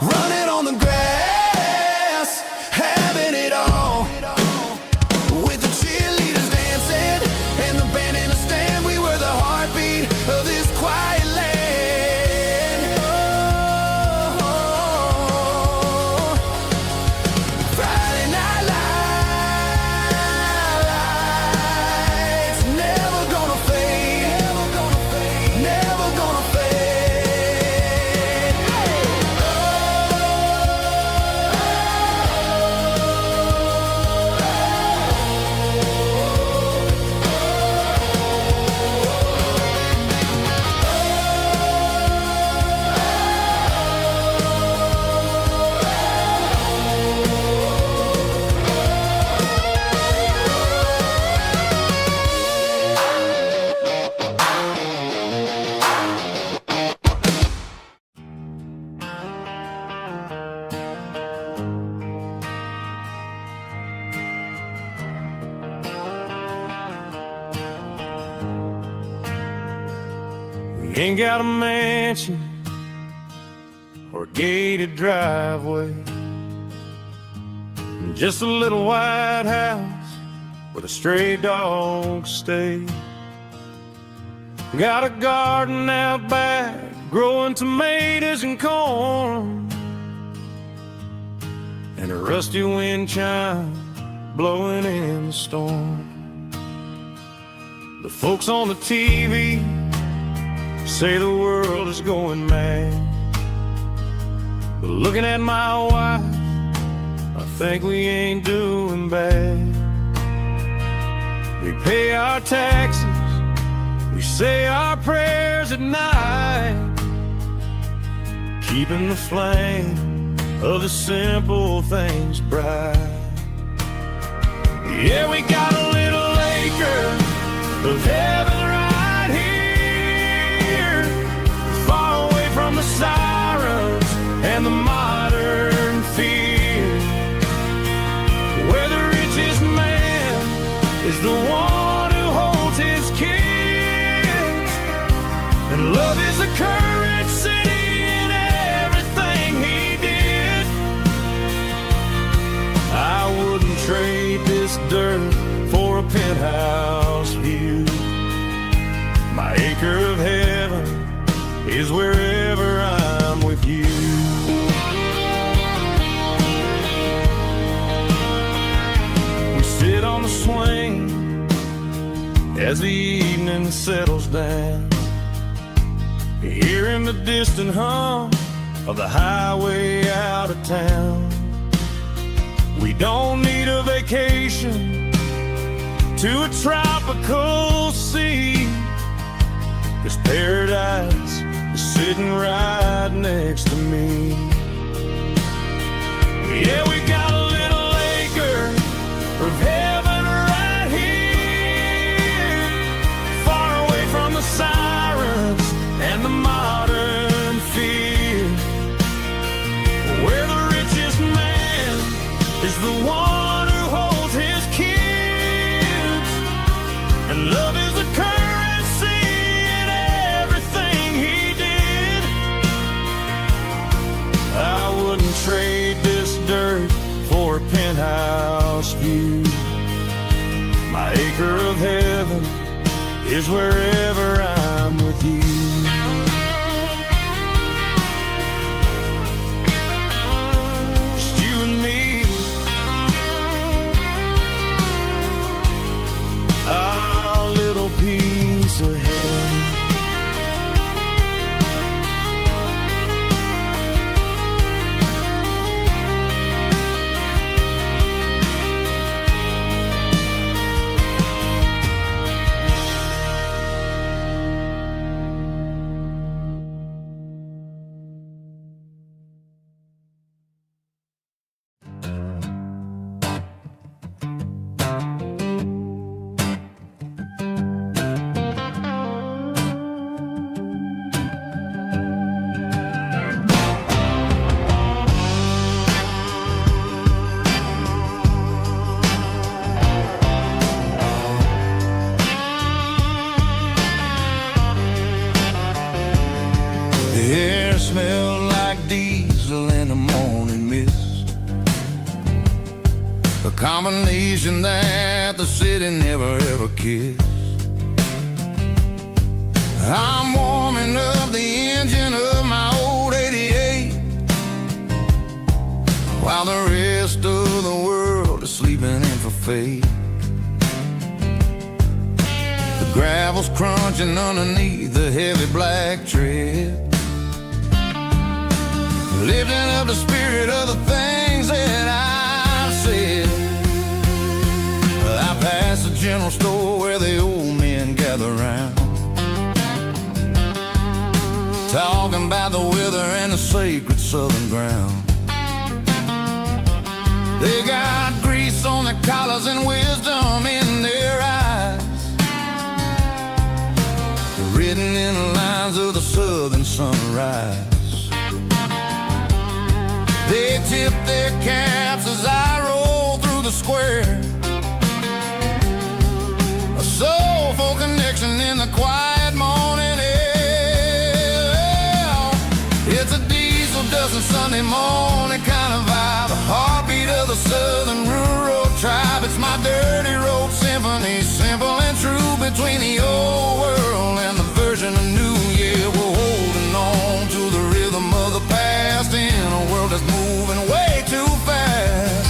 running on the grass, having it all. With the cheerleaders dancing and the band in the stand, we were the heartbeat of this quiet land. Oh, Friday night lights, never gonna fade, never gonna fade, never gonna fade. We ain't got a mansion or a gated driveway, just a little white house where the stray dogs stay. Got a garden out back, growing tomatoes and corn, and a rusty wind chime blowing in the storm. The folks on the TV say the world is going mad, but looking at my wife, I think we ain't doing bad. We pay our taxes, we say our prayers at night, keeping the flame of the simple things bright. Yeah, we got a little acre of heaven right here, far away from the sirens and the modern fear, where the richest man is the one who holds his kids, and love is the currency in everything he did. I wouldn't trade this dirt for a penthouse view. My acre of heaven is wherever I'm with you. We sit on the swing as the evening settles down, hearing the distant hum of the highway out of town. We don't need a vacation to a tropical sea, 'cause paradise is sitting right next to me. Yeah, we got a little acre of heaven right here, far away from the sirens and the modern fear, where the richest man is the one who holds his kids, and love is the currency in everything he did. I wouldn't trade this dirt for a penthouse view. My acre of heaven is wherever I'm with you. Just you and me, our little piece of heaven. a combination that the city never ever kissed. I'm warming up the engine of my old 88, while the rest of the world is sleeping in for fate. The gravel's crunching underneath the heavy black tread, lifting up the spirit of the things that I've said. I pass the general store where the old men gather round, talking about the weather and the sacred southern ground. They got grease on their collars and wisdom in their eyes, written in the lines of the southern sunrise. They tip their caps as I roll through the square, a soulful connection in the quiet morning air. It's a diesel dusting Sunday morning kind of vibe, a heartbeat of the southern rural tribe. It's my dirty road symphony, simple and true, between the old world and the version of new. Yeah, we're holding on to the rhythm of the past in a world that's moving way too fast.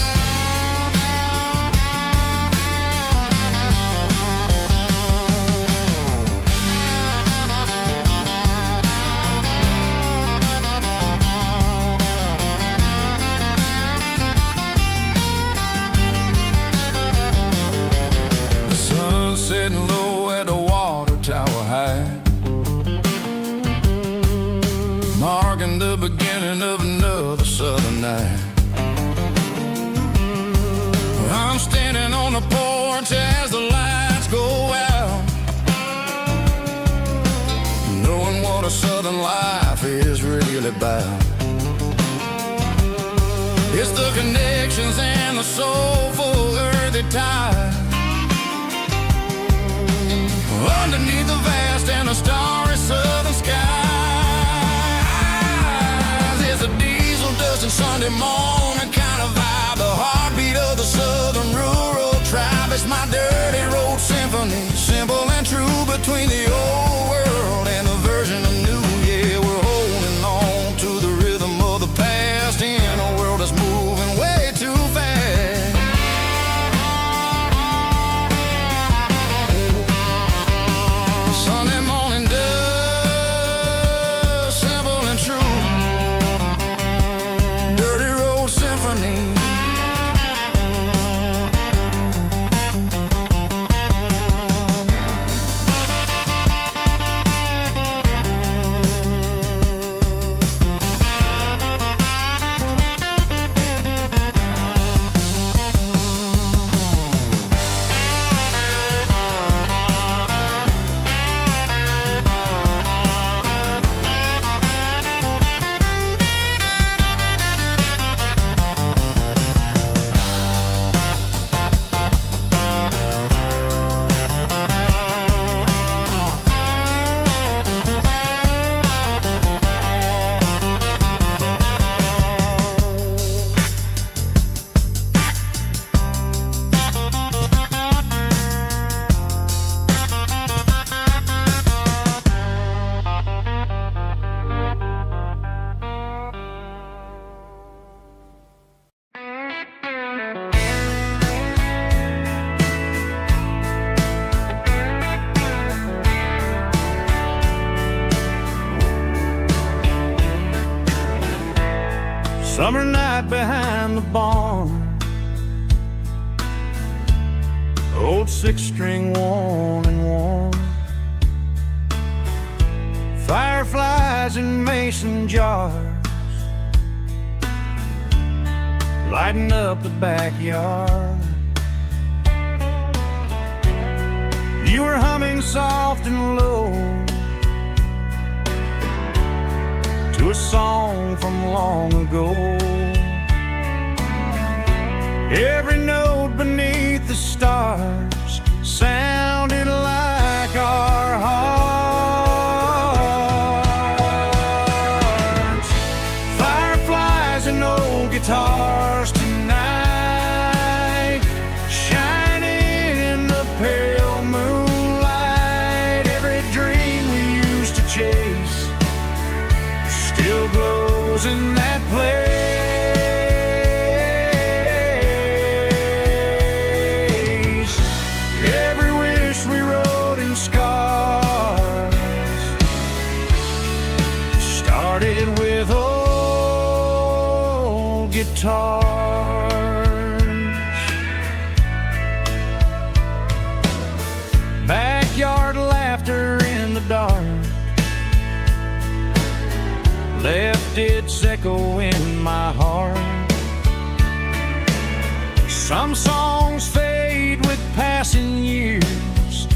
The sun setting low at the water tower high, marking the beginning of another southern night. I'm standing on the porch as the lights go out, knowing what a southern life is really about. It's the connections and the soulful earthy ties, underneath the vast and the starry southern skies. It's a diesel dusting Sunday morning kind of vibe, the heartbeat of the southern rural tribe. It's my dirty road symphony, simple and true, between the old world and the version of new. Yeah, we're holding on to the rhythm of the past in a world that's moving way too fast. Sunday morning dust, simple and true, dirty road symphony. Summer night behind the barn, old six-string worn and worn, fireflies in mason jars, lighting up the backyard. You were humming soft and low to a song from long ago. Every note beneath the stars sounded like our hearts. Fireflies and old guitars tonight. old guitars. Backyard laughter in the dark left its echo in my heart. Some songs fade with passing years,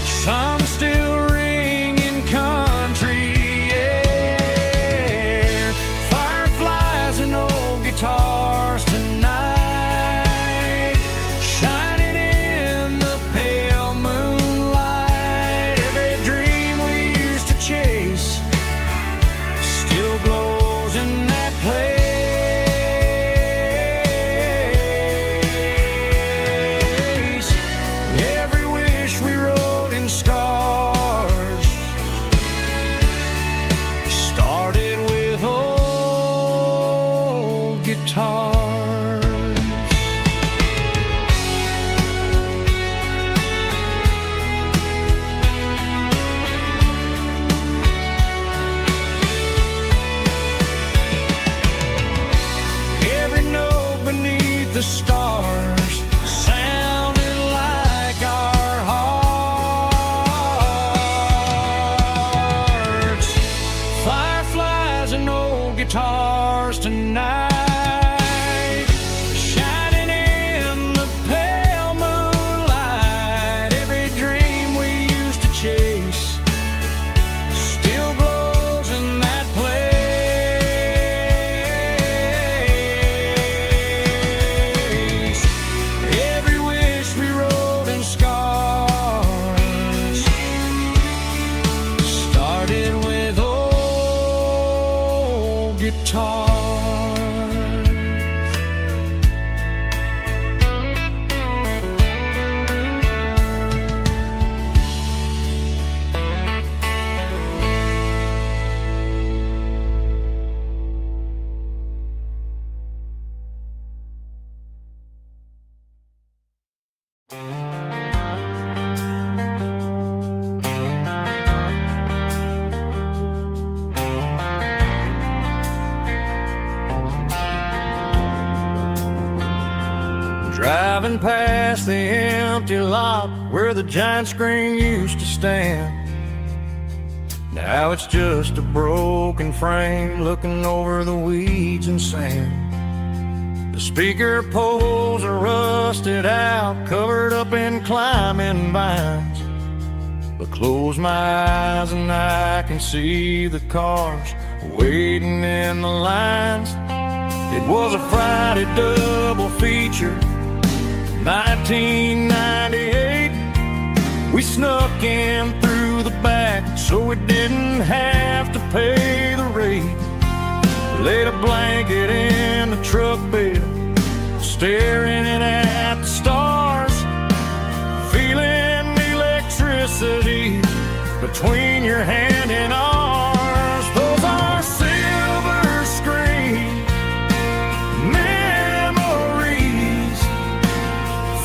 some still ring in country air. Fireflies and old guitars tonight, shining in the pale moonlight. Every dream we used to chase still glows in that place. Every wish we wrote in scars started with old guitars. Every note beneath the stars sounded like our hearts. Fireflies and old guitars tonight, shining in the pale moonlight. Every dream we used to chase still glows in that place. Every wish we wrote in scars started with old guitars. Driving past the empty lot where the giant screen used to stand. Now it's just a broken frame looking over the weeds and sand. The speaker poles are rusted out, covered up in climbing vines. But close my eyes and I can see the cars waiting in the lines. It was a Friday double feature, 1998. We snuck in through the back so we didn't have to pay the rate. Laid a blanket in the truck bed, staring at the stars, feeling the electricity between your hand and ours. Those are silver screen memories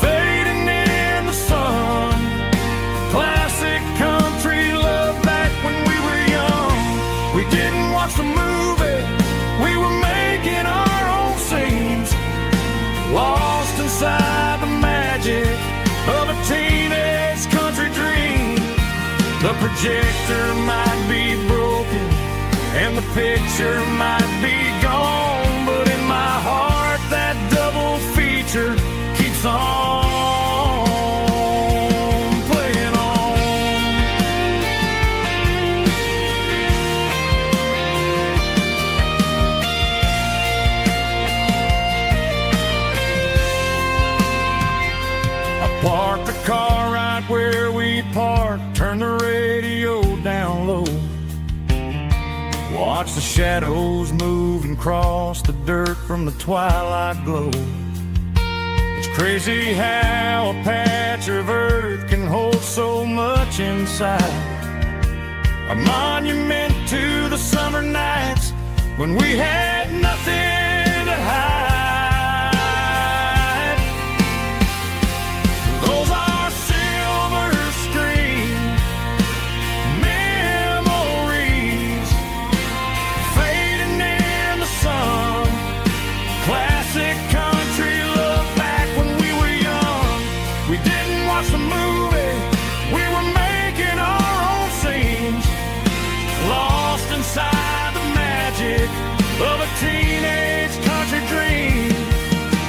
fading in the sun. Classic country love back when we were young. We didn't watch the movie, we were making our own scenes, lost inside the magic of a teenage country dream. The projector might be broken and the picture might be gone, but in my heart that double feature keeps on playing on. I parked the car right where we parked, turned the radio down low, watch the shadows move and cross the dirt from the twilight glow. It's crazy how a patch of earth can hold so much inside. A monument to the summer nights when we had nothing to hide. Those are silver screen memories fading in the sun. teenage country dream.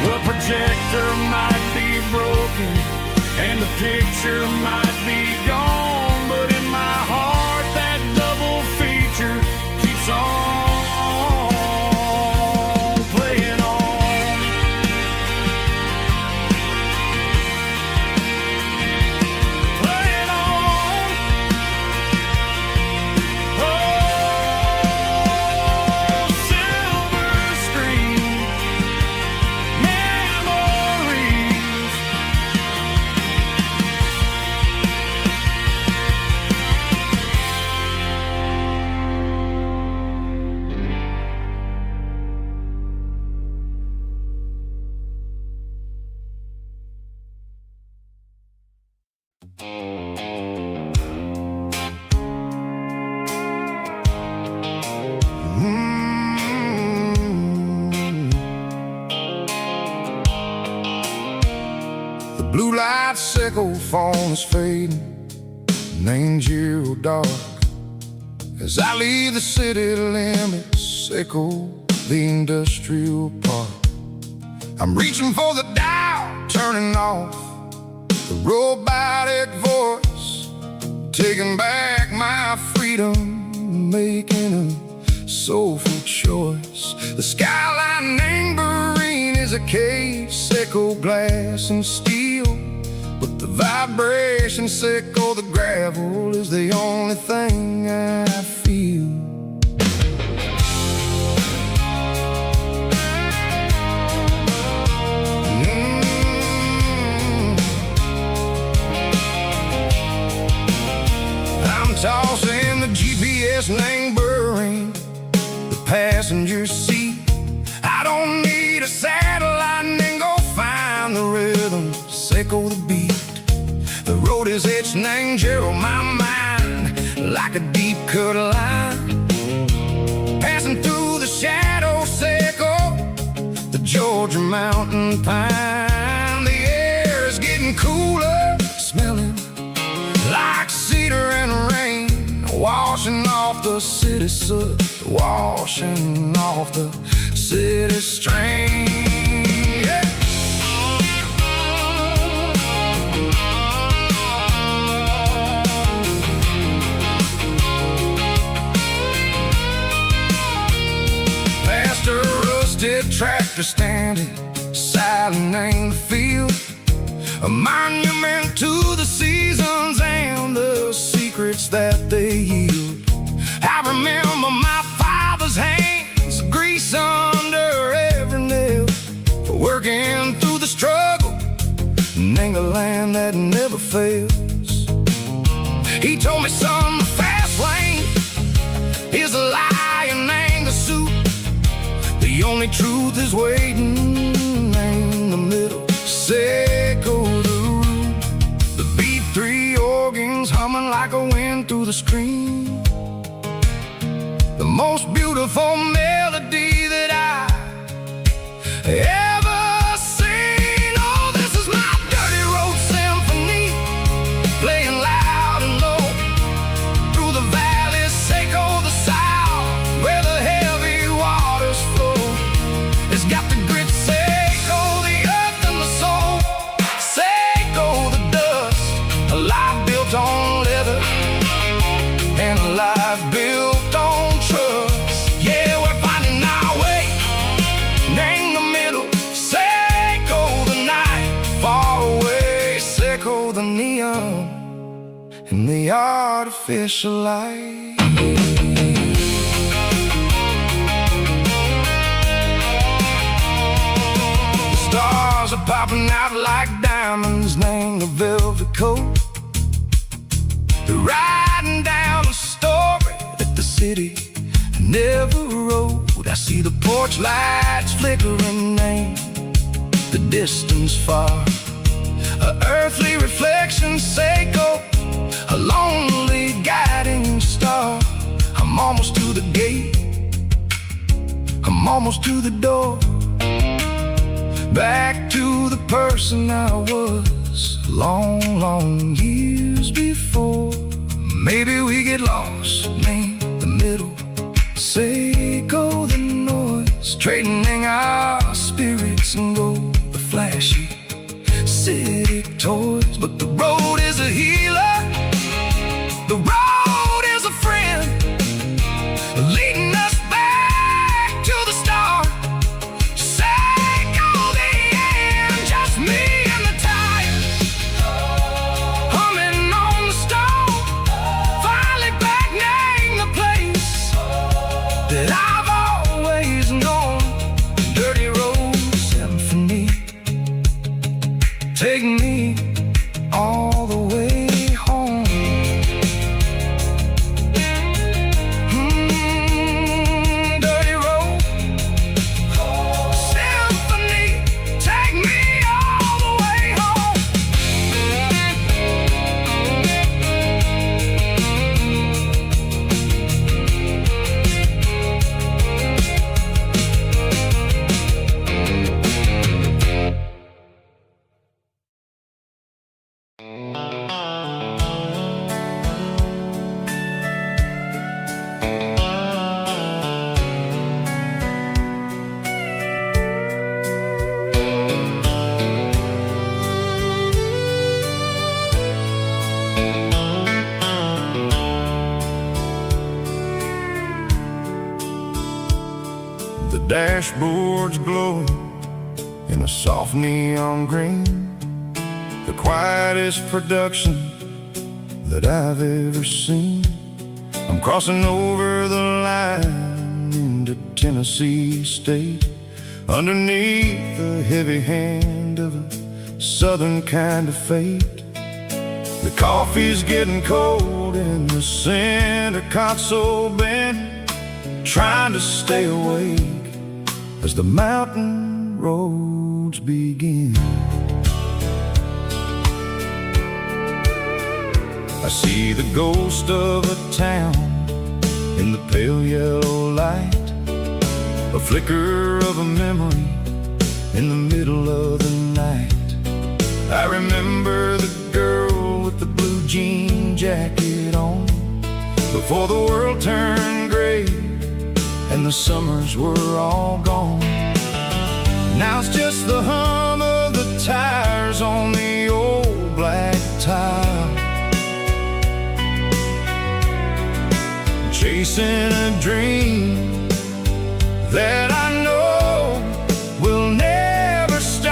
The projector might be broken and the picture might be gone, but in my heart that double feature keeps on playing on. Playing on. Oh, silver screen memories. The blue light sickle phone is fading, named zero dark. As I leave the city limits, echo the industrial park. I'm reaching for the dial, turning off the robotic voice, taking back my freedom, making a soulful choice. The skyline named Bryan is a case, echo glass and steel, but the vibration sickle, the gravel is the only thing I feel. I'm tossing the GPS named Bryan, the passenger seat. I don't need a satellite and go find the rhythm, sickle the beat. The road is etched named Gerald, my mind, like a deep cut line. Passing through the shadow sickle, the Georgia mountain pine. The air is getting cooler, smelling like cedar and rain, washing off the city soot, washing off the city strain. Yeah. Past a rusted tractor standing silent in the field, a monument to the seasons and the secrets that they yield. I remember my father's hands, grease under every nail, working through the struggle, and the land that never fails. He told me, son, the fast lane is a lion and the suit. The only truth is waiting in the middle. Sickle the root, the B3 organs humming like a wind through the screen. The most beautiful melody that I ever seen. Oh, this is my dirty road symphony, playing loud and low through the valleys, sickle the south, where the heavy waters flow. It's got the grit, sickle the earth and the soul, sickle the dust, a life built on leather and a life built on trust. Yeah, we're finding our way in the middle, sickle the night far away, sickle the neon and the artificial light. The stars are popping out like diamonds, named the velvet coat. They're riding down a story that the city never wrote. I see the porch lights flickering, named the distance far, a earthly reflection, sickle, a lonely guiding star. I'm almost to the gate, I'm almost to the door, back to the person I was long, long years before. Maybe we get lost in the middle, sickle the noise, trading our spirits and gold, the flashy city toys. But the road is a healer, the road is a friend, leading us back to the start. Say go the end, just me and the tires, humming on the stove, finally back name the place that I've always known. Dirty road symphony, take me all the way home. Dirty road symphony, take me all the way home. The dashboard's glowing in a soft neon green, the quietest production that I've ever seen. I'm crossing over the line into Tennessee State, underneath the heavy hand of a southern kind of fate. The coffee's getting cold in the center console bin, trying to stay awake as the mountain roads begin. I see the ghost of a town in the pale yellow light, a flicker of a memory in the middle of the night. I remember the girl with the blue jean jacket on, before the world turned gray and the summers were all gone. Now it's just the hum of the tires on the old black tile, chasing a dream that I know will never stop.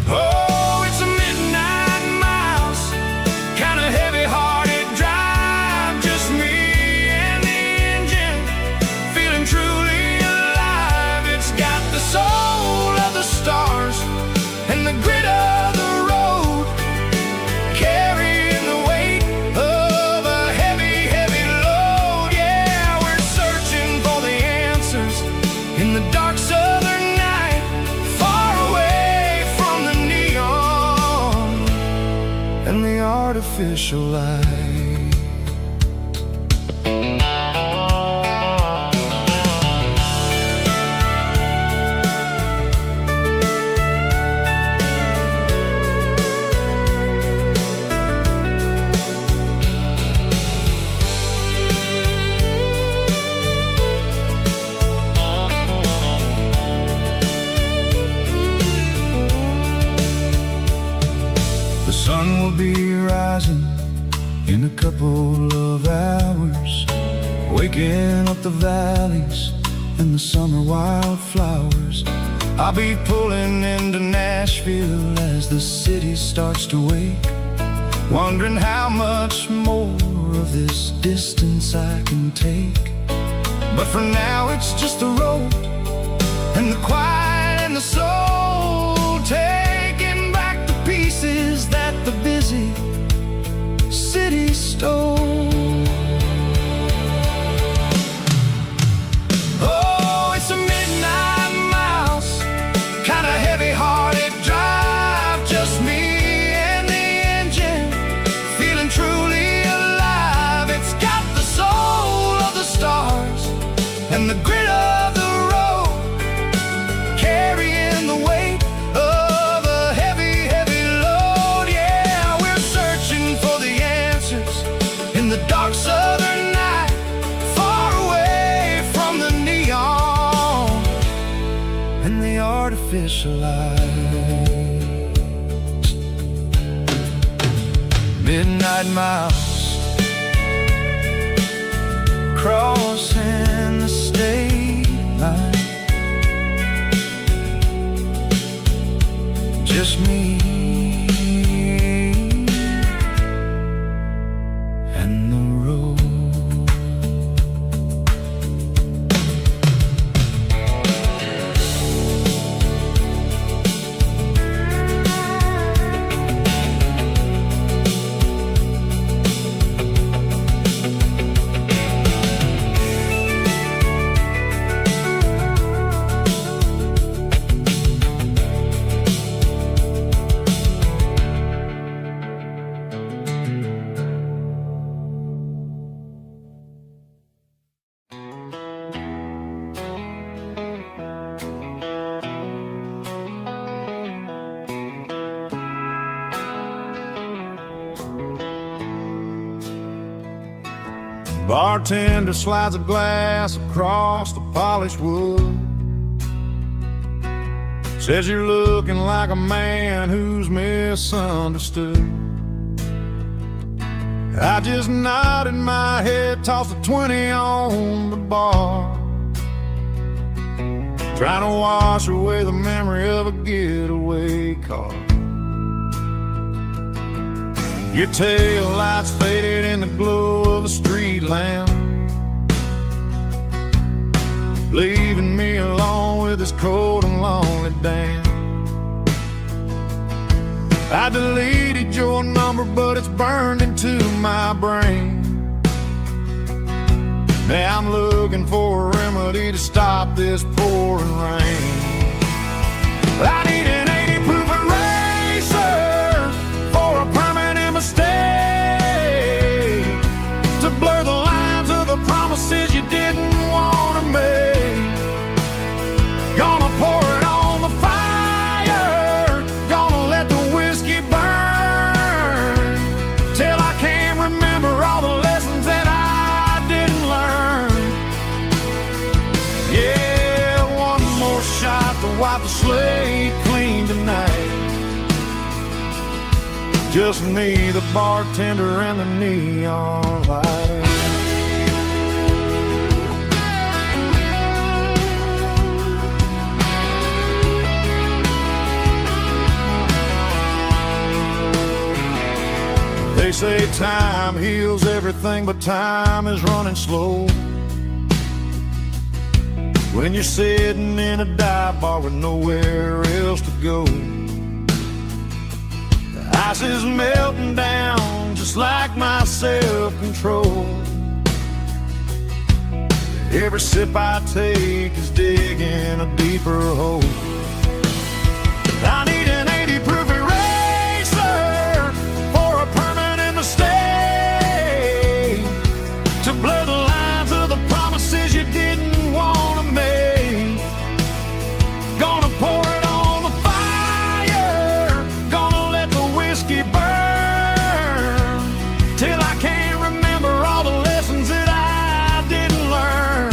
Oh, it's a midnight miles, kind of heavy-hearted drive, just me and the engine, feeling truly alive. It's got the soul of the stars and the grit of the road, carrying the weight of a heavy, heavy load. Yeah, we're searching for the answers in the dark southern night, far away from the neon and the artificial light. The sun will be rising in a couple of hours, waking up the valleys and the summer wildflowers. I'll be pulling into Nashville as the city starts to wake, wondering how much more of this distance I can take. But for now it's just the road and the quiet and the soul, taking back the pieces that the busy city stole. Oh, it's a midnight miles, kind of heavy-hearted drive, just me and the engine, feeling truly alive. It's got the soul of the stars and the grit of the road, carrying the weight of a heavy, heavy load. Yeah, we're searching for the answers in the dark southern night, officialized. Midnight miles, crossing the state line. Just me and the road. Bartender slides a glass across the polished wood. Says you're looking like a man who's misunderstood. I just nodded my head, tossed a 20 on the bar, trying to wash away the memory of a getaway car. Your tail lights faded in the glow of a street lamp, leaving me alone with this cold and lonely damn. I deleted your number, but it's burned into my brain. Now I'm looking for a remedy to stop this pouring rain. I need an 80 proof eraser for a permanent mistake, to blur the lines of the promises you didn't want to make. Gonna pour it on the fire, gonna let the whiskey burn, till I can't remember all the lessons that I didn't learn. Yeah, one more shot to wipe the slate clean tonight. Just me, the bartender, and the neon light. They say time heals everything, but time is running slow when you're sitting in a dive bar with nowhere else to go. The ice is melting down just like my self-control. Every sip I take is digging a deeper hole. I need an 80 proof eraser for a permanent mistake, to blur the lines of the promises you didn't want to make. Gonna pour it on the fire, gonna let the whiskey burn, till I can't remember all the lessons that I didn't learn.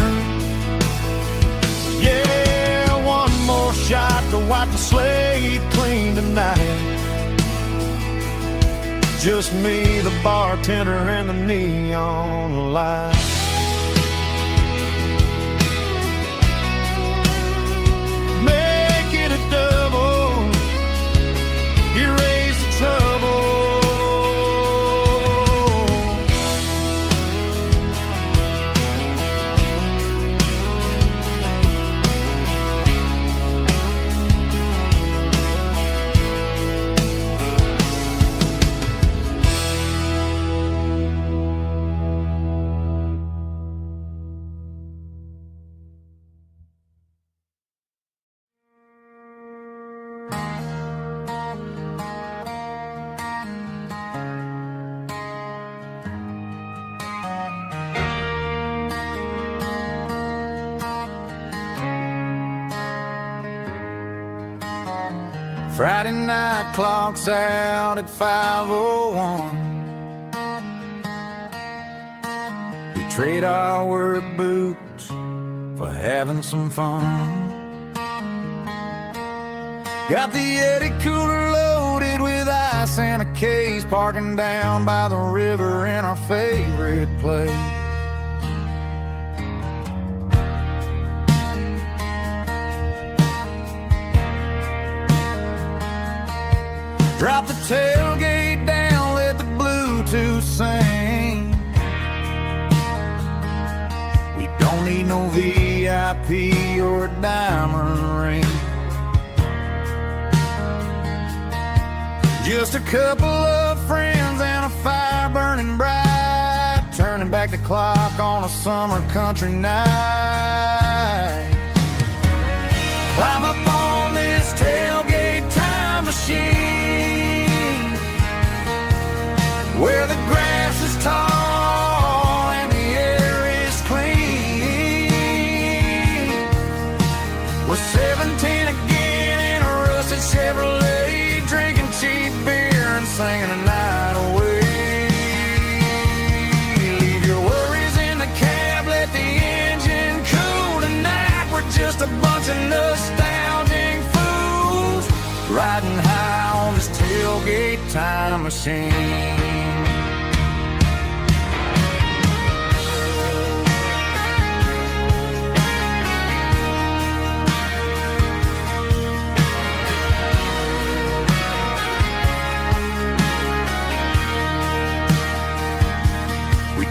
Yeah, one more shot to wipe the slate clean tonight. Just me, the bartender, and the neon light. Make it a double, erase the trouble. Friday night clock's out at 5:01. We trade our work boots for having some fun. Got the Yeti cooler loaded with ice and a case, parking down by the river in our favorite place. Drop the tailgate down, let the Bluetooth sing. We don't need no VIP or a diamond ring. Just a couple of friends and a fire burning bright, turning back the clock on a summer country night. Climb up on this tailgate time machine, where the grass is tall and the air is clean. We're 17 again in a rusted Chevrolet, drinking cheap beer and singing the night away. Leave your worries in the cab, let the engine cool tonight. We're just a bunch of nostalgic fools, riding high on this tailgate time machine.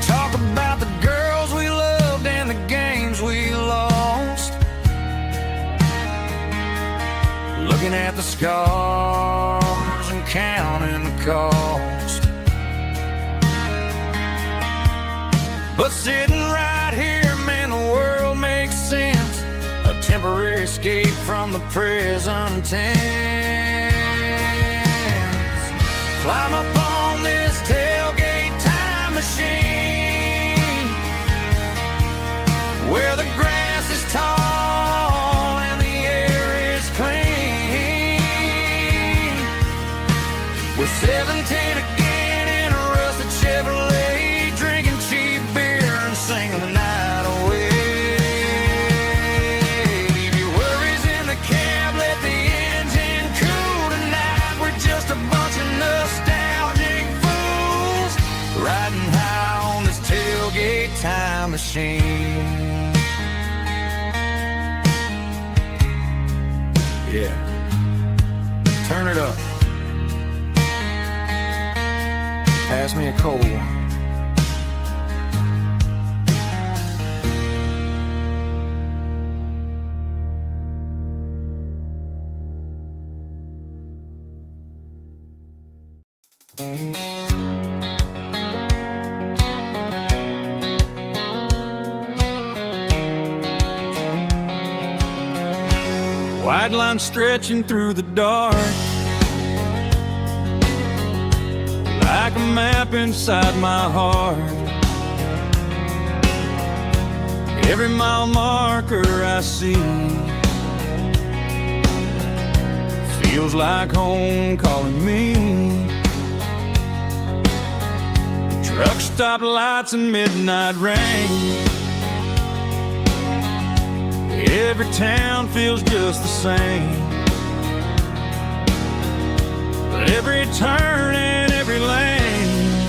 Talk about the girls we loved and the games we lost, looking at the scars and counting the cost. But sitting right here, man, the world makes sense, a temporary escape from the present tense. Climb up on this tailgate time machine, where the grass is tall and the air is clean. We're 17 again in a rusted Chevrolet, drinking cheap beer and singing the night away. Leave your worries in the cab, let the engine cool tonight. We're just a bunch of nostalgic fools, riding high on this tailgate time machine. Yeah, turn it up. Pass me a cold one. White line stretching through the dark, like a map inside my heart. Every mile marker I see feels like home calling me. Truck stop lights and midnight rain, every town feels just the same. But every turn and every lane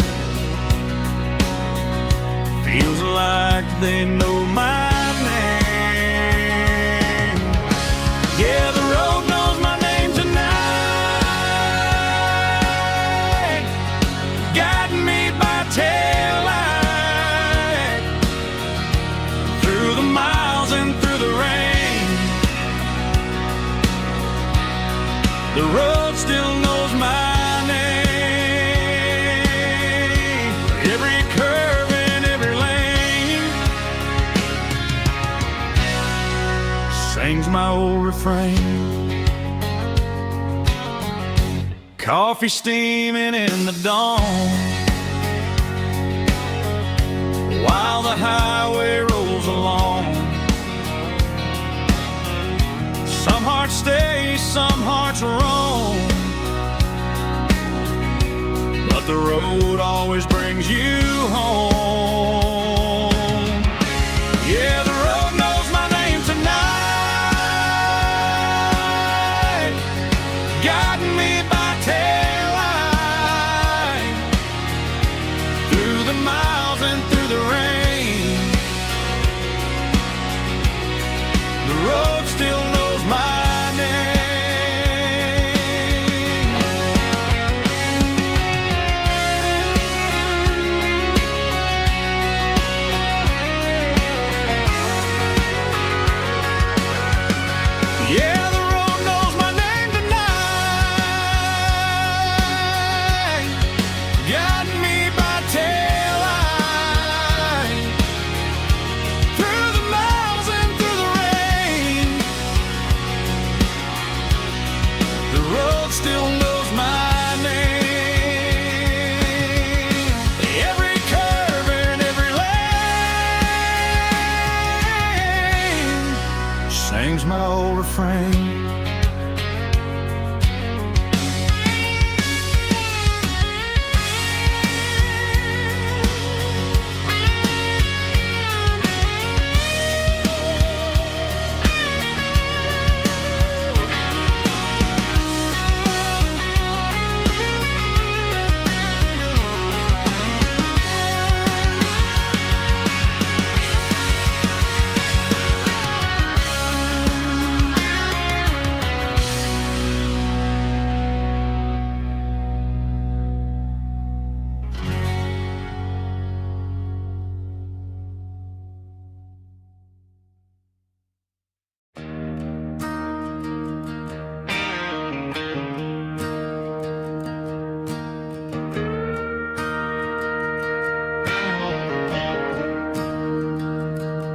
feels like they know my name. Yeah, the road knows my name tonight, guiding me by taillight through the miles and through the rain. The road still knows my name. Every curve and every lane sings my old refrain. Coffee steaming in the dawn, while the highway rolls along. Some hearts stay, some hearts roam, but the road always brings you home. Yeah, the road knows my name tonight, sings my old refrain.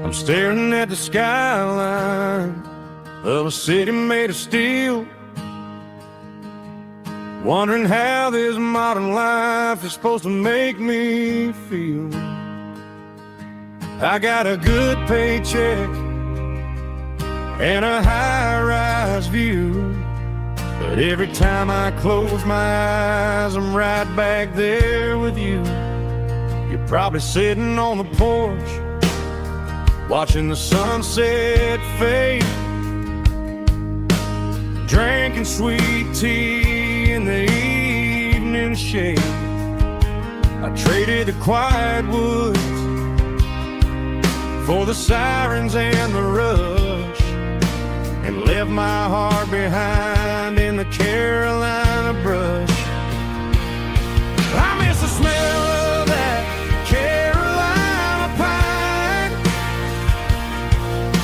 I'm staring at the skyline of a city made of steel, wondering how this modern life is supposed to make me feel. I got a good paycheck and a high-rise view, but every time I close my eyes, I'm right back there with you. You're probably sitting on the porch, watching the sunset fade, drinking sweet tea in the evening shade. I traded the quiet woods for the sirens and the rush, and left my heart behind in the Carolina brush. I miss the smell of that Carolina pine.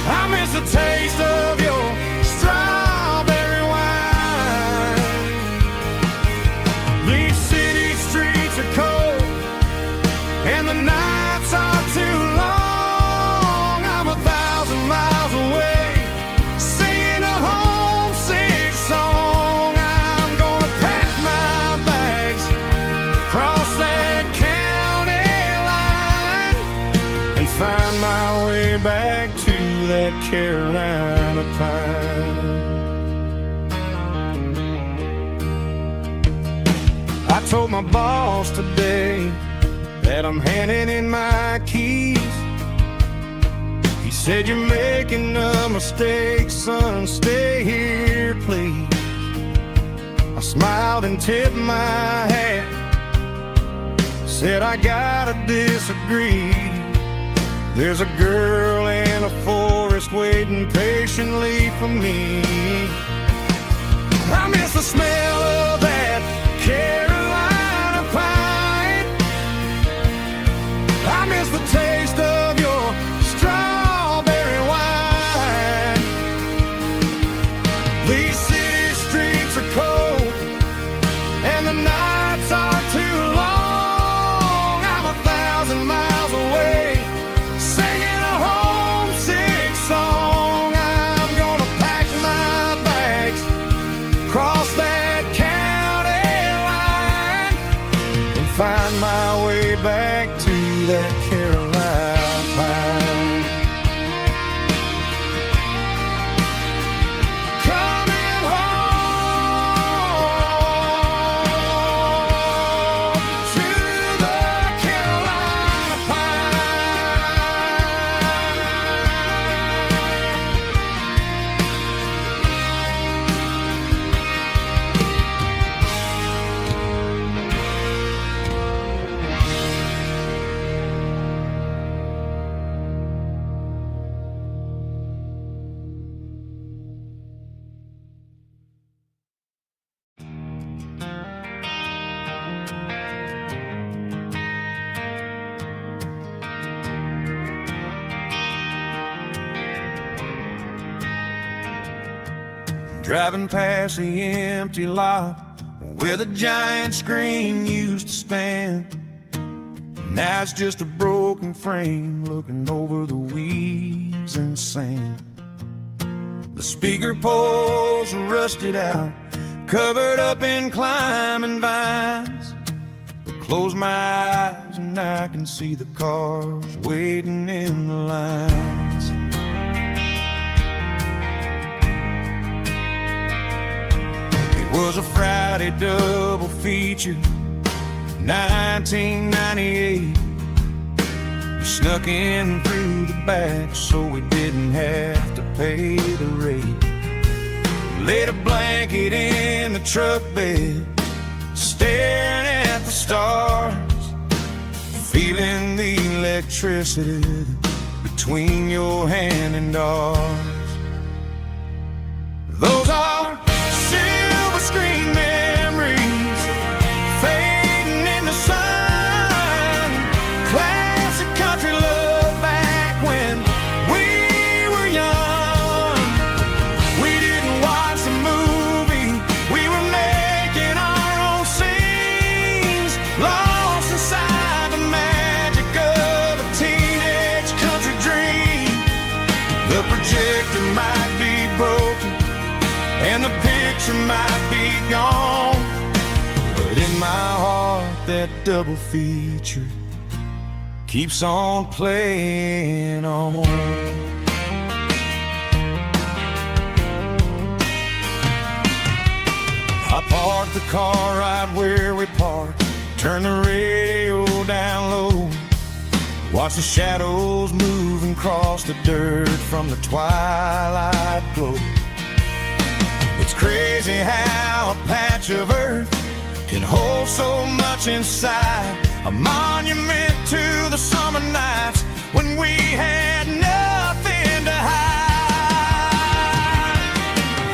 I miss the taste of your strawberry wine. These city streets are cold and the nights are too long. I'm 1,000 miles away, singing a homesick song. I'm gonna pack my bags, cross that county line, and find my way back to that Carolina pine. I told my boss today that I'm handing in my keys. He said, "You're making a mistake, son, stay here, please." I smiled and tipped my hat, said, "I gotta disagree. There's a girl in a forest waiting patiently for me." I miss the smell of that Carolina pine. I miss the taste of your strawberry wine. These city streets are cold and the nights are too long. I'm 1,000 miles away, singing a homesick song. I'm gonna pack my bags, cross that county line, and find my way back to that Carolina pine. Coming home to the Carolina Driving past the empty lot where the giant screen used to stand. Now it's just a broken frame looking over the weeds and sand. The speaker poles are rusted out, covered up in climbing vines. But close my eyes and I can see the cars waiting in the lines. was a Friday double feature, 1998. We snuck in through the back so we didn't have to pay the rate. Laid a blanket in the truck bed, staring at the stars, feeling the electricity between your hand and ours. Those are silver screen memories fading in the sun. Classic country love back when we were young. We didn't watch the movie, we were making our own scenes, lost inside the magic of a teenage country dream. The projector might be broken and the picture might be gone, but in my heart that double feature keeps on playing on. I parked the car right where we parked, turned the radio down low, watch the shadows move and cross the dirt from the twilight glow. It's crazy how a patch of earth can hold so much inside, a monument to the summer nights when we had nothing to hide.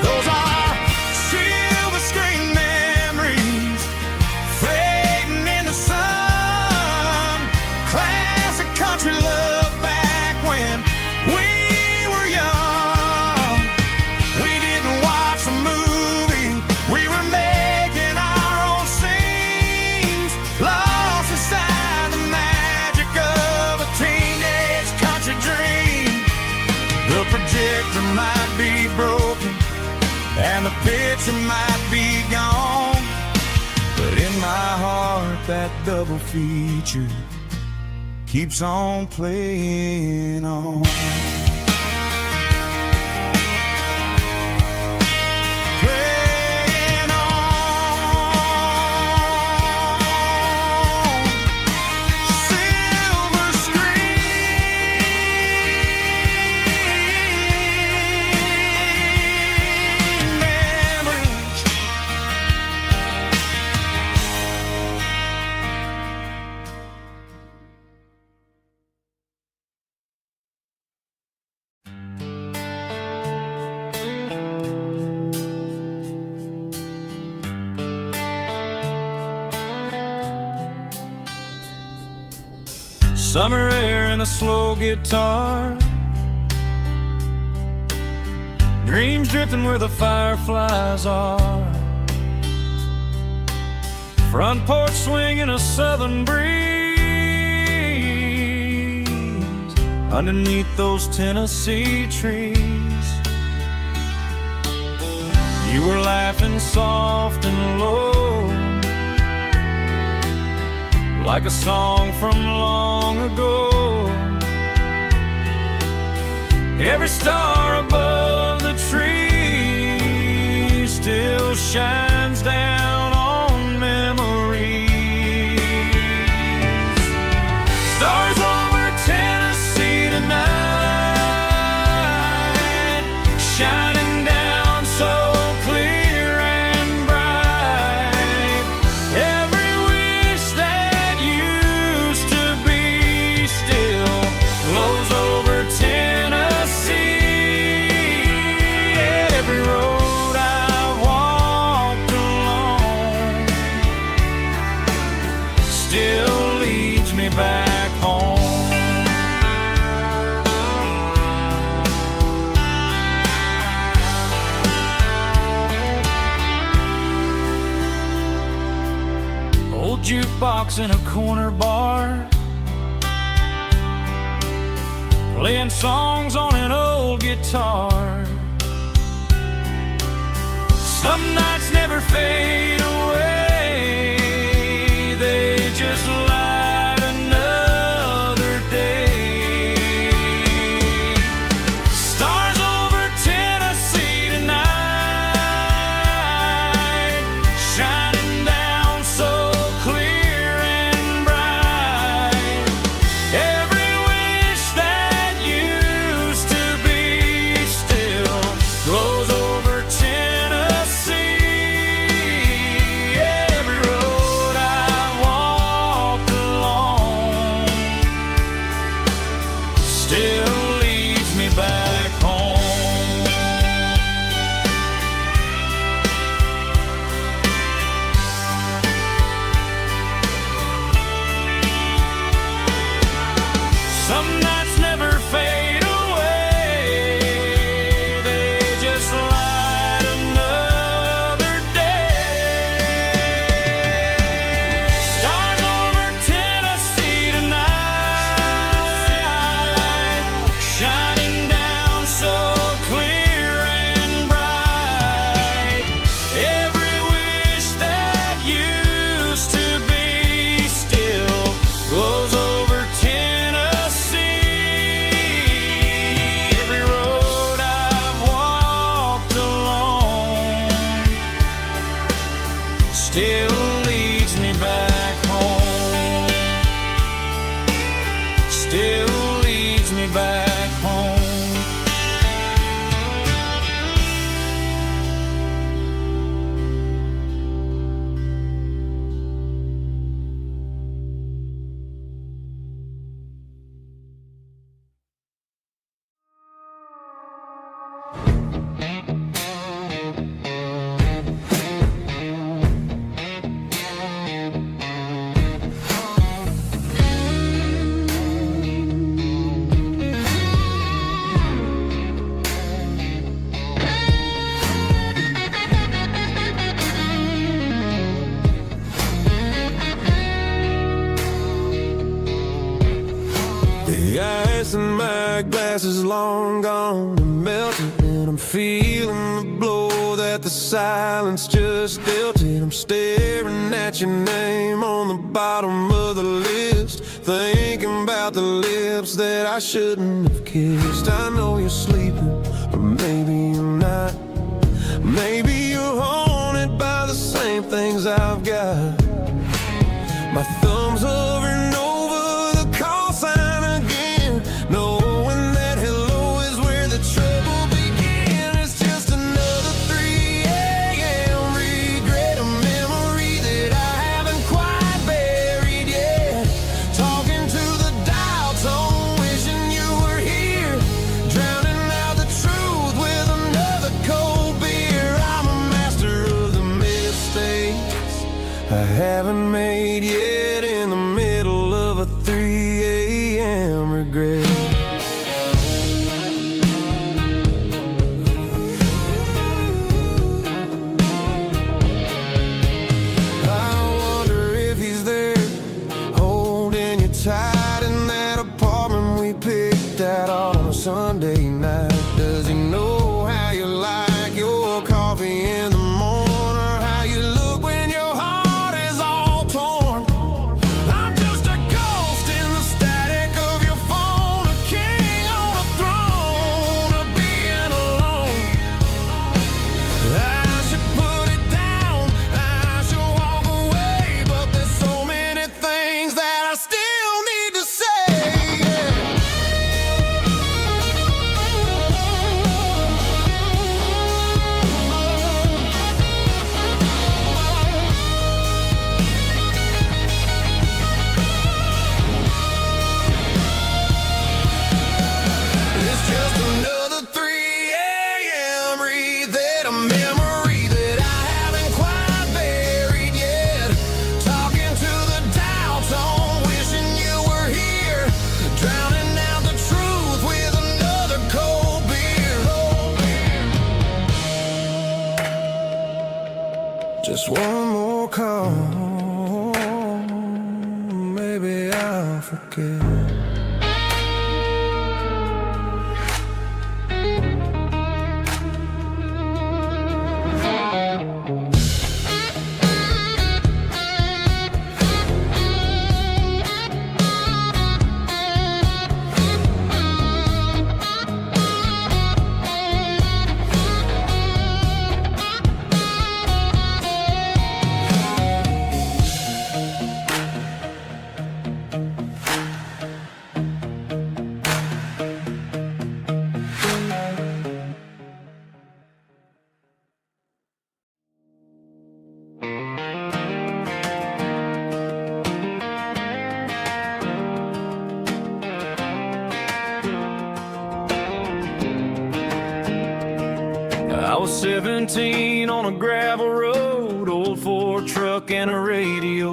Those are silver screen memories fading in the sun. Classic country love back when we were young. We didn't watch the movie, we were making our own scenes, lost inside the magic of a teenage country dream. The projector might be broken and the picture might be gone, but in my heart that double feature keeps on playing on. Playing on. Silver screen memories. Summer air and a slow guitar, dreams drifting where the fireflies are, front porch swinging a southern breeze underneath those Tennessee trees. You were laughing soft and low, like a song from long ago. Every star above the tree still shines down on memories. Stars over Tennessee tonight, shining down so clear and bright. Every wish that used to be still flows over Tennessee. Every road I walked along still leads me back home. Old jukebox in a corner bar, playing songs on an old guitar. Some nights never fade away, they just light another day. Stars over Tennessee tonight, grass is long gone and melted, and I'm feeling the blow that the silence just dealt it. I'm staring at your name on the bottom of the list, thinking about the lips that I shouldn't have kissed. I know you're sleeping, but maybe you're not. Maybe you're haunted by the same things I've got. My thumb's hovering over the call sign again, knowing that hello is where the trouble began. It's just another 3 a.m. regret, a memory that I haven't quite buried yet. Talking to the dial tone, wishing you were here, drowning out the truth with another cold beer. I'm a master of the mistakes I haven't made yet, in the middle of a 3 a.m. regret. I wonder if he's there, holding you tight in that apartment we picked out on a Sunday night. Does he know how you like your coffee in the morning, or how you look when your heart is all torn? I'm just a ghost in the static of your phone, a king on a throne of being alone. I should put it down, I should walk away, but there's so many things that I still need to say. It's just another 3 a.m. read, a memory that I haven't quite buried yet. Talking to the dial tone, wishing you were here, drowning out the truth with another cold beer. Just one more call, maybe I'll forget. I was 17 on a gravel road, old Ford truck and a radio,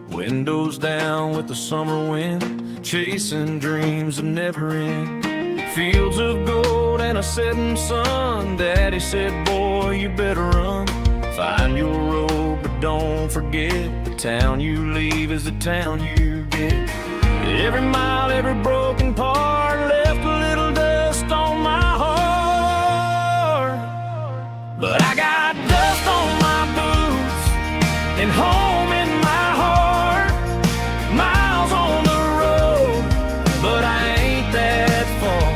windows down with the summer wind, chasing dreams of never end. Fields of gold and a setting sun, Daddy said, boy, you better run. Find your road, but don't forget, the town you leave is the town you get. Every mile, every broken part left a little dust on my heart. But I got dust on my boots and home in my heart. Miles on the road, but I ain't that far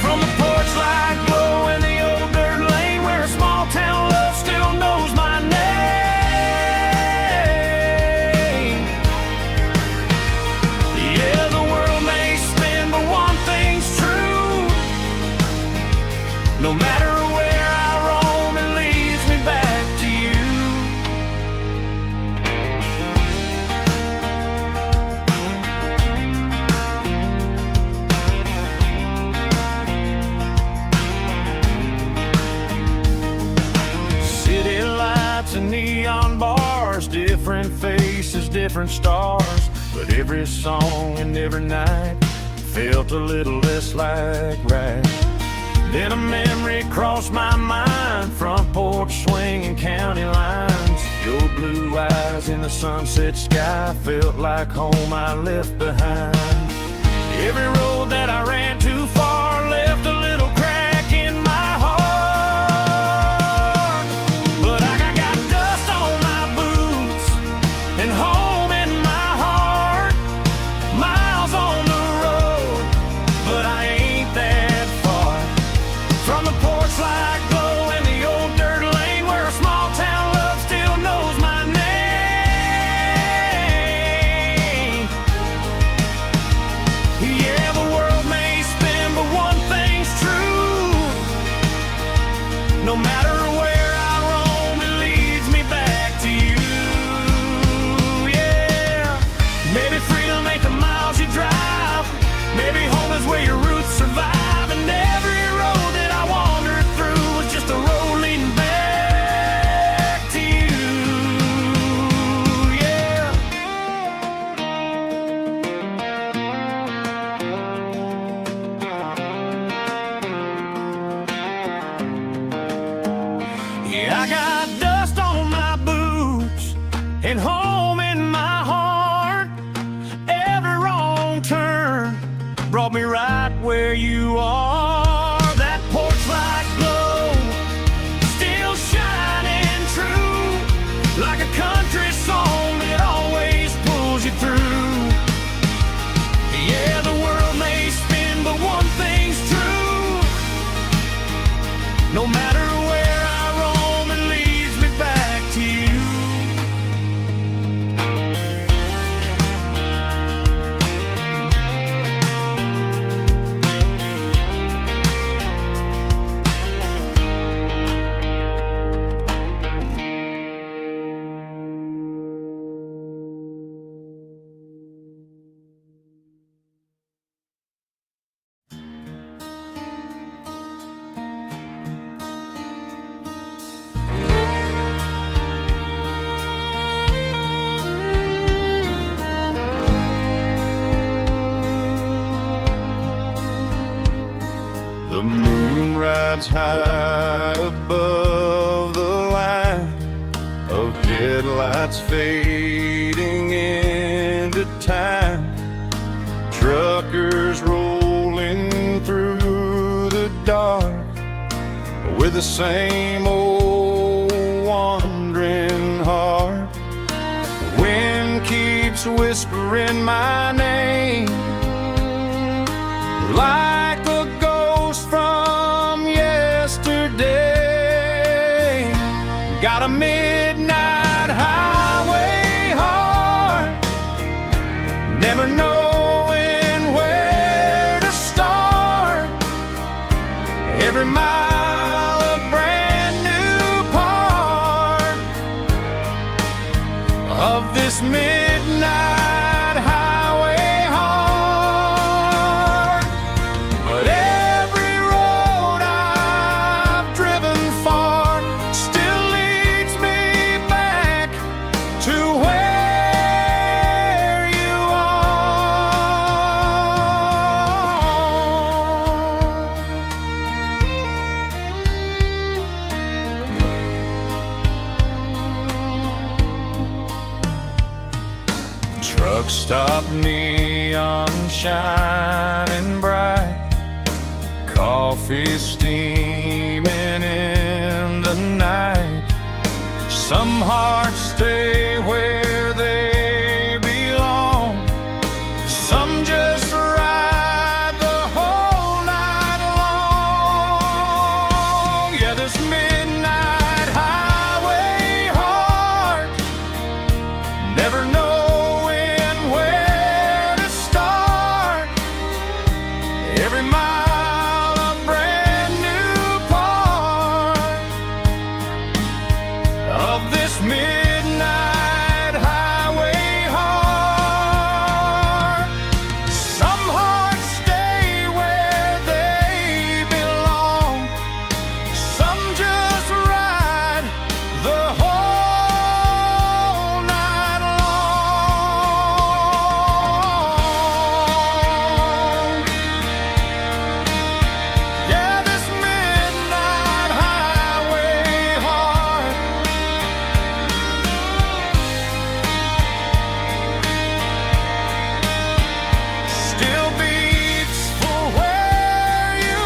from the porch light glow in the old dirt lane, where a small town love still knows my name. Yeah, the world may spin, but one thing's true. No matter where I roam, it leads me back to you. City lights and neon bars, different faces, different stars, but every song and every night felt a little less like right. Then a memory crossed my mind, front porch swinging county lines. Your blue eyes in the sunset sky felt like home I left behind. Every road that I ran too far made home in my heart. Every wrong turn brought me right where you are. That porch light glow, still shining true, like a country song that always pulls you through. Yeah, the world may spin, but one thing's true. No matter where I roam, it leads me back to you. The moon rides high above the line of headlights fading into time. Truckers rolling through the dark with the same old wandering heart. The wind keeps whispering my name like a ghost from yesterday. Got a midnight highway heart, never knowing where to start. Every mile a brand new part of this midnight highway heart. But every road I've driven far still leads me back to where you are. Truck stop, neon shining bright, coffee steaming in the night. Some hearts stay where they belong, some just ride the whole night long. Yeah, this midnight highway heart, never knowing where to start. Every mile a brand new part of this midnight highway heart. Some hearts stay where they belong, some just ride the whole night long. Yeah, this midnight highway heart still beats for where you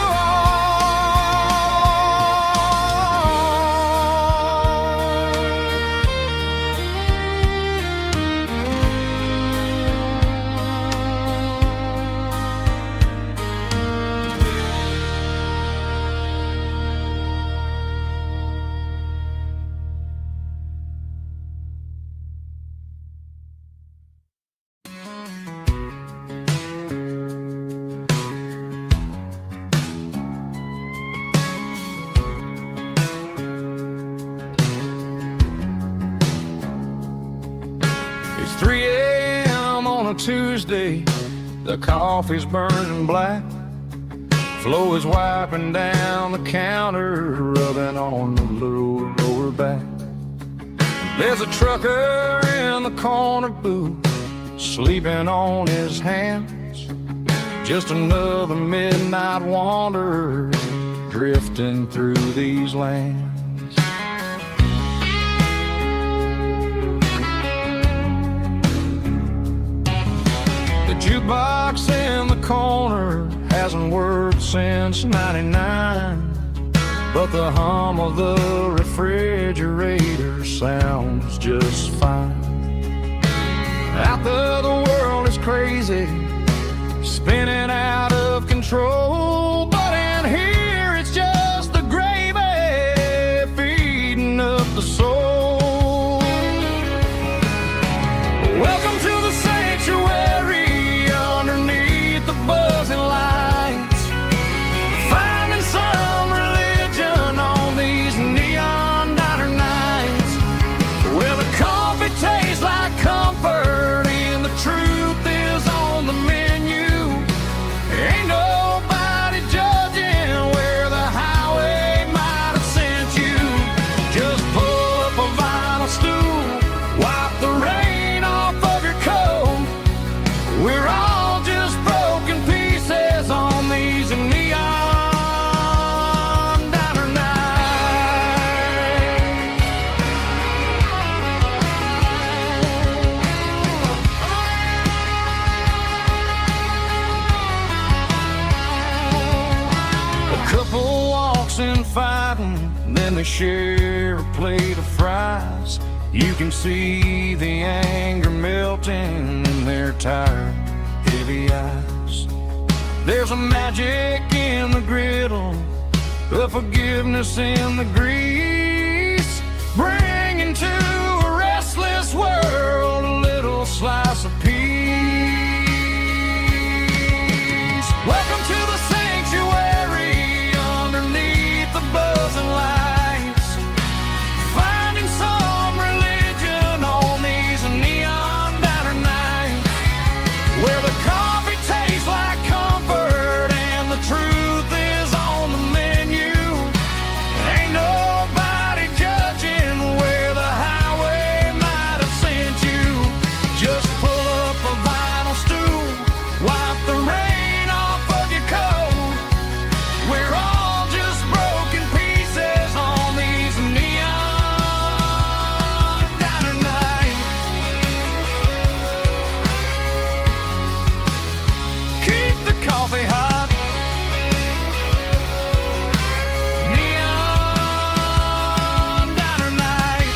It's 3 a.m. on a Tuesday. The coffee's burning black. Flo is wiping down the counter, rubbing on the little lower back. There's a trucker in the corner booth, sleeping on his hands. Just another midnight wanderer drifting through these lands. Jukebox in the corner hasn't worked since '99, but the hum of the refrigerator sounds just fine. Out there the world is crazy, spinning out of control, but in here it's just the gravy feeding up the soul. Welcome to the sanctuary underneath the buzzing lights, finding some religion on these neon diner nights, where the coffee tastes like comfort and the truth is on the menu. Ain't nobody judging where the highway might have sent you. Just pull up a vinyl stool, wipe the rain off of your coat. We're all just broken pieces on these neon diner nights. A couple walks and fighting, then they share a plate of fries. You can see the anger melting in their tired, heavy eyes. There's a magic in the griddle, a forgiveness in the grease, bringing to a restless world a little slice of peace. Welcome to the sanctuary underneath the buzzing lights, finding some religion on these neon diner nights, where the coffee tastes like comfort and the truth is on the menu. Ain't nobody judging where the highway might have sent you. Just pull up a vinyl stool, wipe the rain off of your coat. We're all just broken pieces on these neon diner nights. Keep the coffee hot. Neon diner night.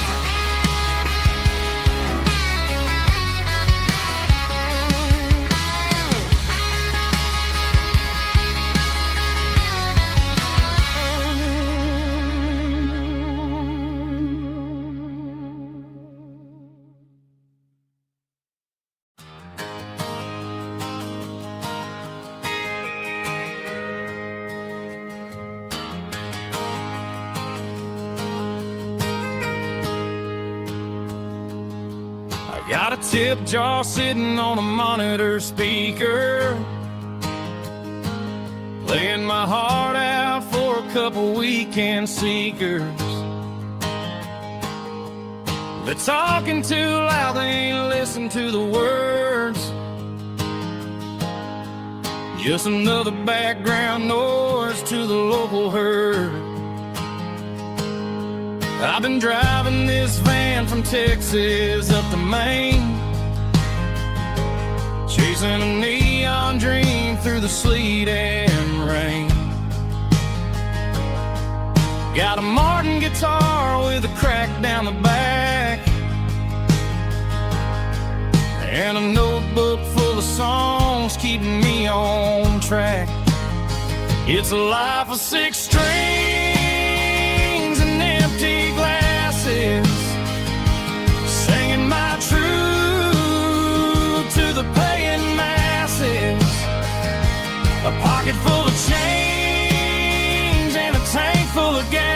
I got a tip jar sitting on a monitor speaker, playing my heart out for a couple weekend seekers. They're talking too loud, they ain't listen to the words. Just another background noise to the local herd. I've been driving this van from Texas up to Maine, chasing a neon dream through the sleet and rain. Got a Martin guitar with a crack down the back, and a notebook full of songs keeping me on track. It's a life of 6 strings and empty glasses, singing my truth to the paying masses. A pocket full of change and a tank full of gas,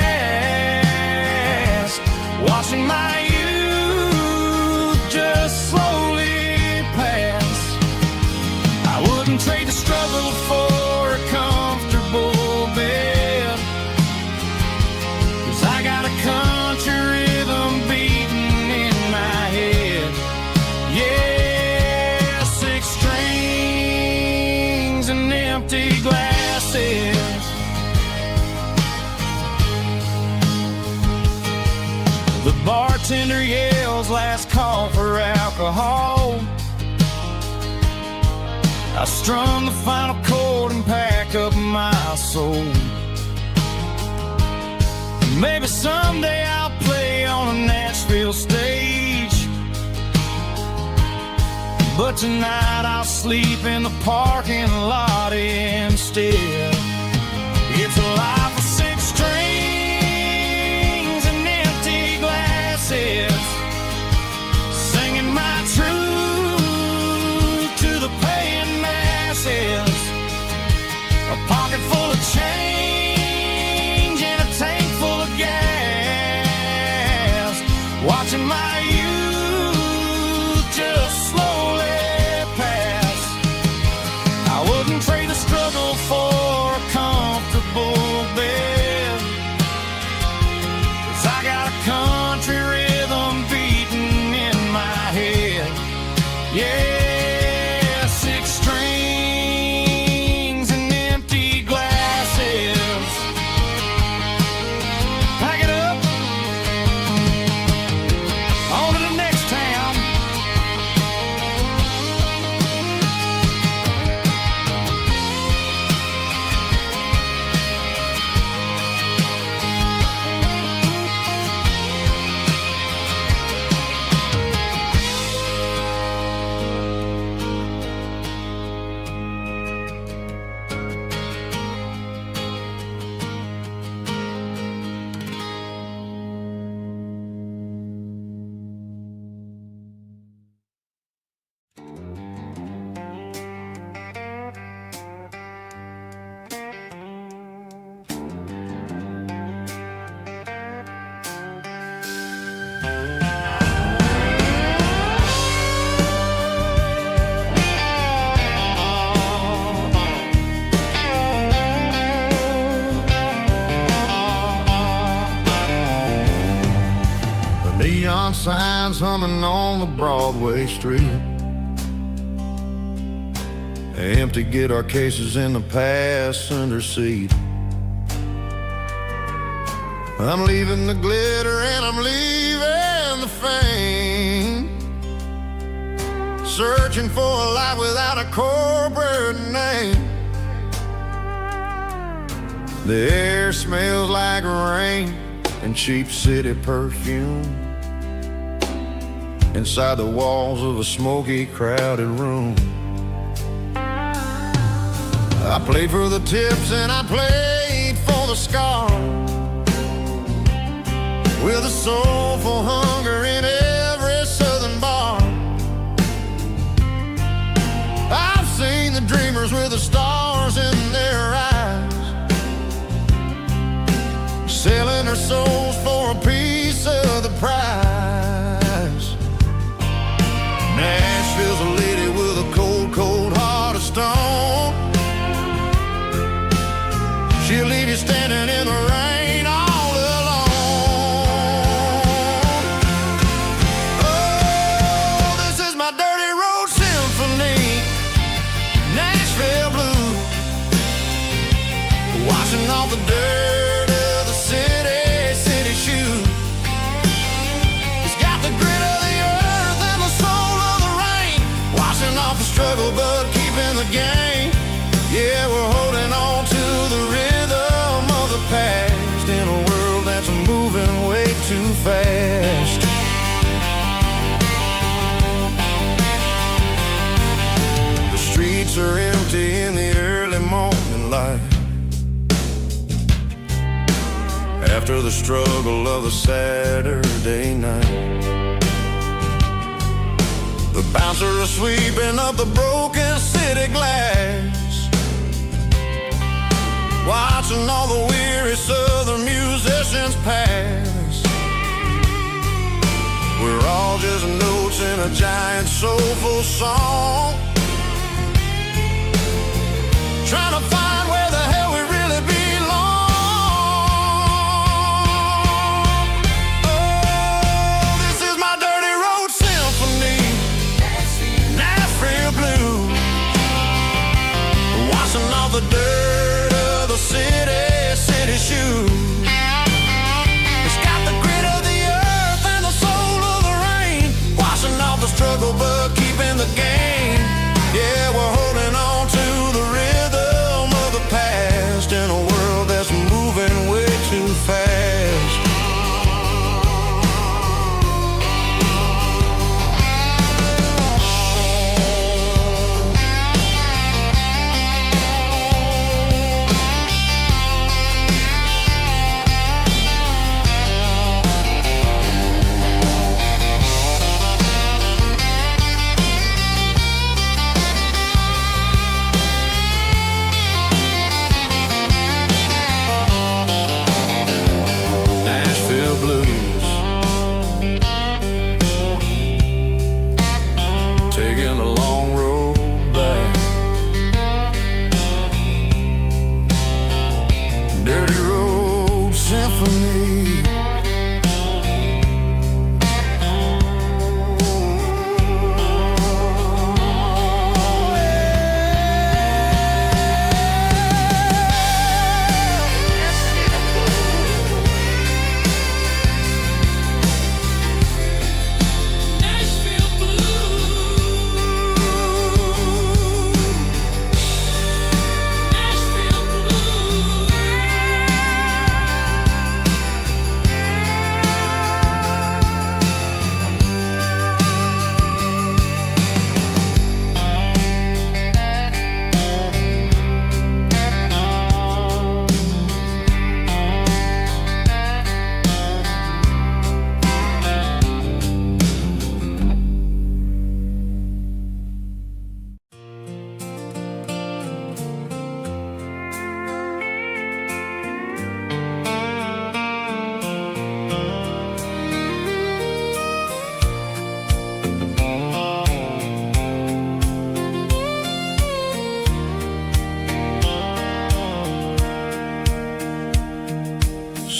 watching my youth just slowly pass. I wouldn't trade the struggle for a comfortable bed, 'cause I got a country rhythm beating in my head. Yeah, 6 strings and empty glasses. The bartender yells last call for alcohol. I strum the final chord and pack up my soul. Maybe someday I'll play on a Nashville stage, but tonight I'll sleep in the parking lot instead. It's a life of six strings and empty glasses, singing my truth to the paying masses. A pocket full of change and a tank full of gas, watching my youth just slowly pass. I wouldn't trade the struggle for a comfortable bed, 'cause I got a country rhythm beating in my head. Yeah, six strings and empty glasses. Pack it up, on to the next town. Neon signs humming on the Broadway street, empty guitar cases in the passenger seat. I'm leaving the glitter and I'm leaving the fame, searching for a life without a corporate name. The air smells like rain and cheap city perfume inside the walls of a smoky, crowded room. I played for the tips and I played for the scars, with a soulful hunger in every southern bar. I've seen the dreamers with the stars in their eyes, selling their souls for a piece of the prize. Nashville's a lady with a cold, cold heart of stone. She'll leave you standing in the rain all alone. Oh, this is my dirty road symphony, Nashville blues, washing off the dirt of the city shoes. It's got the grit of the earth and the soul of the rain, washing off the struggle but keeping the game. Yeah, we're holding on to the rhythm of the past in a world that's moving way too fast. The streets are empty in the early morning light, after the struggle of the Saturday night. The bouncer is sweeping up the broken city glass, watching all the weary southern musicians pass. We're all just notes in a giant soulful song, trying to find where the hell we really belong. Oh, this is my dirty road symphony, Nashville blues, washing off the dirt of the city shoes. It's got the grit of the earth and the soul of the rain, washing off the struggle but keeping the game.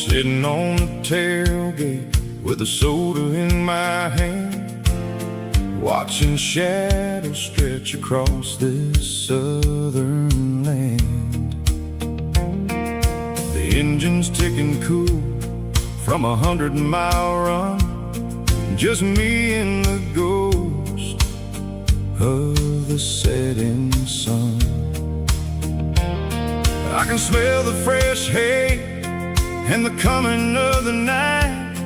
Sitting on the tailgate with a soda in my hand, watching shadows stretch across this southern land. The engine's ticking cool from 100-mile run, just me and the ghost of the setting sun. I can smell the fresh hay and the coming of the night.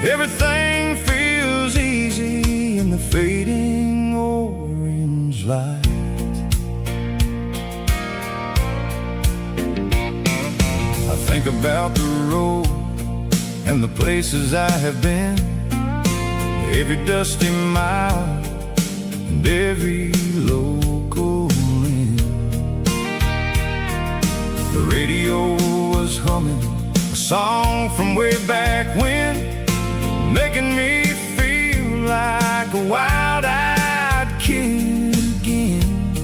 Everything feels easy in the fading orange light. I think about the road and the places I have been, every dusty mile and every local inn. The radio was humming a song from way back when, making me feel like a wild-eyed kid again.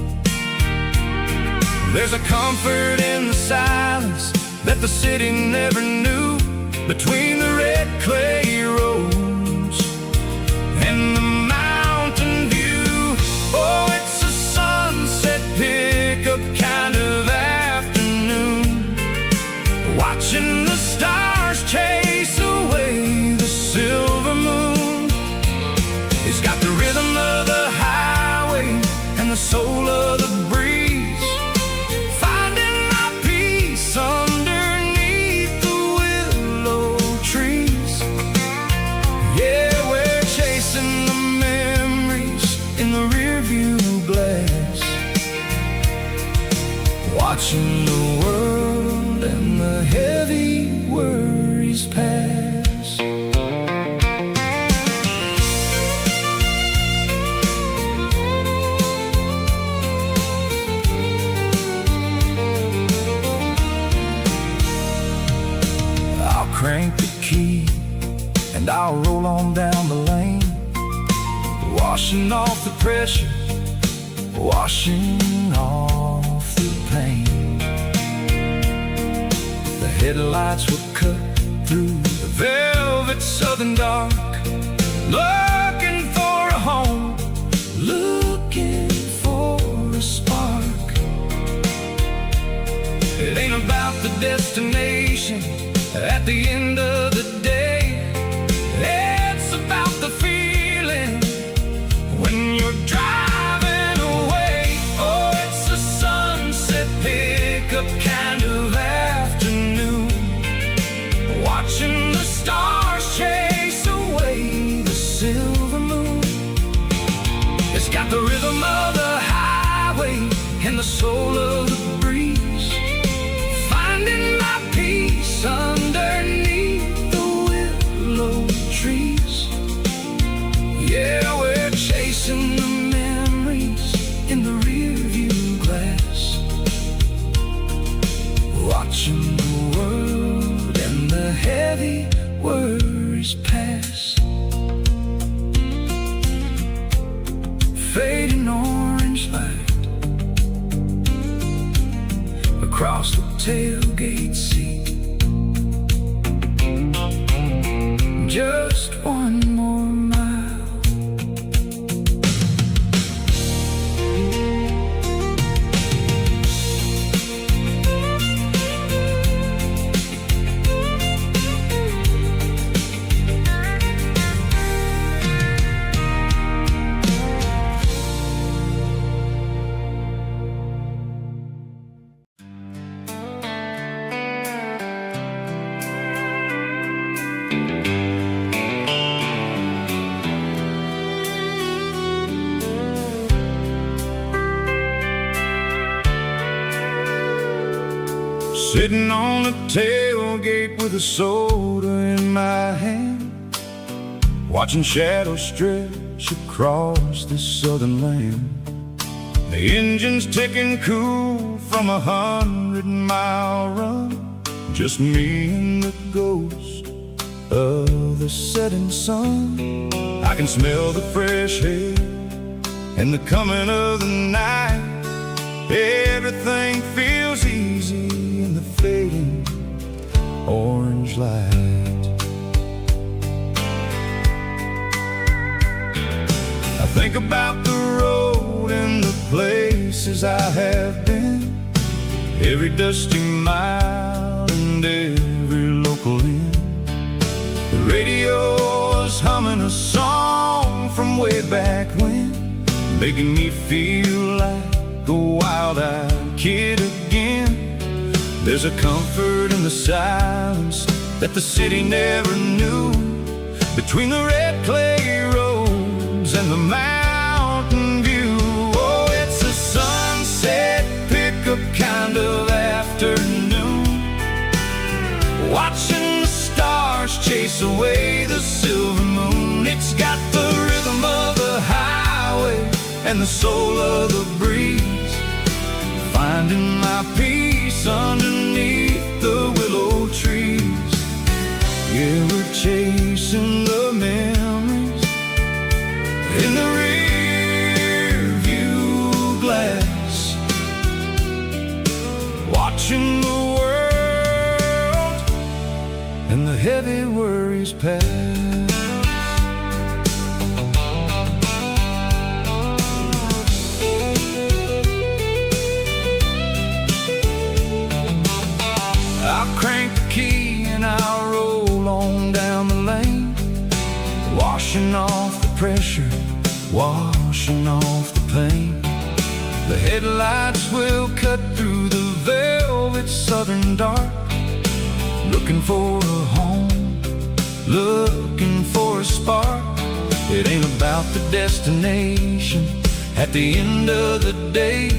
There's a comfort in the silence that the city never knew, between the red clay roads and the mountain view. Oh, it's a sunset pickup kind of afternoon, watching the stars chase away the silver moon. It's got the rhythm of the highway and the soul of the breeze, finding my peace underneath the willow trees. Yeah, we're chasing the memories in the rearview glass, watching the world and the heavy worries pass. I'll crank the key and I'll roll on down the lane, washing off the pressure, washing off the pain. The headlights will cut through the velvet southern dark, looking for a home, looking for a spark. It ain't about the destination at the end of the day, it's about the feeling when you're driving away. Oh, it's a sunset pickup kind of afternoon, watching the stars chase away the silver moon. It's got the rhythm of the highway and the soul of the breeze, finding my peace underneath the willow trees. Yeah, we're chasing the memories in the rearview glass, watching the world and the heavy worries pass. Fading orange light across the tailgate seat, just one more mile. Sitting on the tailgate with a soda in my hand, watching shadows stretch across this southern land. The engine's ticking cool from 100-mile run, just me and the ghost of the setting sun. I can smell the fresh air and the coming of the night. Everything feels easy in the fading orange light. I think about the road and the places I have been, every dusty mile and every local inn. The radio was humming a song from way back when, making me feel like a wild-eyed kid again. There's a comfort in the silence that the city never knew, between the red clay roads and the mountain view. Oh, it's a sunset pickup kind of afternoon, watching the stars chase away the silver moon. It's got the rhythm of the highway and the soul of the breeze, finding my peace underneath the willow trees. Yeah, we're chasing the memories in the rear view glass, watching the world and the heavy worries pass. I'll crank the key and I'll roll on down the lane, washing off the pressure, washing off the pain. The headlights will cut through the velvet southern dark, looking for a home, looking for a spark. It ain't about the destination at the end of the day,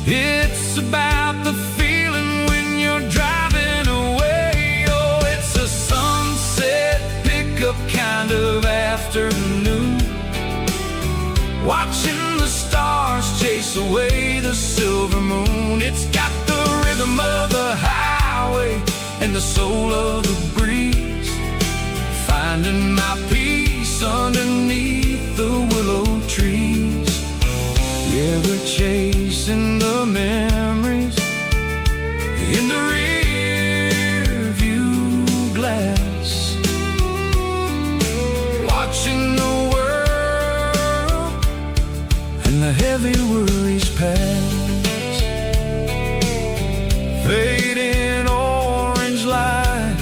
it's about the feeling when you're driving away. Oh, it's a sunset pickup kind of afternoon, watching the stars chase away the silver moon. It's got the rhythm of the highway and the soul of the breeze, finding my peace underneath the willow trees. Yeah, we're chasing the memories in the rear view glass, watching the world and the heavy worries pass. Fading orange light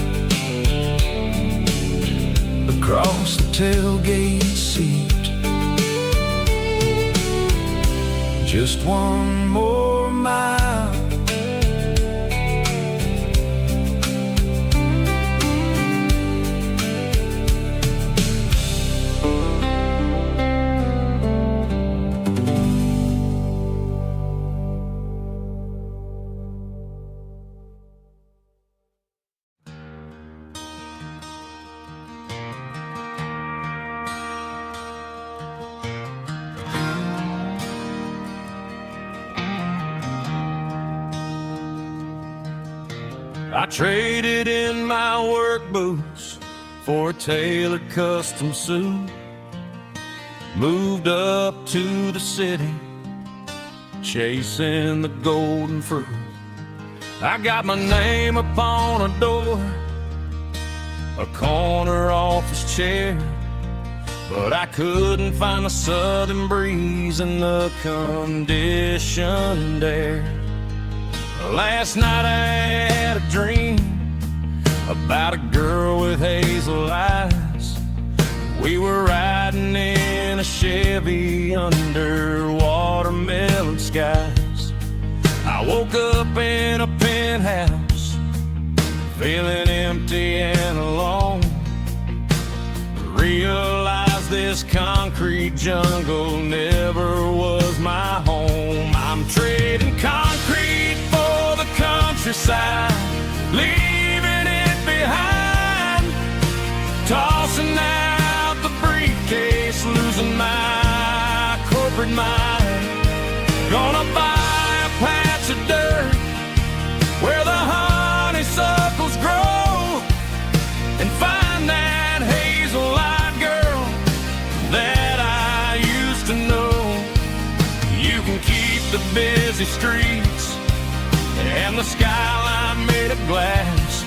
across the tailgate seat, just one more mile. I traded in my work boots for a tailored custom suit, moved up to the city, chasing the golden fruit. I got my name upon a door, a corner office chair, but I couldn't find the southern breeze in the conditioned air. Last night I had a dream about a girl with hazel eyes. We were riding in a Chevy under watermelon skies. I woke up in a penthouse, feeling empty and alone. Realized this concrete jungle never was my home. I'm trading concrete for the countryside, leaving it behind, tossing out the briefcase, losing my corporate mind. Gonna buy a patch of dirt where the honeysuckles grow and find that hazel-eyed girl that I used to know. You can keep the busy streets and the skyline made of glass.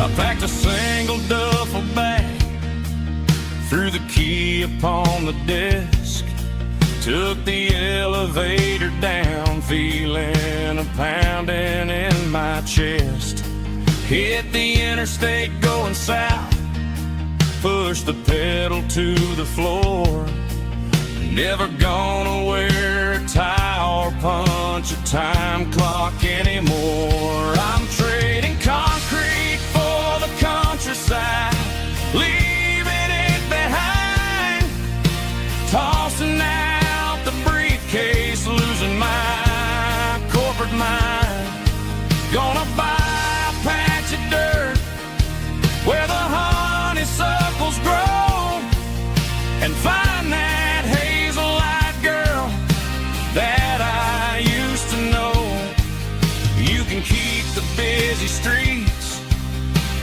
I packed a single duffel bag, threw the key upon the desk, took the elevator down, feeling a pounding in my chest. Hit the interstate going south, pushed the pedal to the floor. Never gonna wear a tie or punch a time clock anymore. I'm trading concrete for the countryside, leaving it behind, tossing out the briefcase, losing my corporate mind. Gonna buy a patch of dirt where the honeysuckles grow and find that hazel-eyed girl that I used to know. You can keep the busy streets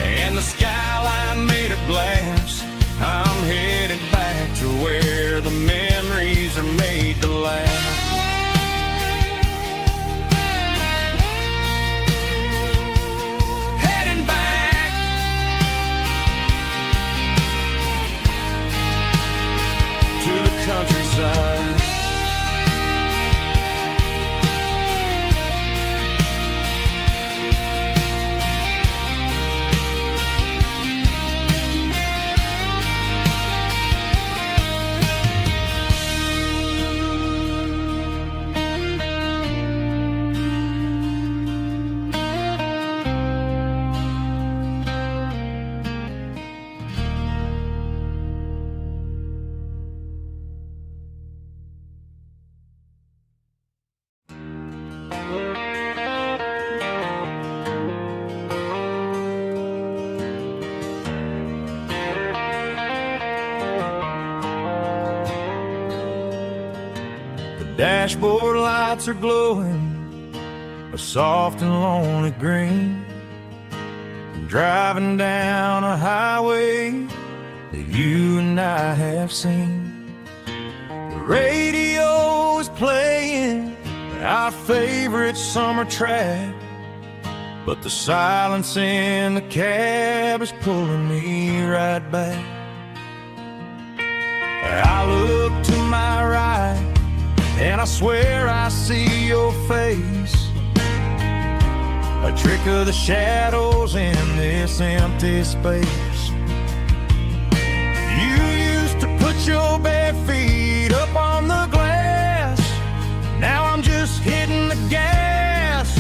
and the skyline made of glass. I'm headed back to where the memories are made to last. Heading back to the countryside. Dashboard lights are glowing a soft and lonely green. I'm driving down a highway that you and I have seen. The radio is playing our favorite summer track, but the silence in the cab is pulling me right back. I look to my right and I swear I see your face, a trick of the shadows in this empty space. You used to put your bare feet up on the glass. Now I'm just hitting the gas,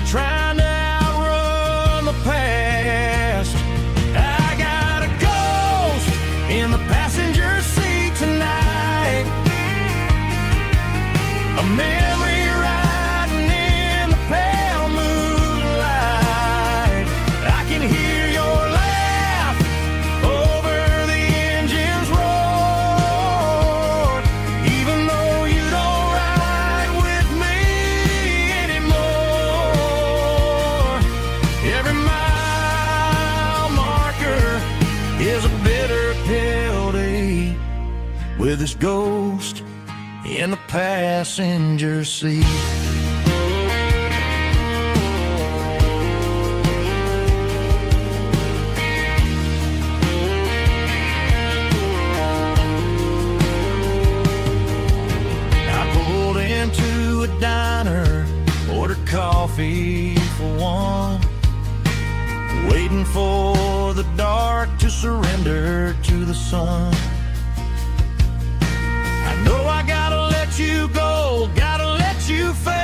trying to outrun the past. I got a ghost in the passenger seat tonight, a memory riding in the pale moonlight. I can hear your laugh over the engine's roar, even though you don't ride with me anymore. Every mile marker is a bitter pill to eat, with this ghost in the passenger seat. I pulled into a diner, ordered coffee for one, waiting for the dark to surrender to the sun. I know I gotta let you go, gotta let you fade,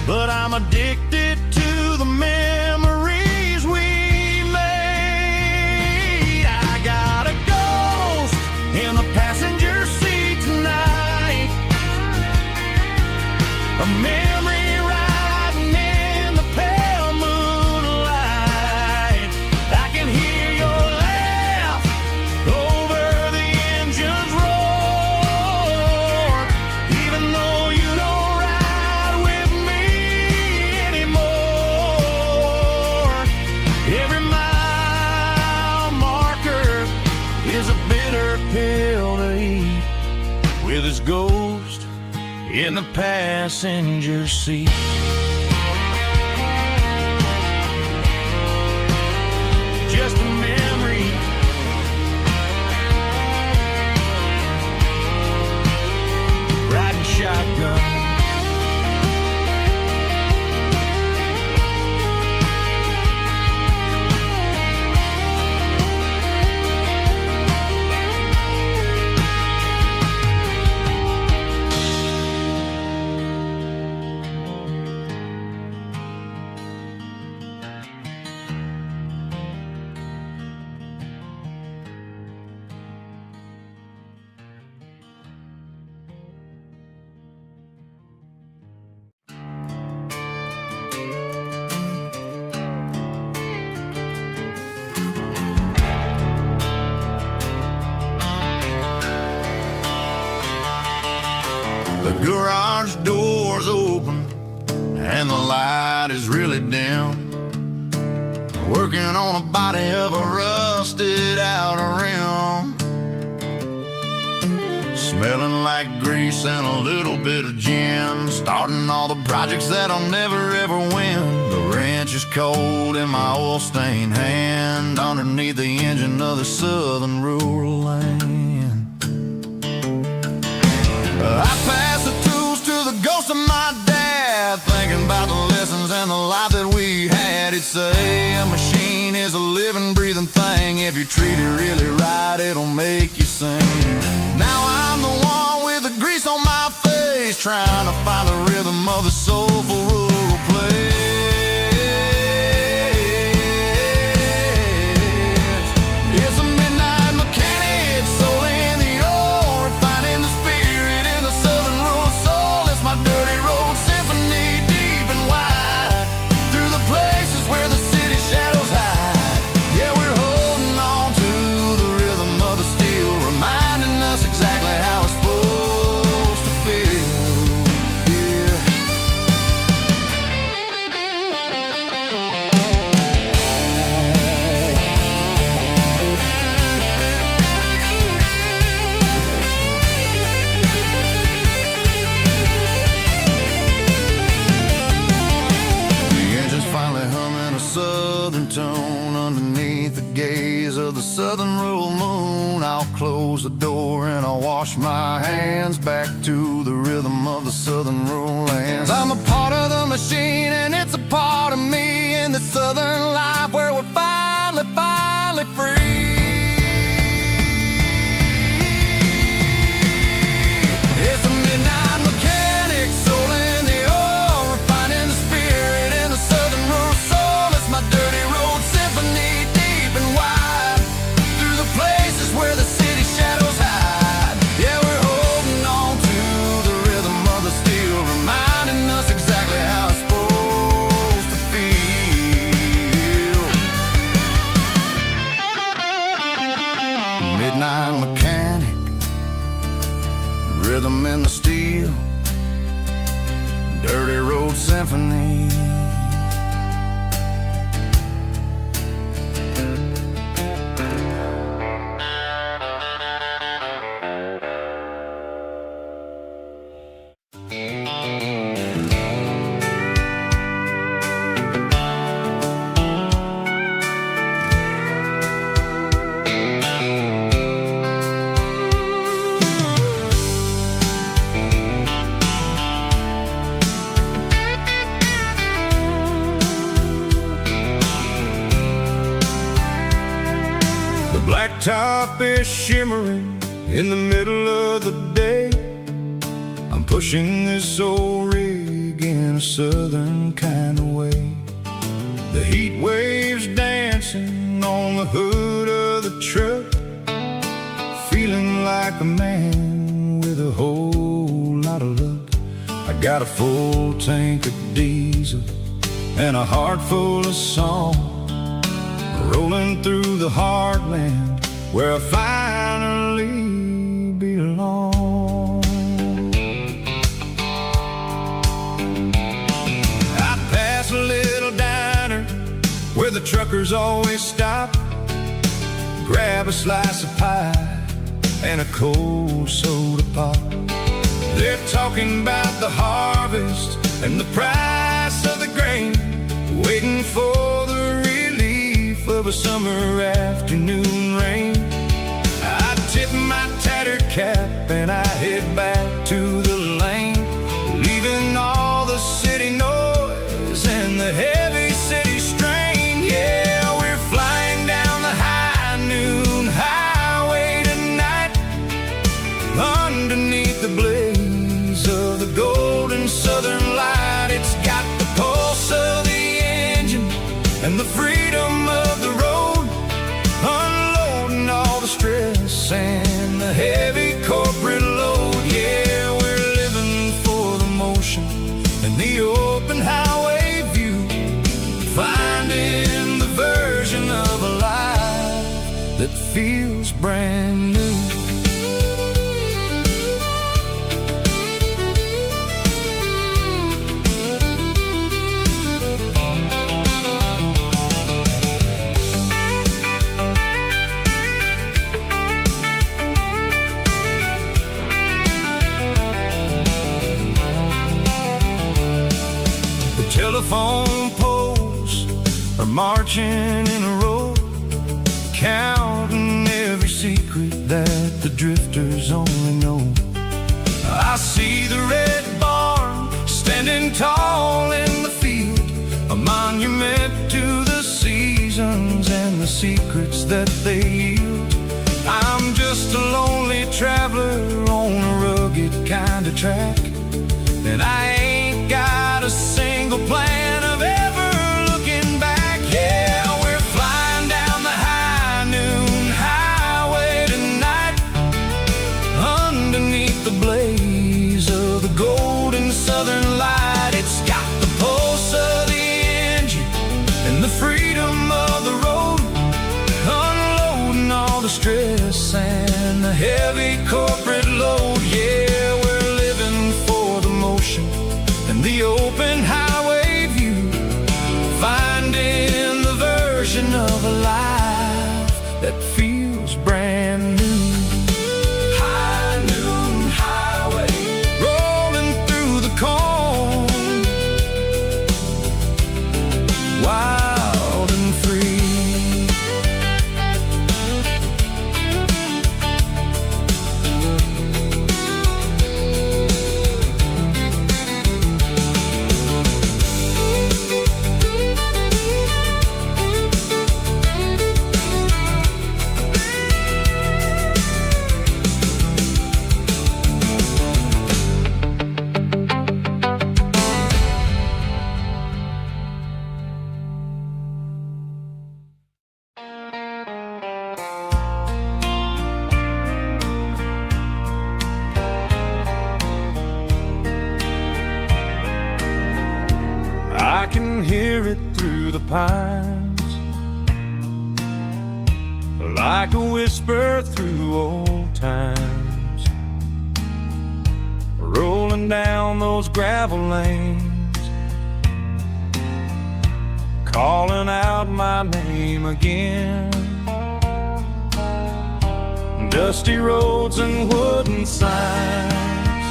but I'm addicted to the memories we made. I got a ghost in the passenger seat tonight, a memory riding in the pale moonlight. I can hear your laugh over the engine's roar, even though you don't ride with me anymore. Every mile marker is a bitter pill to eat, with his ghost in the passenger seat. and the light is really dim. Working on a body of a rusted out rim, smelling like grease and a little bit of gin. Starting all the projects that'll never ever win. The wrench is cold in my oil-stained hand, underneath the engine of the southern rural land. I pass the tools to the ghost of my dad, thinking about the lessons and the life that we had. He'd say a machine is a living, breathing thing. If you treat it really right, it'll make you sing. Now I'm the one with the grease on my face, trying to find the rhythm of the soulful rural place. It's a midnight mechanic, soul in the ore, finding the spirit in the southern rural soul. It's my dirty road symphony, deep and wide, through the places where the city shadows hide. Yeah, we're holding on to the rhythm of the steel, reminding us exactly how it's supposed to feel. Yeah. The engine's finally humming a southern tune underneath the gaze of the southern rural moon. I'll close the door and I'll wash my hands, back to the rhythm of the southern rural lands. I'm a part of the machine and it's a part of me, in the southern life where we're finally free. It's a midnight mechanic, soul in the ore, refining the spirit in the southern rural soul. It's my dirty road symphony, deep and wide, through the places where the city shadows hide. Yeah, we're holding on to the rhythm of the steel, reminding us exactly how it's supposed to feel. Midnight mechanic, rhythm in the steel, dirty road symphony. Blacktop is shimmering in the middle of the day. I'm pushing this old rig in a southern kind of way. The heat waves dancing on the hood of the truck, feeling like a man with a whole lot of luck. I got a full tank of diesel and a heart full of song, rolling through the heartland where I finally belong. I pass a little diner where the truckers always stop, grab a slice of pie and a cold soda pop. They're talking about the harvest and the price of the grain, waiting for the relief of a summer afternoon rain. I tip my tattered cap and I head back to the lane, leaving all the city noise and the heavy city strain. Yeah, we're flying down the high noon highway tonight, underneath the blaze of the golden southern light. It's got the pulse of the engine and the freedom of the road, unloading all the stress and the heavy corporate load. Yeah, we're living for the motion and the open highway view, finding the version of a life that feels brand new. Telephone poles are marching in a row, counting every secret that the drifters only know. I see the red barn standing tall in the field, a monument to the seasons and the secrets that they yield. I'm just a lonely traveler on a rugged kind of track, and I ain't got a single plan of ever looking back. Yeah, we're flying down the high noon highway tonight, underneath the blaze of the golden southern light. It's got the pulse of the engine and the freedom of the road, unloading all the stress and the heavy corporate load. Yeah, we're living for the motion and the open highway view, finding the version of a life that feels brand new. High noon highway, rolling through the corn, wild and free. I can hear it through the pines, like a whisper through old times, rolling down those gravel lanes, calling out my name again. Dusty roads and wooden signs,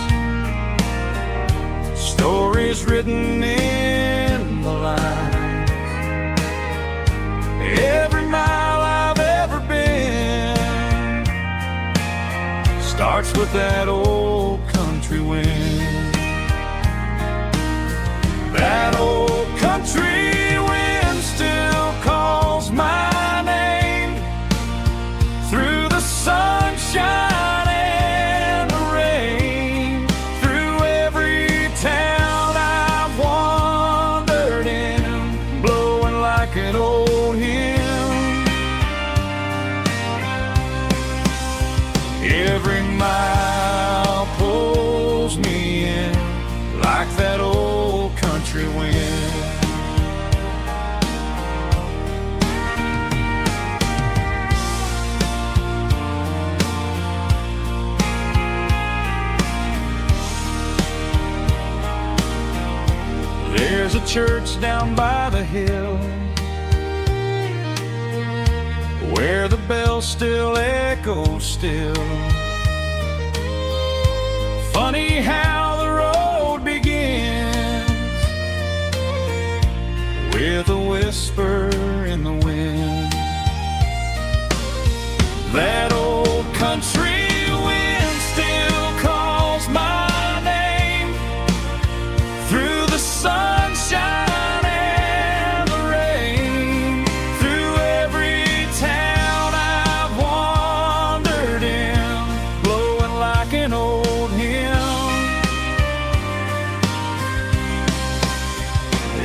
stories written in the lines. Every mile I've ever been starts with that old country wind. That old country wind still calls my name through the sunshine and the rain, through every town I've wandered in, blowing like an old hymn. Every mile pulls me in like that old country wind. There's a church down by the hill where the bells still echo still. Funny how the road begins with a whisper in the wind. That old country wind still calls my name through the sunshine and the rain, through every town I've wandered in, blowing like an old hymn.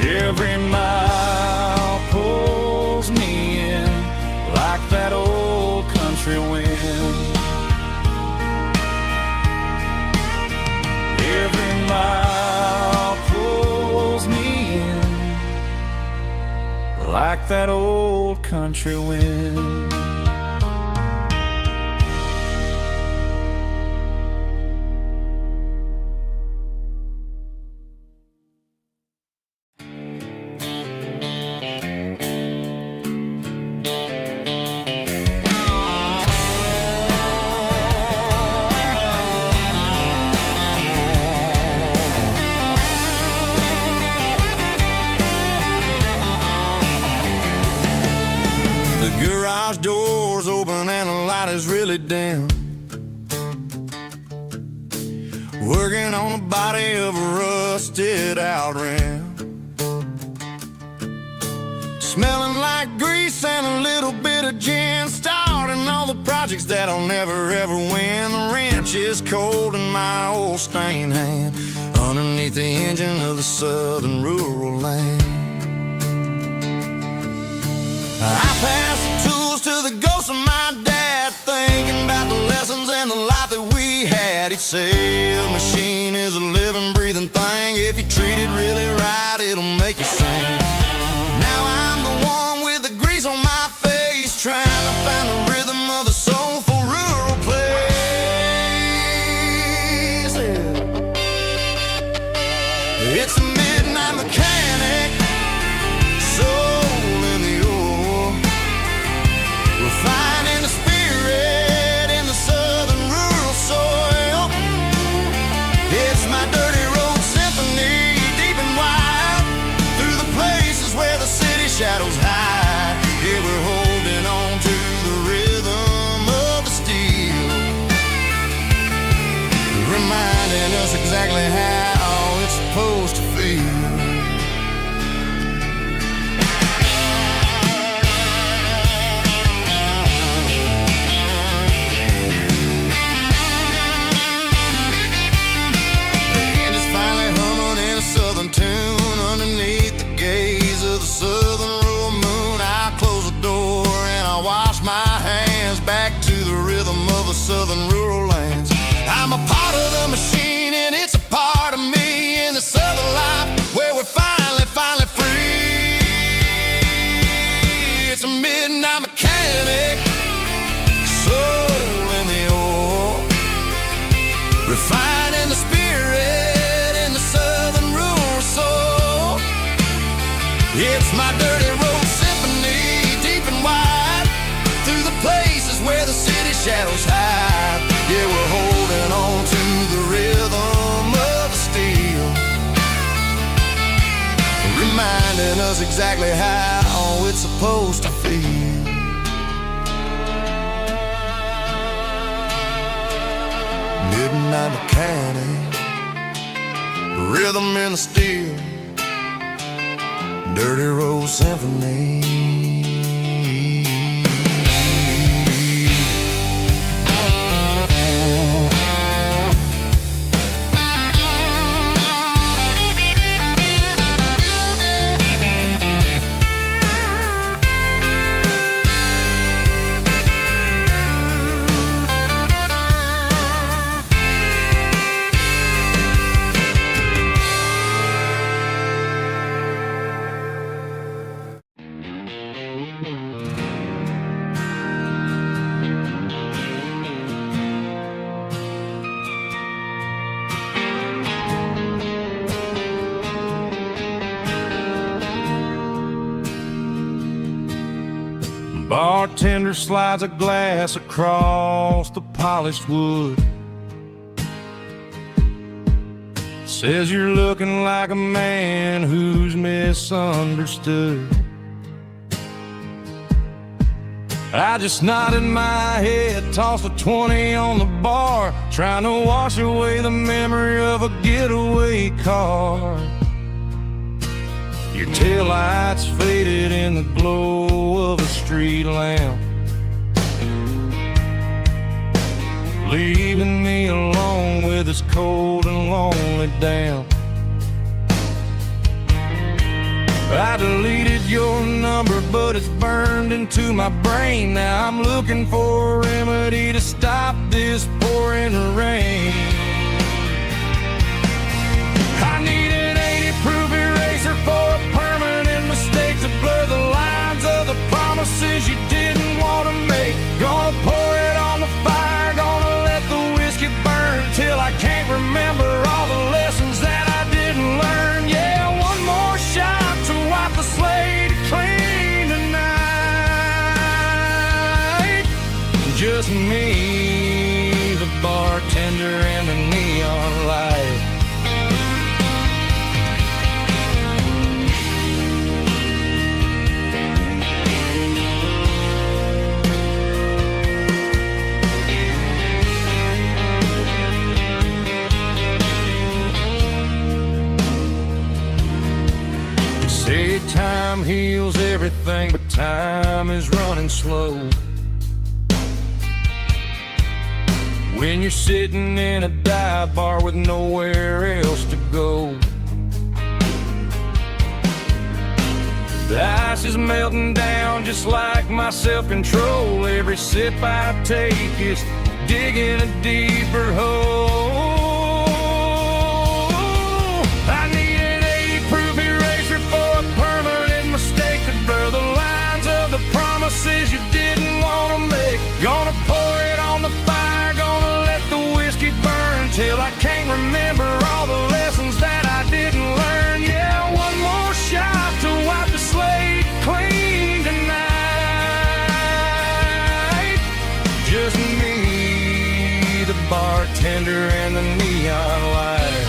Every mile pulls me in like that old country wind. Every mile pulls me in like that old country wind. Garage doors open and the light is really dim. Working on the body of a rusted out rim. Smelling like grease and a little bit of gin. Starting all the projects that'll never ever win. The wrench is cold in my old stained hand underneath the engine of the southern rural land. I pass the tools to the ghost of my dad, thinking about the lessons and the life that we had. He'd say a machine is a living, breathing thing. If you treat it really right, it'll make you sing. Now I'm the one with the grease on my face, trying to find the rhythm of a soulful rural place. It's a midnight mechanic, soul in the ore, refining the spirit in the southern rural soil. It's my dirty road symphony, deep and wide, through the places where the city shadows hide. Yeah, we're holding on to the rhythm of the steel, reminding us exactly how it's supposed to feel. Tune underneath the gaze of the southern rural moon. I close the door and I wash my hands back to the rhythm of the southern rural lands. I'm a part of the machine and it's a part of me in this other life where we're finally free. It's a midnight mechanic, soul in the ore, refining the spirit in the southern rural soul. It's my dirty road symphony, deep and wide, through the places where the city shadows hide. Yeah, we're holding on to the rhythm of the steel, reminding us exactly how it's supposed to feel. Midnight mechanic, rhythm in the steel, dirty road symphony. Bartender slides a glass across the polished wood. Says you're looking like a man who's misunderstood. I just nodded my head, tossed a 20 on the bar, trying to wash away the memory of a getaway car. Your taillights faded in the glow of a street lamp, leaving me alone with this cold and lonely damp. I deleted your number, but it's burned into my brain. Now I'm looking for a remedy to stop this pouring rain. I need an 80-proof eraser for a permanent mistake to blur the lines of the promises you didn't want to make. Gonna pour it on the fire, gonna let the whiskey burn till I can't remember all the lessons that I didn't learn. Yeah, one more shot to wipe the slate clean tonight. Just me, the bartender, and the say time heals everything, but time is running slow. When you're sitting in a dive bar with nowhere else to go, the ice is melting down just like my self-control. Every sip I take is digging a deeper hole. I need an 80-proof eraser for a permanent mistake to blur the lines of the promises you didn't want to make. Gonna pour it on the fire, gonna let the whiskey burn till I can't remember all the lessons that I didn't learn. Yeah, one more shot to wipe the slate clean tonight. Just me, the bartender, and the neon light.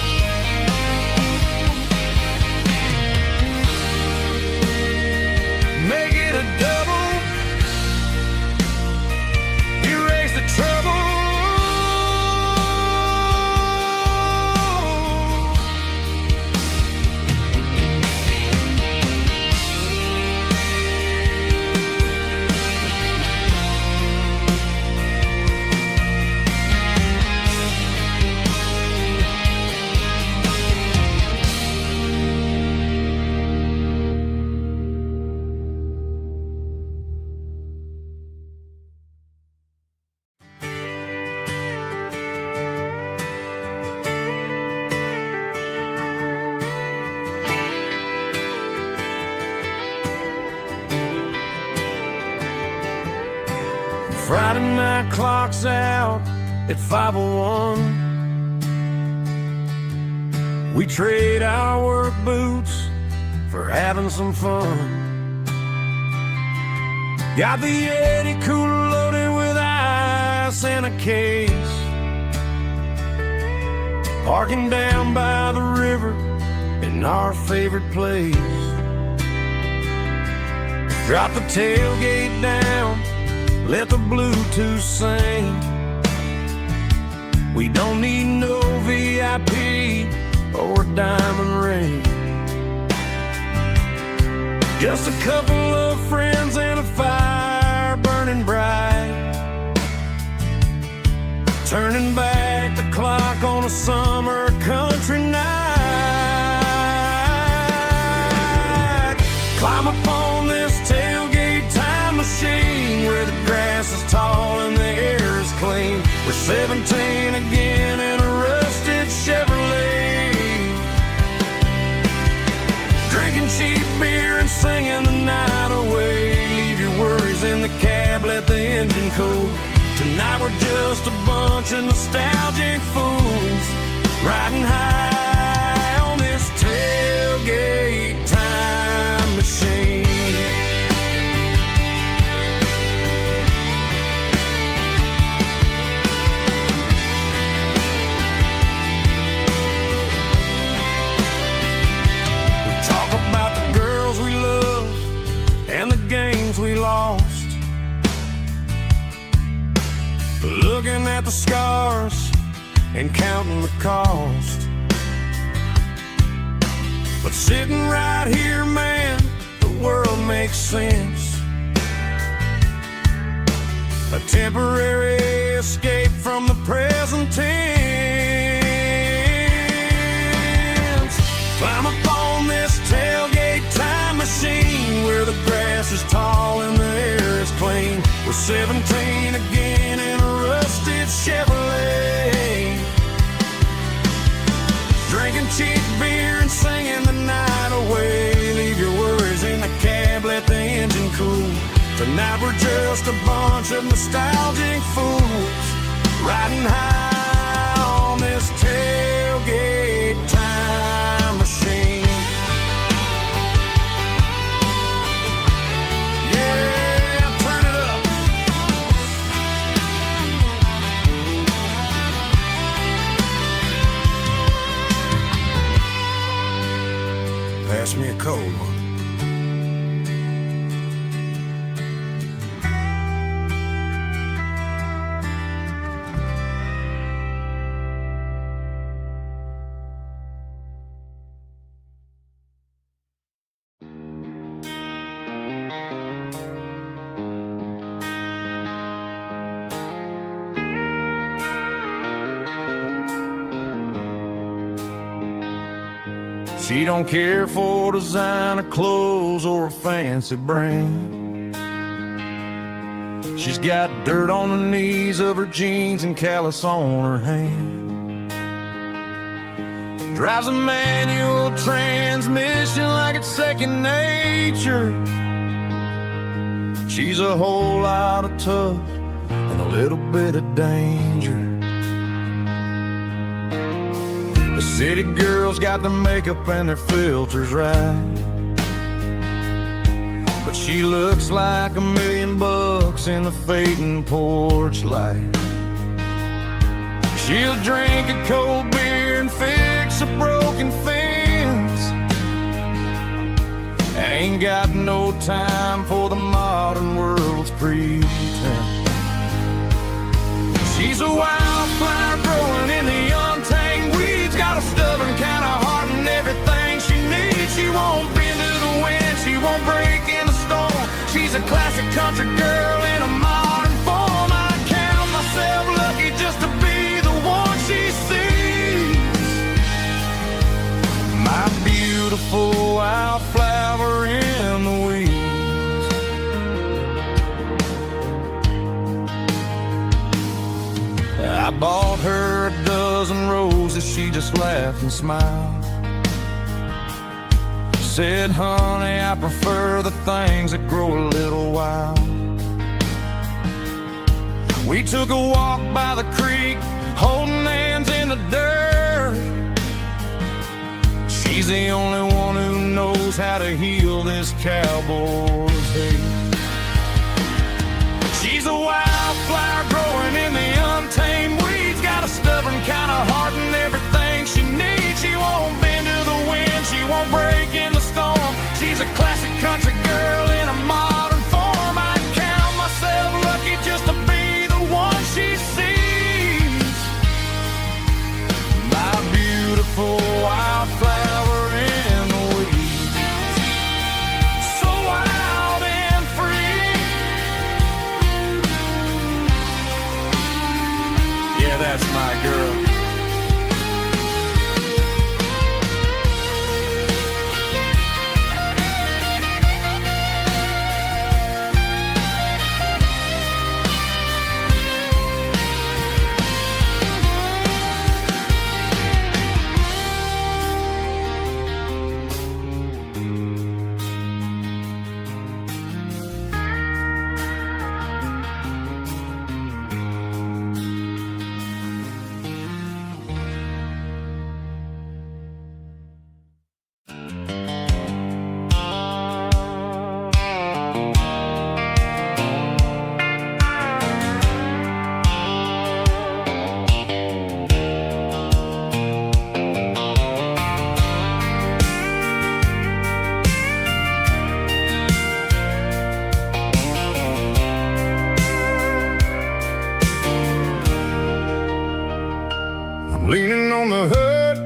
Make it a double, erase the trouble. Friday night clock's out at 5:01. We trade our work boots for having some fun. Got the Yeti cooler loaded with ice and a case, parking down by the river in our favorite place. Drop the tailgate down, let the Bluetooth sing. We don't need no VIP or diamond ring. Just a couple of friends and a fire burning bright, turning back the clock on a summer country night. Climb up on this tailgate time machine where the grass is tall and the air is clean. We're 17 again in a rusted Chevrolet, drinking cheap beer and singing the night away. Leave your worries in the cab, let the engine cool. Tonight we're just a bunch of nostalgic fools, riding high on this tailgate time machine. We lost, looking at the scars and counting the cost. But sitting right here, man, the world makes sense. A temporary escape from the present tense. Climb up on this tailgate time machine where the grass is tall and the air is clean. We're 17 again in a rusted Chevrolet, drinking cheap beer and singing the night away. Leave your worries in the cab, let the engine cool. Tonight we're just a bunch of nostalgic fools, riding high on this tailgate time machine. Pass me a cold one. She don't care for designer clothes or a fancy brand. She's got dirt on the knees of her jeans and callus on her hand. Drives a manual transmission like it's second nature. She's a whole lot of tough and a little bit of danger. The city girls got their makeup and their filters right, but she looks like $1,000,000 in the fading porch light. She'll drink a cold beer and fix a broken fence. Ain't got no time for the modern world's pretense. She's a wildflower growing in the untamed weeds. Got a stubborn kind of heart and everything she needs. She won't bend to the wind, she won't break in the storm. She's a classic country girl in a modern form. I count myself lucky just to be the one she sees. My beautiful wildflower in the weeds. I bought her a dozen roses, she just laughed and smiled. Said, honey, I prefer the things that grow a little wild. We took a walk by the creek, holding hands in the dirt. She's the only one who knows how to heal this cowboy's hate. She's a wildflower growing in the untamed weeds. Got a stubborn kind of heart and everything she needs. She won't bend to the wind, she won't break in the storm. She's a classic country girl in a modern form. I count myself lucky just to be the one she sees. My beautiful wildflower in the weeds. So wild and free. Yeah, that's my girl. Leaning on the hood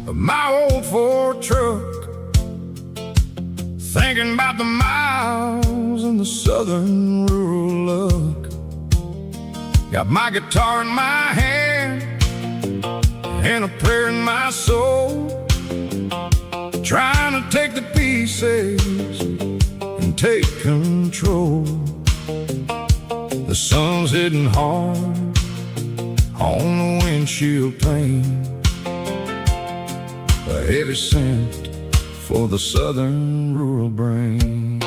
of my old Ford truck, thinking about the miles and the southern rural look. Got my guitar in my hand and a prayer in my soul, trying to take the pieces and take control. The sun's hitting hard on the windshield pane, a heavy scent for the southern rural brain.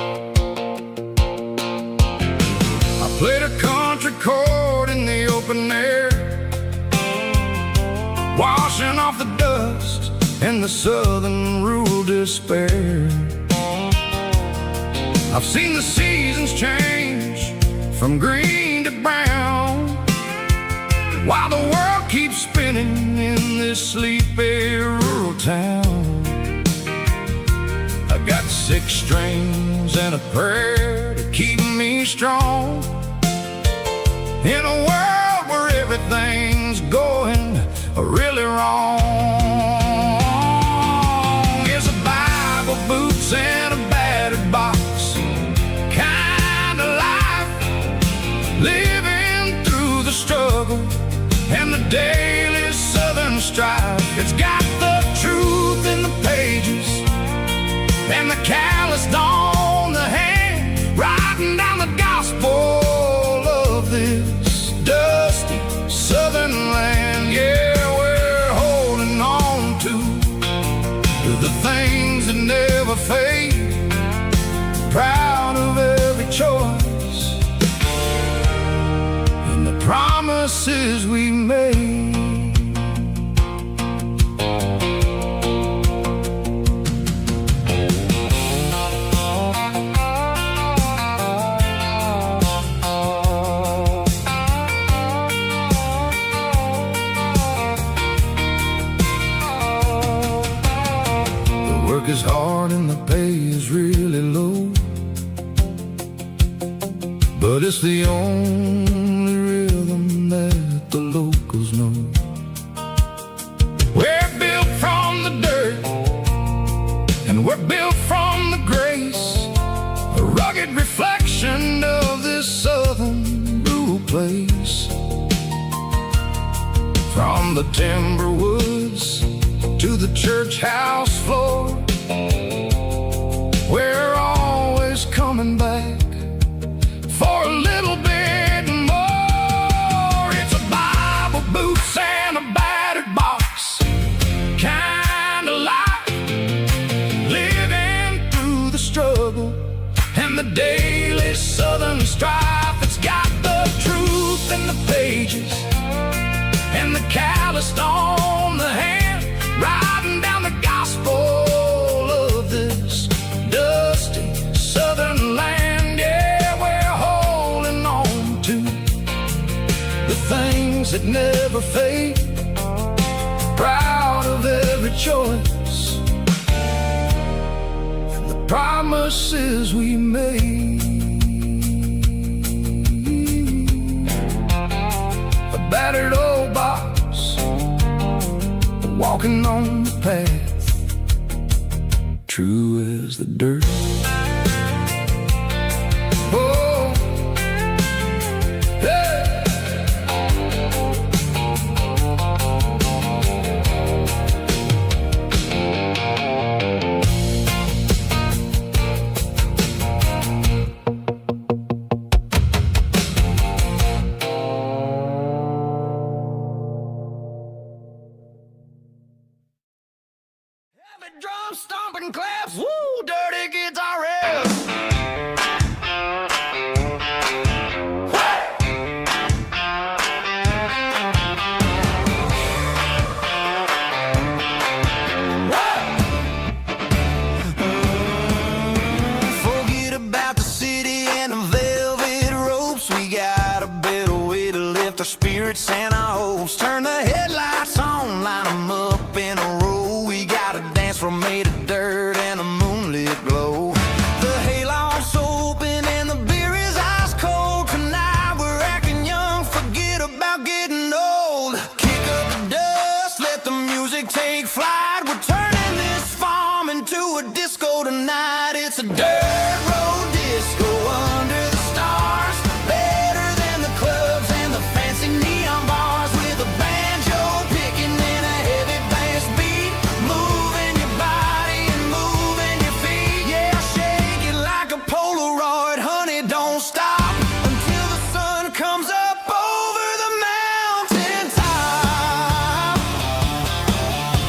I played a country chord in the open air, washing off the dust and the southern rural despair. I've seen the seasons change from green to brown, while the world keeps spinning in this sleepy rural town. I got 6 strings and a prayer to keep me strong, in a world where everything's going really wrong. It's a Bible, boots, and a battered box kind of life, living through the struggle and the daily southern strife. It's got the truth in and the calloused on the hand, writing down the gospel of this dusty southern land. Yeah, we're holding on to the things that never fade, proud of every choice and the promises we made. Work is hard and the pay is really low, but it's the only rhythm that the locals know. We're built from the dirt and we're built from the grace, a rugged reflection of this southern rural place. From the timber woods to the church house floor, we're always coming back for a little bit more. It's a Bible, boots, and a battered box kind of life, living through the struggle and the daily southern strife. It's got the truth in the pages and the calloused on the hand, writing down the gospel of this dusty southern land. Yeah, we're holding on to the things that never fade, proud of every choice and the promises we made. A battered old box, walking on the path, true as the dirt. Oh, hey. Heavy drum stomping claps, woo, dirty guitar riffs. Forget about the city and the velvet ropes. We got a better way to lift our spirits and our hopes. Turn the headlights on, line them up in a row. We got a dance floor made of dirt and a moonlit glow. The hayloft's open and the beer is ice cold. Tonight we're acting young, forget about getting old. Kick up the dust, let the music take flight. We're turning this farm into a disco tonight. It's a dirt road disco under the stars, better than the clubs and the fancy neon bars. With a banjo picking and a heavy bass beat, moving your body and moving your feet. Yeah, shake it like a Polaroid, honey, don't stop until the sun comes up over the mountain top.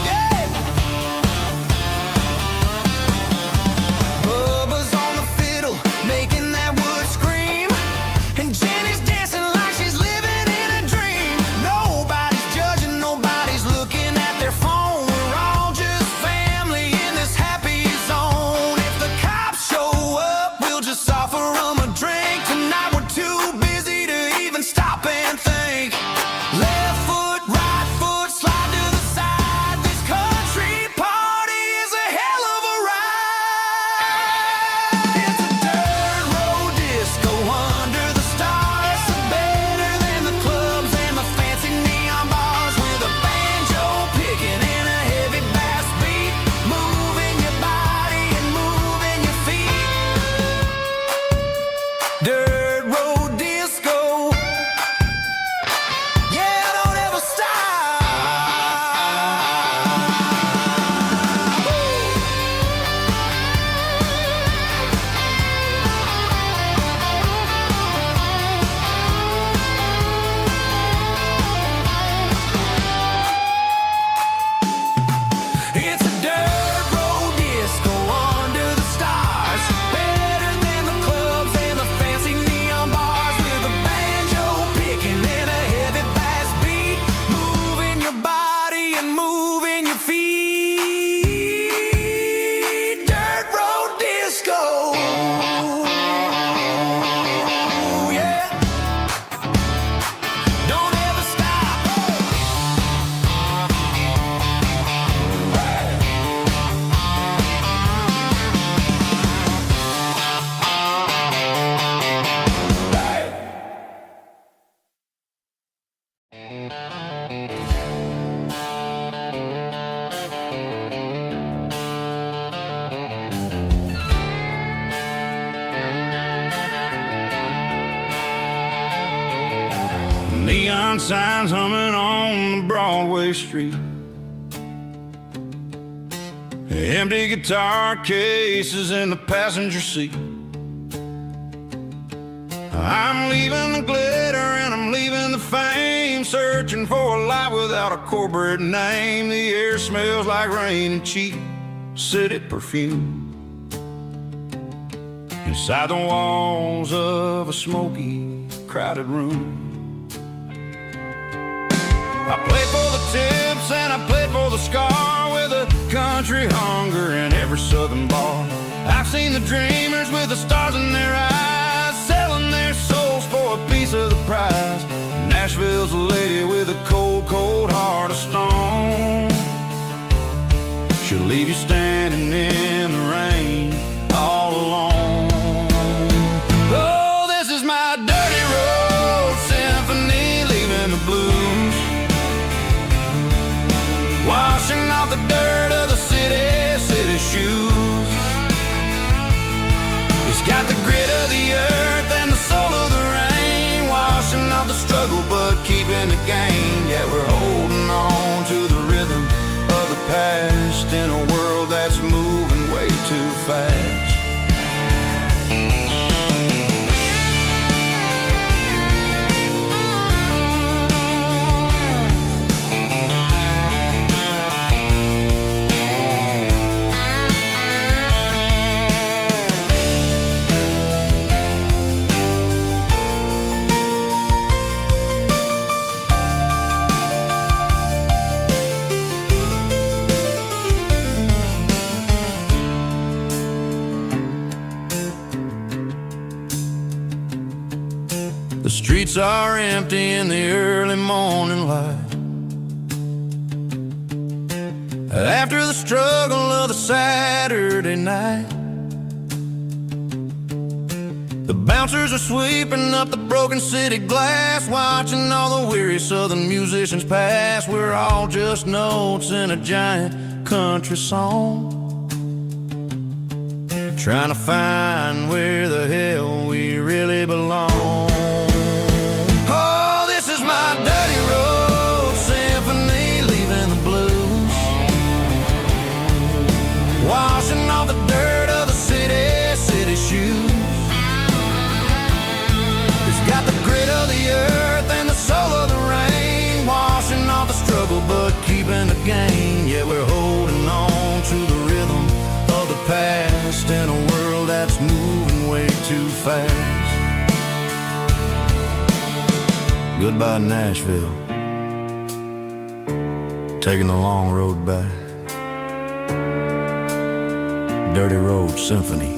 Yeah. Bubba's Neon signs humming on the Broadway street. Empty guitar cases in the passenger seat. I'm leaving the glitter and I'm leaving the fame, searching for a life without a corporate name. The air smells like rain and cheap city perfume. Inside the walls of a smoky, crowded room. I played for the tips and I played for the scar, with a country hunger in every southern bar. I've seen the dreamers with the stars in their eyes, selling their souls for a piece of the prize. Nashville's a lady with a cold, cold heart of stone. She'll leave you standing in the rain all alone. Oh, this is my dirty road symphony, leaving the blues, washing off the dirt of the city shoes. It's got the grit of the earth and the soul of the rain, washing off the struggle but keeping the gain. Yeah, we're holding on to the rhythm of the past in a world that's moving way too fast. The streets are empty in the early morning light, after the struggle of the Saturday night. The bouncers are sweeping up the broken city glass, watching all the weary southern musicians pass. We're all just notes in a giant country song, trying to find where the hell we really belong. Washing off the dirt of the city shoes. It's got the grit of the earth and the soul of the rain, washing off the struggle but keeping the gain. Yeah, we're holding on to the rhythm of the past in a world that's moving way too fast. Goodbye, Nashville, taking the long road back. Dirty Road Symphony.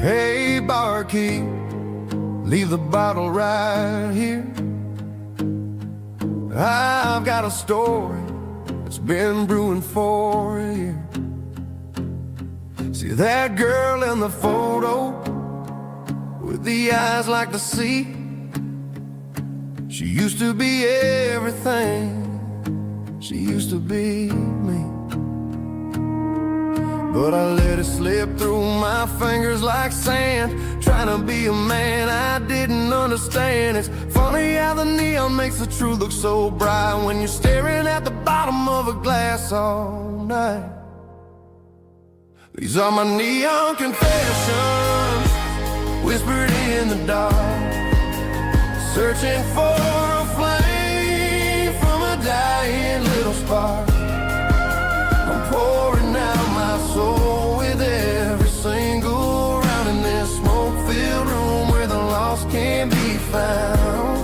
Hey, barkeep, leave the bottle right here. I've got a story that's been brewing for a year. See that girl in the photo with the eyes like the sea? She used to be everything, she used to be me. But I let it slip through my fingers like sand, trying to be a man I didn't understand. It's funny how the neon makes the truth look so bright when you're staring at the bottom of a glass all night. These are my neon confessions, whispered in the dark, searching for a flame from a dying little spark. I'm pouring out my soul with every single round in this smoke-filled room where the lost can be found.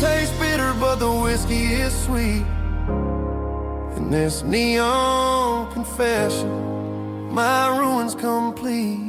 tastes bitter, but the whiskey is sweet. In this neon confession, my ruin's complete.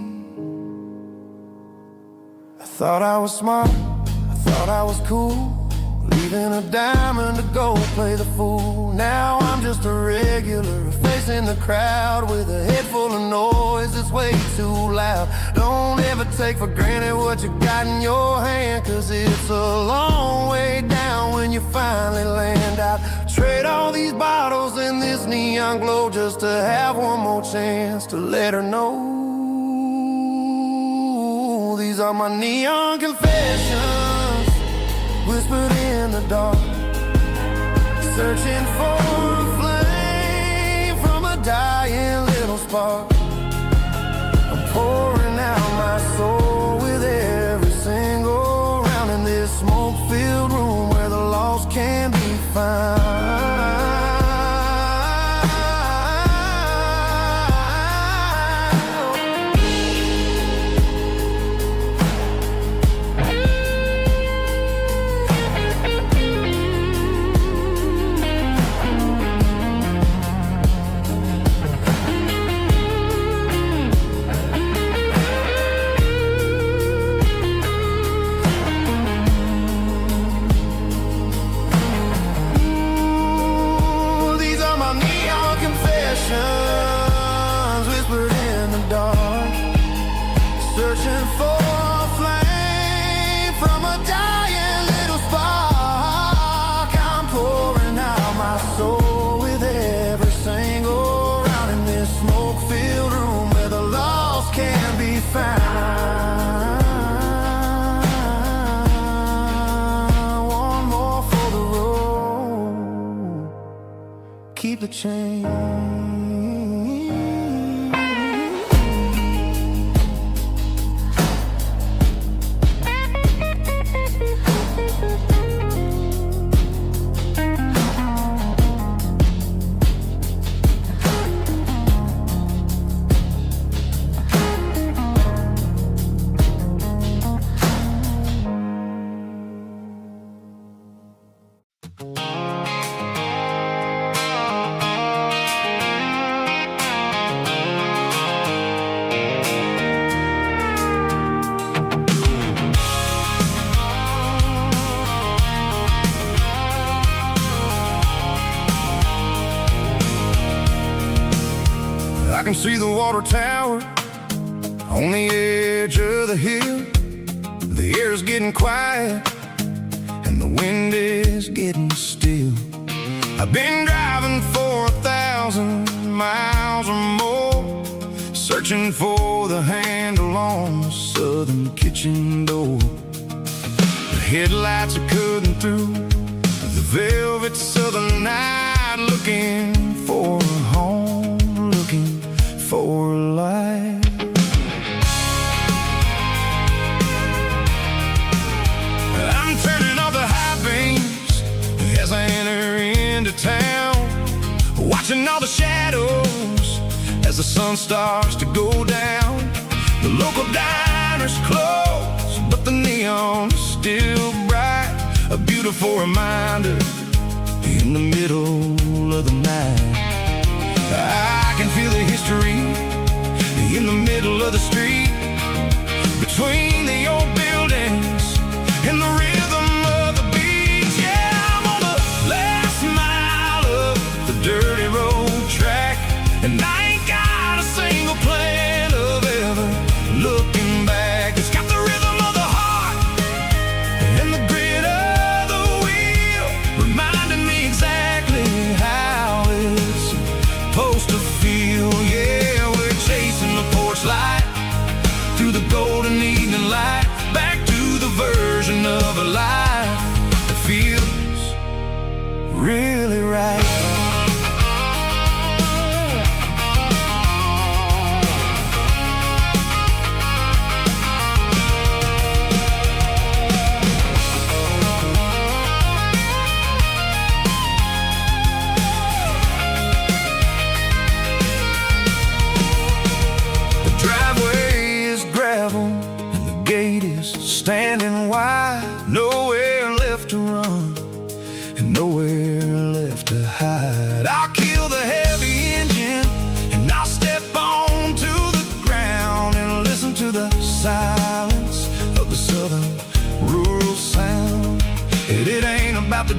I thought I was smart, I thought I was cool, leaving a diamond to go play the fool. Now I'm just a regular, facing the crowd with a head full of noise that's way too loud. Don't ever take for granted what you got in your hand, cause it's a long way down when you finally land out. Trade all these bottles and this neon glow just to have one more chance to let her know. These are my neon confessions, whispered in the dark, searching for a flame from a dying little spark. I'm pouring out my soul with every single round in this smoke-filled room where the lost can be found. Whispered in the dark, searching for a flame from a dying little spark. I'm pouring out my soul with every single round in this smoke-filled room where the lost can be found. One more for the road, keep the change. I can see the water tower on the edge of the hill. The air's getting quiet and the wind is getting still. I've been driving for 1,000 miles or more, searching for the handle on the southern kitchen door. The headlights are cutting through the velvet southern night, looking for a home, looking for a life. I'm turning off the high beams as I enter into town, watching all the shadows as the sun starts to go down. The local diner's closed, but the neon is still bright, a beautiful reminder in the middle of the night. I can feel the history in the middle of the street, between the old buildings and the rhythm of the beat. Yeah, I'm on the last mile of the dirty road track, and I ain't got a single plan of ever looking back. It's got the rhythm of the heart and the grit of the wheel, reminding me exactly how it's supposed to feel. Yeah, we're chasing the porch light through the golden evening light, back to the version of a life that feels really right. Standing wide, nowhere left to run.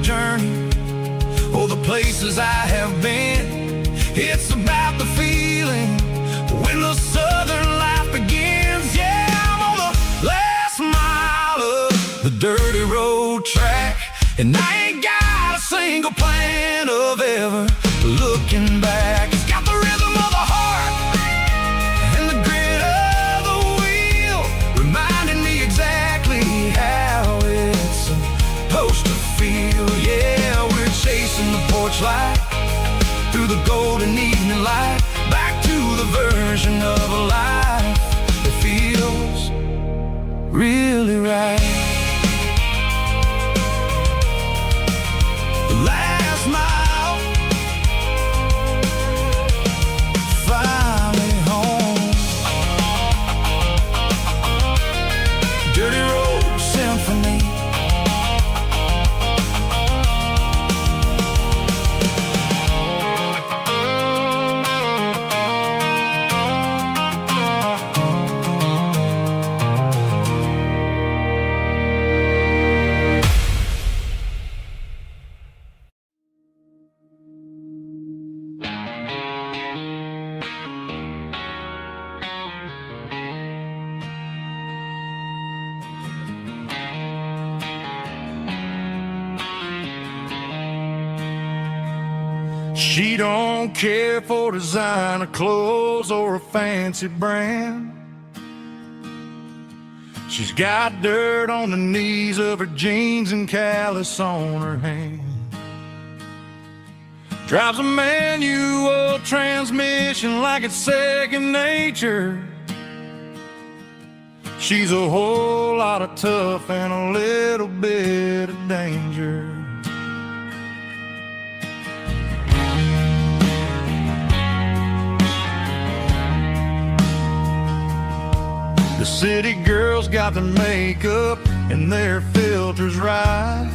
journey or the places I have been. It's about the feeling when the southern life begins. Yeah, I'm on the last mile of the dirty road track, and I ain't got a single plan of ever looking back. It's got the rhythm of the heart and the grit of the wheel, reminding me exactly how it's supposed to feel. Yeah, we're chasing the porch light through the golden evening light, back to the version of a life that feels really right. The last mile, finally home. Dirty Road Symphony. She don't care for designer clothes or a fancy brand. She's got dirt on the knees of her jeans and callus on her hand. Drives a manual transmission like it's second nature. She's a whole lot of tough and a little bit of danger. The city girls got their makeup and their filters right,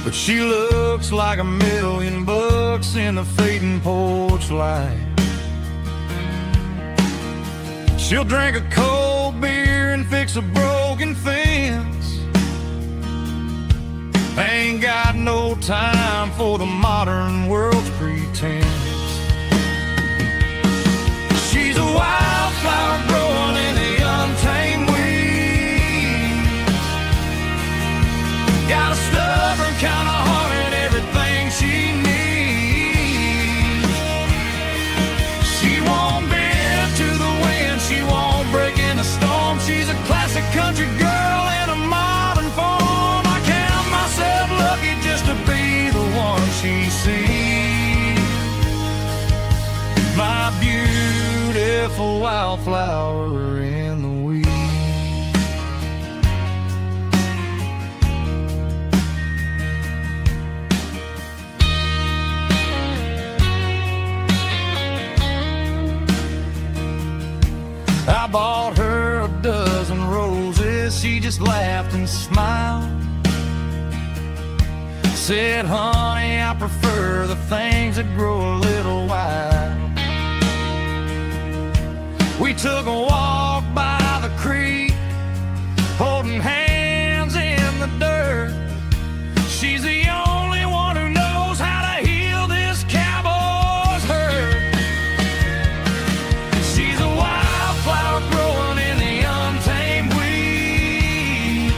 but she looks like $1,000,000 in the fading porch light. She'll drink a cold beer and fix a broken fence. Ain't got no time for the modern world's pretense. She's a wildflower growing in the untamed weeds. Got a stubborn kind of heart and everything she needs. She won't bend to the wind, she won't break in a storm. She's a classic country girl in a modern form. I count myself lucky just to be the one she sees. My beautiful wildflower in the weeds. I bought her a dozen roses, she just laughed and smiled. Said, honey, I prefer the things that grow a little wild. We took a walk by the creek, holding hands in the dirt. She's the only one who knows how to heal this cowboy's hurt. She's a wildflower growing in the untamed weed.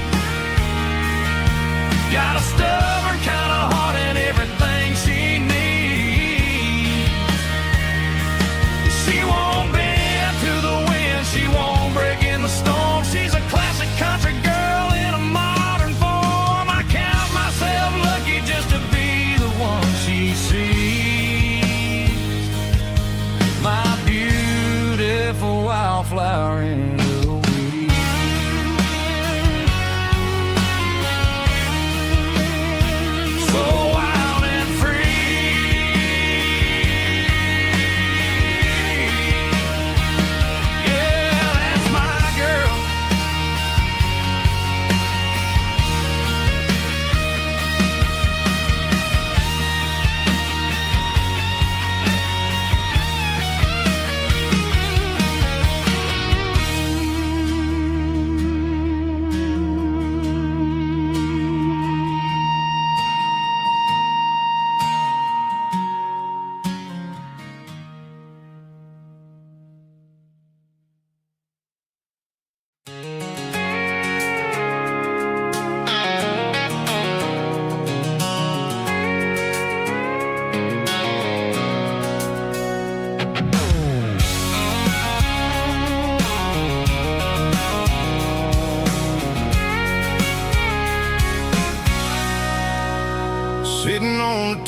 Got a stubborn kind of heart and everything she needs. She won't bend to the wind, she won't break in the storm. She's a classic country girl in a modern form. I count myself lucky just to be the one she sees. My beautiful wildflower in the weeds. So wild and free. Yeah, that's my girl.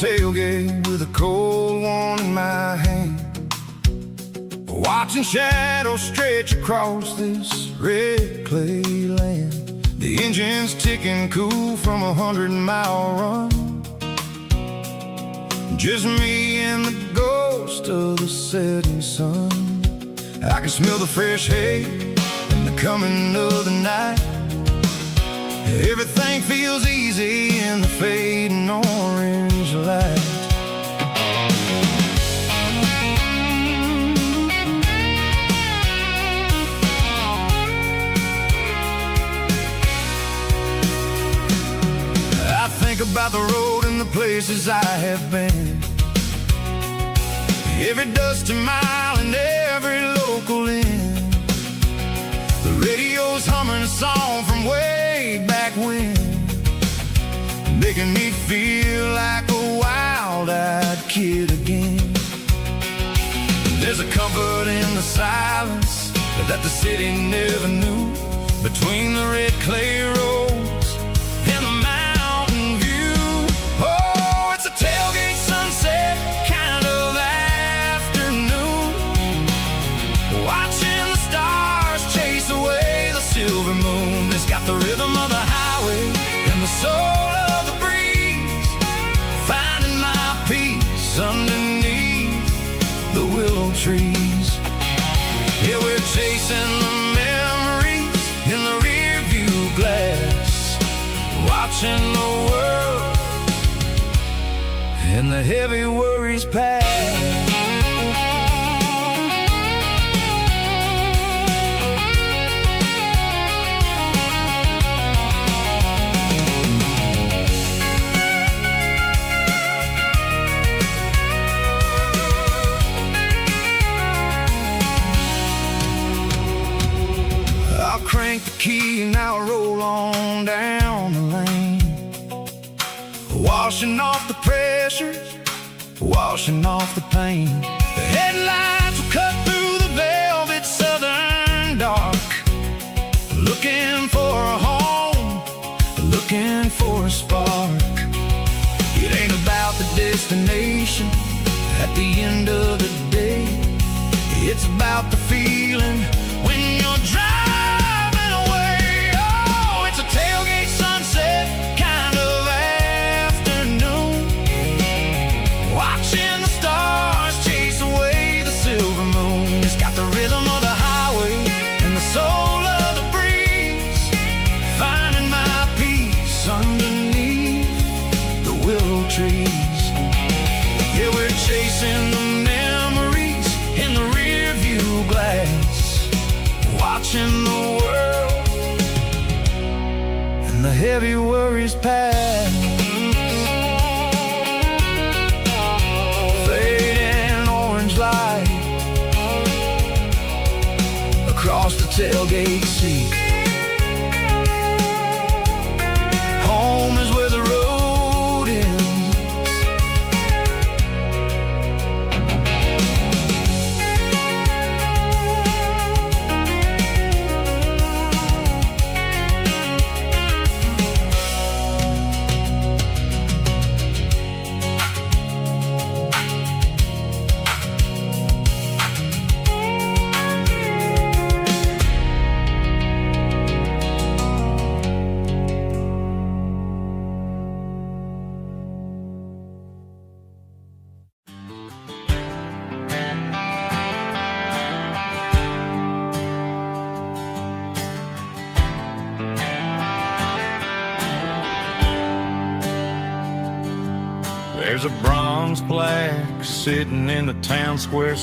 tailgate with a cold one in my hand, watching shadows stretch across this red clay land. The engine's ticking cool from a 100-mile run. Just me and the ghost of the setting sun. I can smell the fresh hay and the coming of the night. Everything feels easy in the fading orange light. I think about the road and the places I have been, every dusty mile and every local inn. The radio's humming a song from way back when, making me feel like a wild-eyed kid again. There's a comfort in the silence that the city never knew, between the red clay roads and the mountain view. Oh, it's a tailgate sunset kind of afternoon, watching the stars chase away the silver moon. It's got the rhythm of the highway and the soul of the breeze, finding my peace underneath the willow trees. Yeah, we're chasing the memories in the rear view glass, watching the world and the heavy worries pass. I'll crank the key and I'll roll on down the lane, washing off the pressure, washing off the pain. The headlights will cut through the velvet southern dark, looking for a home, looking for a spark. It ain't about the destination at the end of the day, it's about the feeling when you're driving away. Oh, it's a tailgate sunset kind of afternoon, watching the stars chase away the silver moon. It's got the rhythm of the highway and the soul of the breeze, finding my peace underneath the willow trees. Yeah, we're chasing the memories in the rear view glass, watching the world and the heavy worries pass. Fading orange light across the tailgate seat. Home is where the road ends. There's a bronze plaque sitting in the town square.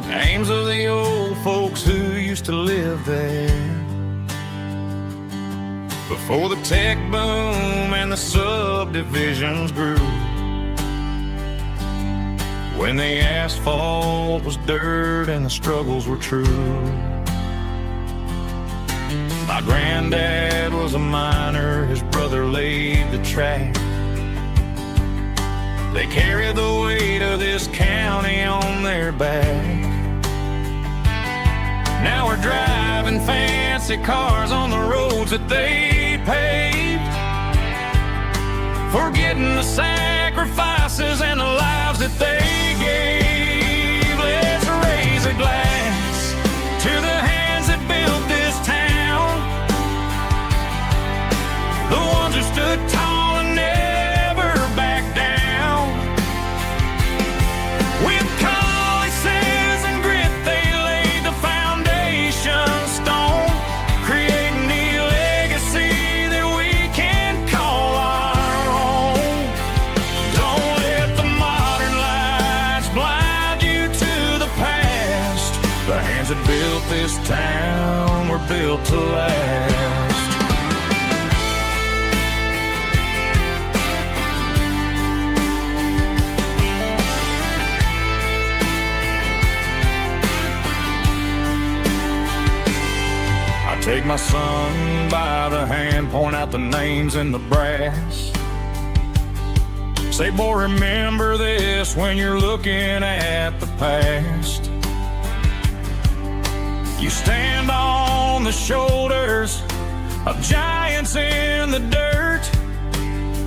Names of the old folks who used to live there before the tech boom and the subdivisions grew, when the asphalt was dirt and the struggles were true. My granddad was a miner, his brother laid the track. They carried the weight of this county on their back. Now we're driving fancy cars on the roads that they paved, forgetting the sacrifices and the lives that they gave. Let's raise a glass to the hands that built this town, the ones who stood tall and never backed down. With calluses and grit, they laid the foundation stone, creating the legacy that we can call our own. Don't let the modern lights blind you to the past. The hands that built this town were built to last. Take my son by the hand, point out the names in the brass. Say, boy, remember this when you're looking at the past. You stand on the shoulders of giants in the dirt,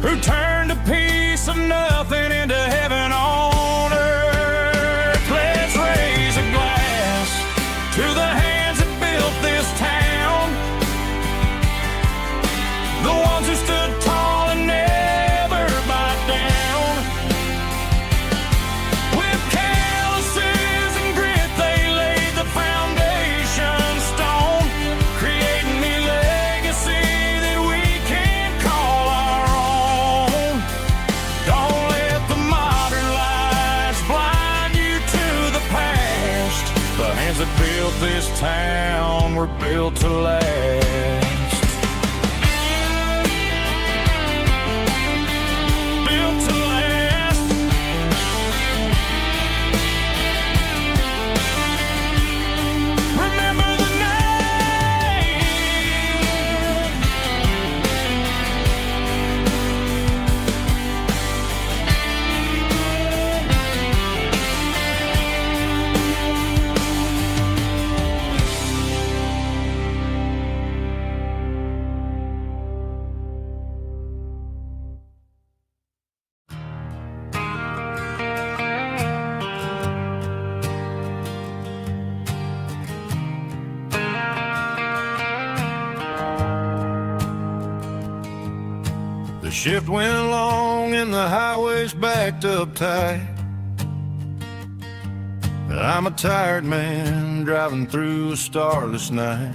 who turned a piece of nothing into heaven on earth. Let's raise a glass to the hands that built this town, the ones who stood tall and never backed down. With calluses and grit, they laid the foundation stone, creating the legacy that we can call our own. Don't let the modern lights blind you to the past. The hands that built this town were built to last. The shift went long and the highway's backed up tight. I'm a tired man driving through a starless night,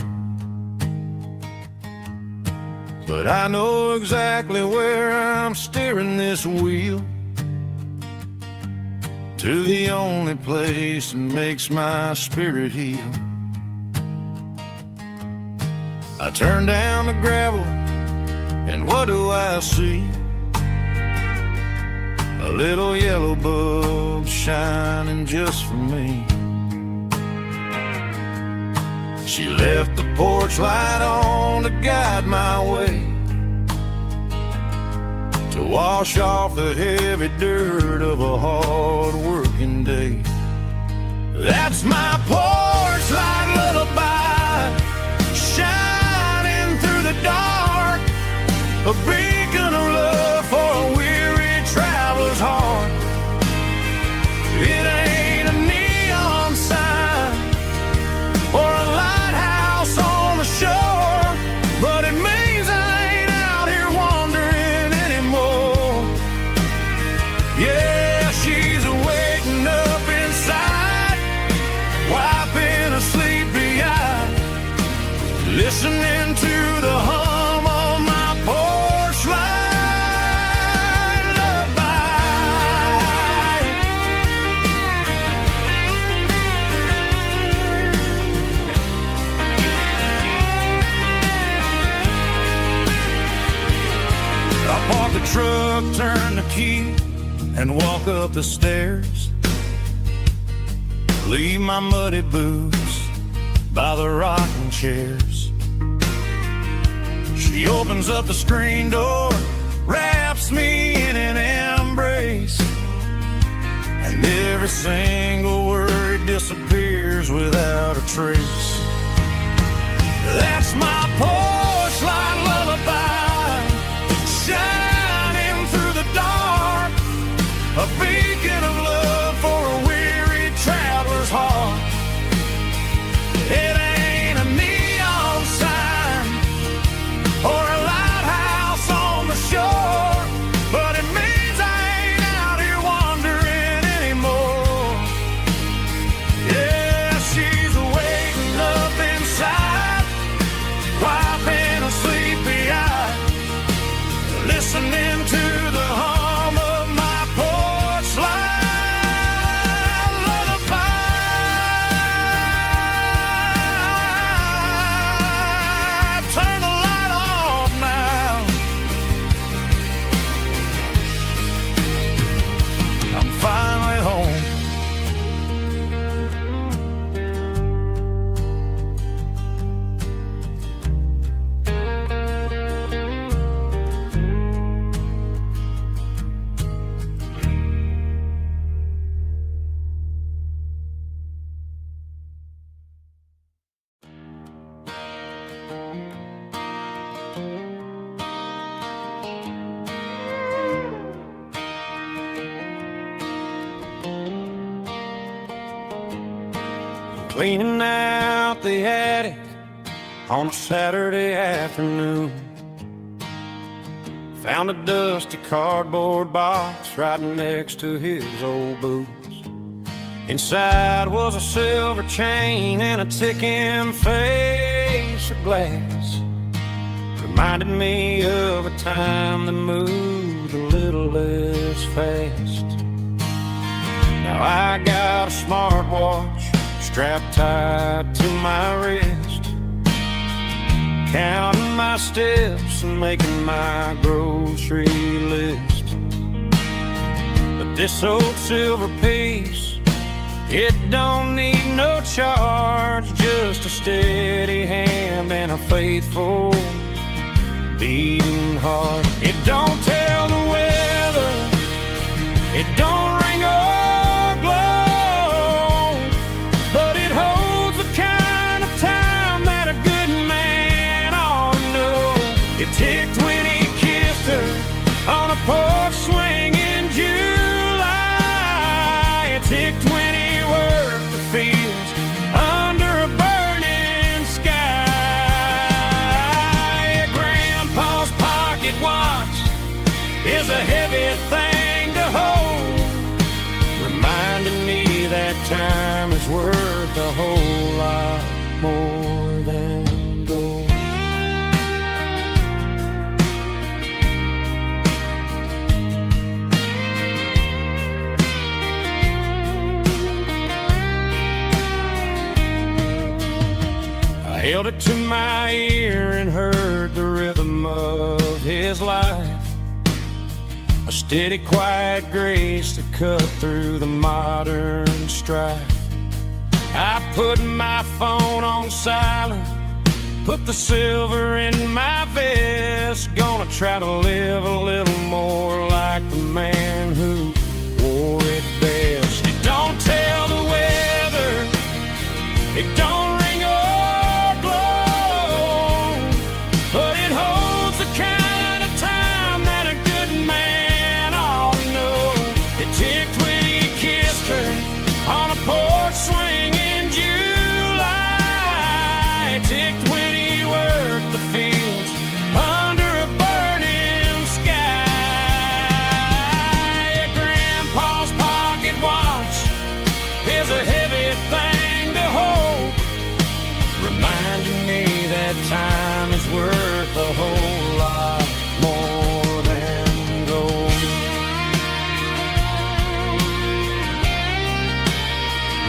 but I know exactly where I'm steering this wheel, to the only place that makes my spirit heal. I turn down the gravel, and what do I see? A little yellow bulb shining just for me. She left the porch light on to guide my way, to wash off the heavy dirt of a hard-working day. That's my porch light lullaby, shining through the dark, a beacon of love for a weary traveler's heart. It ain't a neon sign or a lighthouse on the shore, but it means I ain't out here wandering anymore. Yeah, she's waiting up inside, wiping a sleepy eye, listening to the hum of my porch light lullaby. I park the truck, turn the key, and walk up the stairs. Leave my muddy boots by the rocking chairs. She opens up the screen door, wraps me in an embrace, and every single word disappears without a trace. That's my porch light lullaby, shining through cleaning out the attic on a Saturday afternoon. Found a dusty cardboard box right next to his old boots. Inside was a silver chain and a ticking face of glass. Reminded me of a time that moved a little less fast. Now I got a smartwatch strapped tight to my wrist, counting my steps and making my grocery list. But this old silver piece, it don't need no charge, just a steady hand and a faithful beating heart. It don't tell the weather, it don't ring or glow, but it holds the kind of time that a good man ought to know. It ticked when he kissed her on a porch swing in July. It ticked when he worked the fields under a burning sky. Grandpa's pocket watch is a heavy thing to hold, reminding me that time is worth a whole lot more than gold. I held it to my ear and heard the rhythm of his life, a steady, quiet grace that cut through the modern strife. I put my phone on silent, put the silver in my vest. Gonna try to live a little more like the man who wore it best. It don't tell the weather, it don't ring or glow, but it holds the kind of time that a good man ought to know. It ticked when he kissed her on a porch swing in July. It ticked when he worked the fields under a burning sky. Grandpa's pocket watch is a heavy thing to hold, reminding me that time is worth a whole lot more than gold.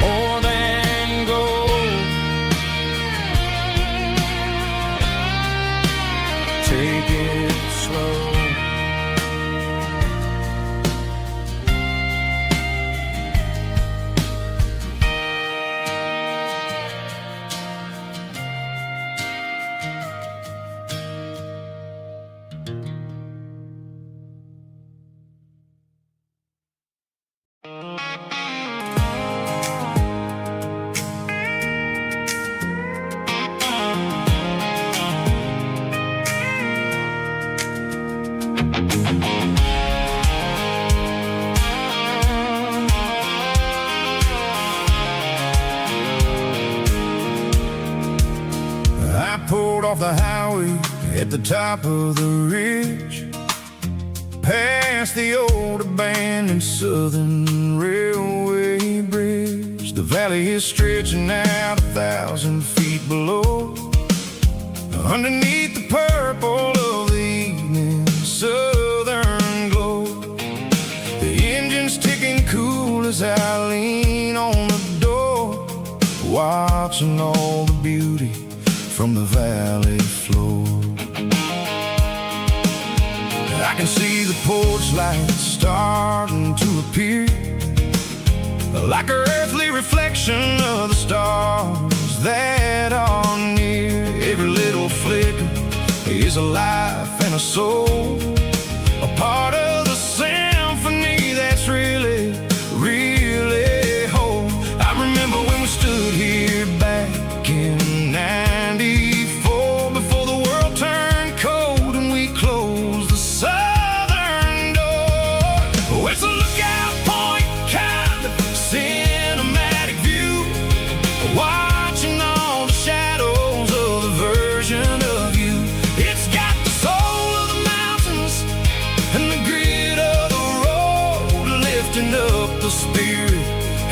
More than gold. Take it slow. I pulled off the highway at the top of the ridge, past the old abandoned Southern Railway bridge. The valley is stretching out 1,000 feet below, underneath the purple of the evening southern glow. The engine's ticking cool as I lean on the door, watching all the beauty from the valley floor. I can see the porch lights starting to appear, like an earthly reflection of the stars that are near. Every little flicker is a life and a soul, a part of the symphony that's really, really whole. I remember when we stood here back in '94, before the world turned cold and we closed the southern door. Oh, it's a lookout point, kind of cinematic view. Why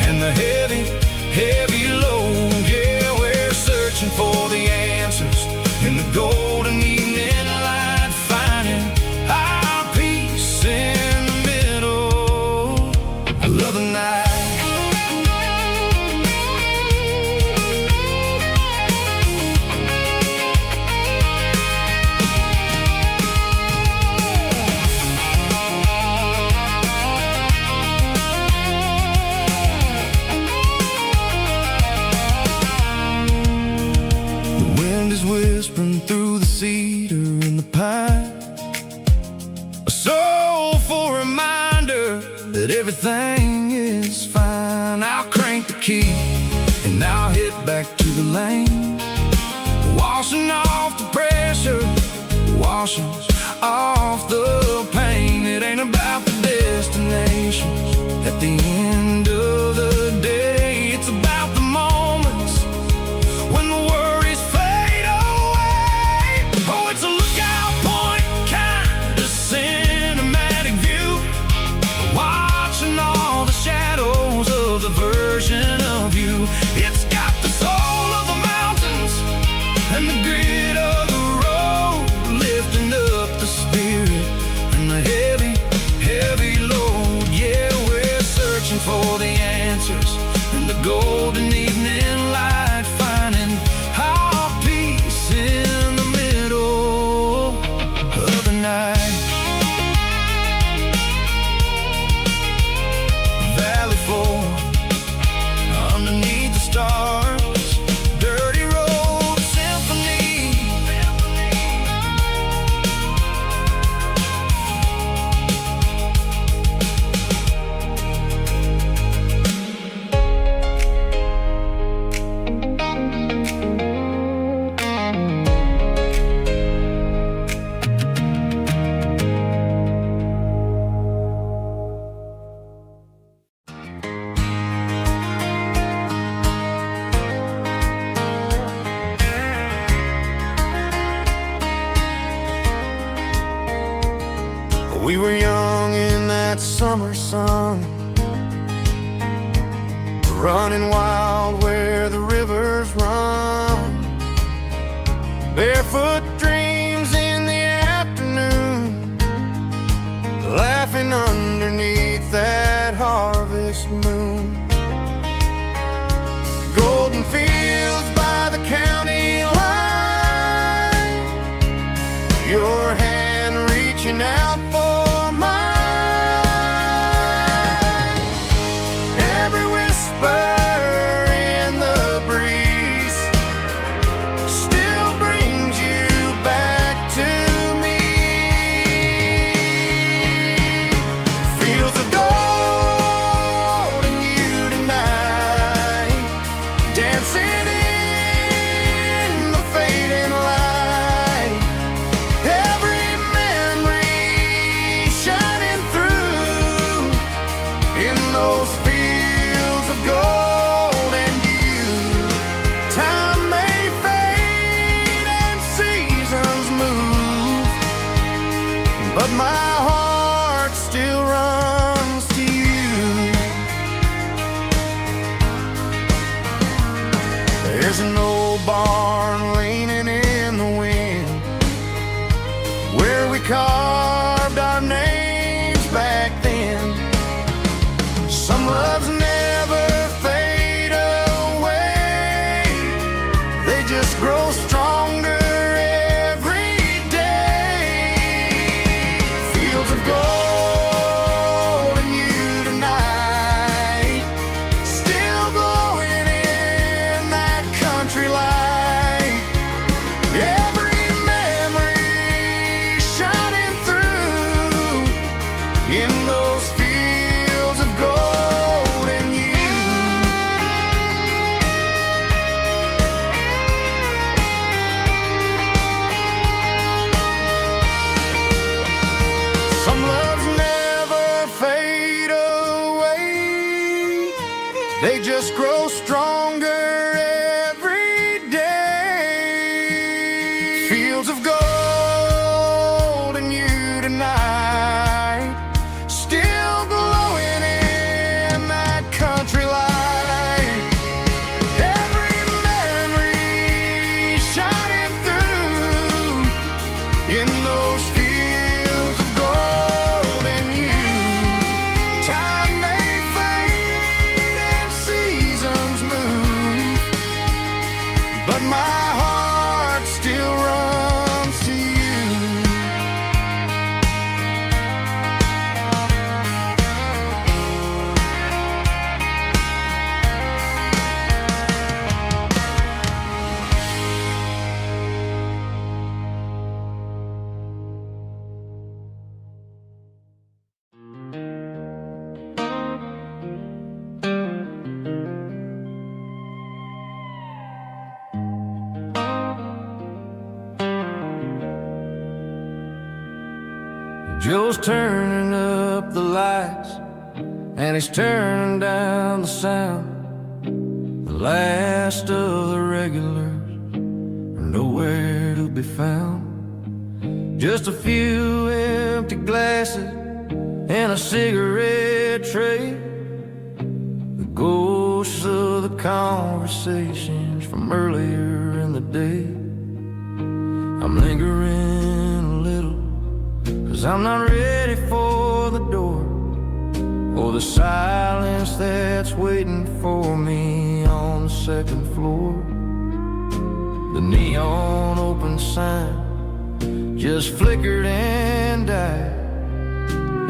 and the heavy, heavy load. Yeah, we're searching for the answers in the golden evening light, finding our peace in the middle of the night. Whispering through the cedar and the pine, a soulful reminder that everything is fine. I'll crank the key and I'll head back to the lane, washing off the pressure, washing off the pain. It ain't about the destination at the end of the day. It's about the moments when the worries fade away. Oh, it's a lookout point, kind of cinematic view, watching all the shadows of the version of you. It's got the soul of the mountains and the grit of the road, lifting up the spirit and the heavy, heavy load. Yeah, we're searching for the answers in the golden evening light, finding our peace in the middle of the night. Valley floor, underneath the stars, dirty road symphony. We were young in that summer sun, running wild where the rivers run, barefoot dreams in the afternoon, laughing underneath that harvest moon. Golden fields by the county line, your hand reaching out for mine. Every whisper in the breeze still brings you back to me. Fields of gold and you tonight, dancing in the fading light. Every memory shining through in those fields of gold and you. Time may fade and seasons move, but my heart still runs to you. There's an old barn leaning in the wind, where we carved our names back then. Some loves never fade away, they just grow stronger every day. Fields of gold and you tonight, still glowing in that country light. Every memory shining through in those fields of gold and you. Some loves never fade away, they just grow stronger every day. Fields of gold and you tonight, still glowing in that country light. Joe's turning up the lights, and he's turning down the sound. The last of the regulars are nowhere to be found. Just a few empty glasses and a cigarette tray, the ghosts of the conversations from earlier in the day. I'm lingering a little, 'cause I'm not ready for the door, or the silence that's waiting for me on the second floor. The neon open sign just flickered and died,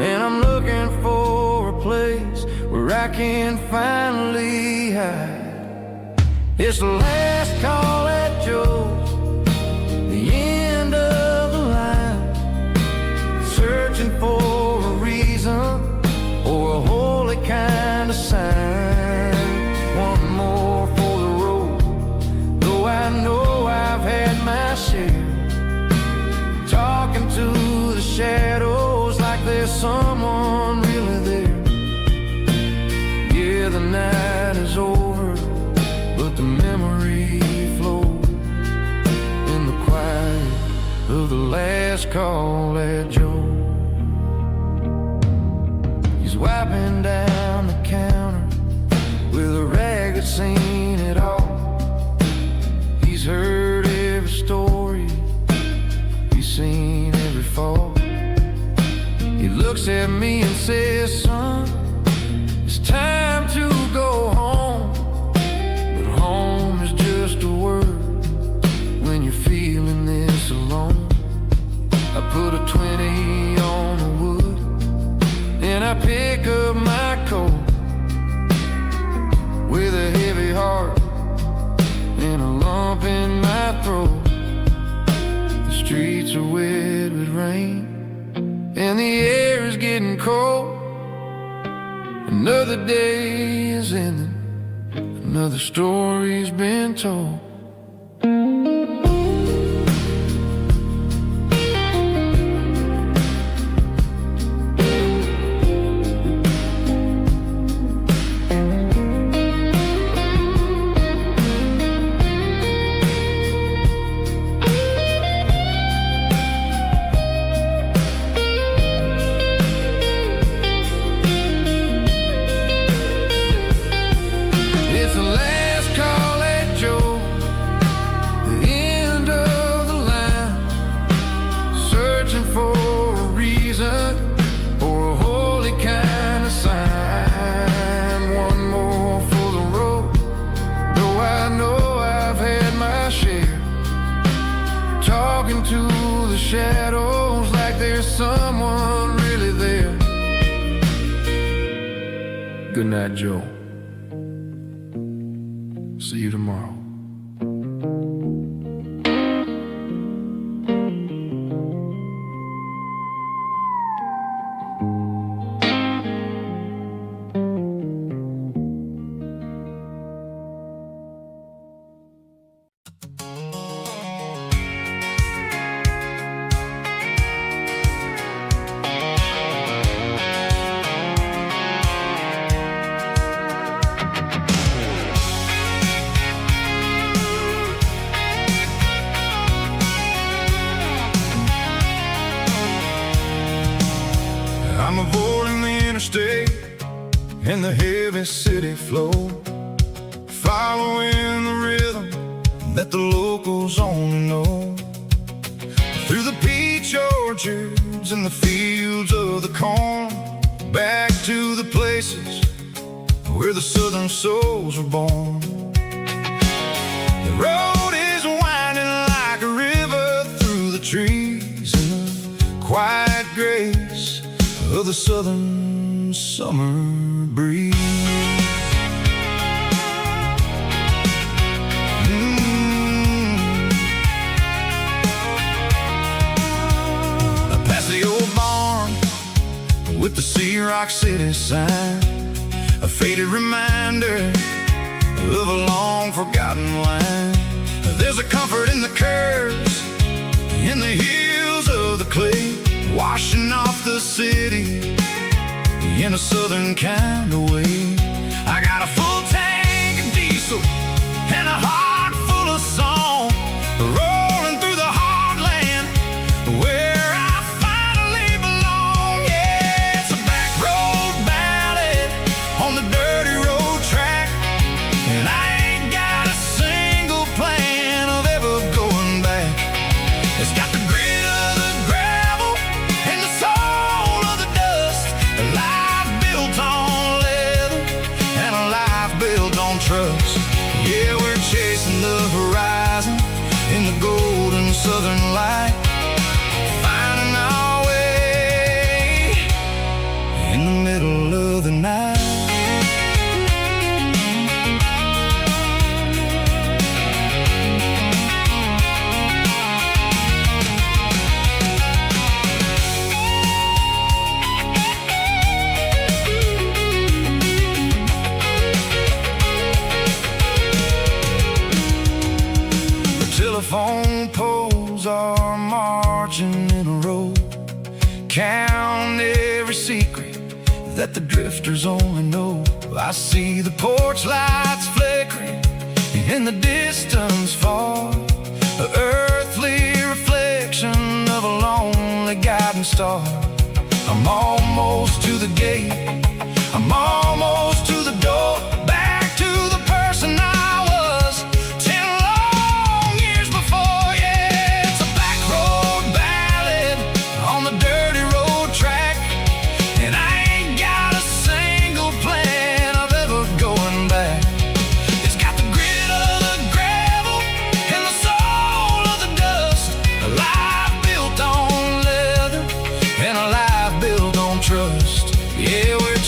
and I'm looking for a place where I can finally hide. It's the last call at Joe's, the end of the line, searching for a reason or a holy kind of sign. One more for the road, though I know I've had my share, talking to the shadows like there's someone really there. Yeah, the night is over, but the memory flows in the quiet of the last call at Joe. He's wiping down the counter with a rag that's seen it all. He's heard every story, he's seen every fall. He looks at me and says, son, it's time to go home. But home is just a word when you're feeling this alone. I put a 20 on the wood, and I pick up my coat with a heavy heart and a lump in my throat. The streets are wet with rain, and the air is getting cold. Another day is ending, another story's been told. To the shadows like there's someone really there. Good night, Joe. See you tomorrow. I'm avoiding the interstate and the heavy city flow, following the rhythm that the locals only know. Through the peach orchards and the fields of the corn, back to the places where the southern souls were born. The road is winding like a river through the trees in the quiet grace of the southern summer breeze. Past the old barn with the Sea Rock City sign, a faded reminder of a long forgotten line. There's a comfort in the curves, in the hills of the clay, washing off the city in a southern kind of way. I got a full tank of diesel and a heart full of song, rolling through the heartland where I finally belong. Yeah, it's a back road ballad on the dirty road track, and I ain't got a single plan of ever going back. It's got the grit of the gravel and the soul of the dust, a life built on leather and a life built on trust. Yeah, we're chasing the horizon in the golden southern light, finding our way in the middle of the night. Telephone poles are marching in a row, count every secret that the drifters only know. I see the porch lights flickering in the distance far, an earthly reflection of a lonely guiding star. I'm almost to the gate, I'm almost to the door, back to the person I was 10 long years before. Yeah, it's a back road ballad on the dirty road track, and I ain't got a single plan of ever going back. It's got the grit of the gravel and the soul of the dust, a life built on leather and a life built on trust. Yeah, we're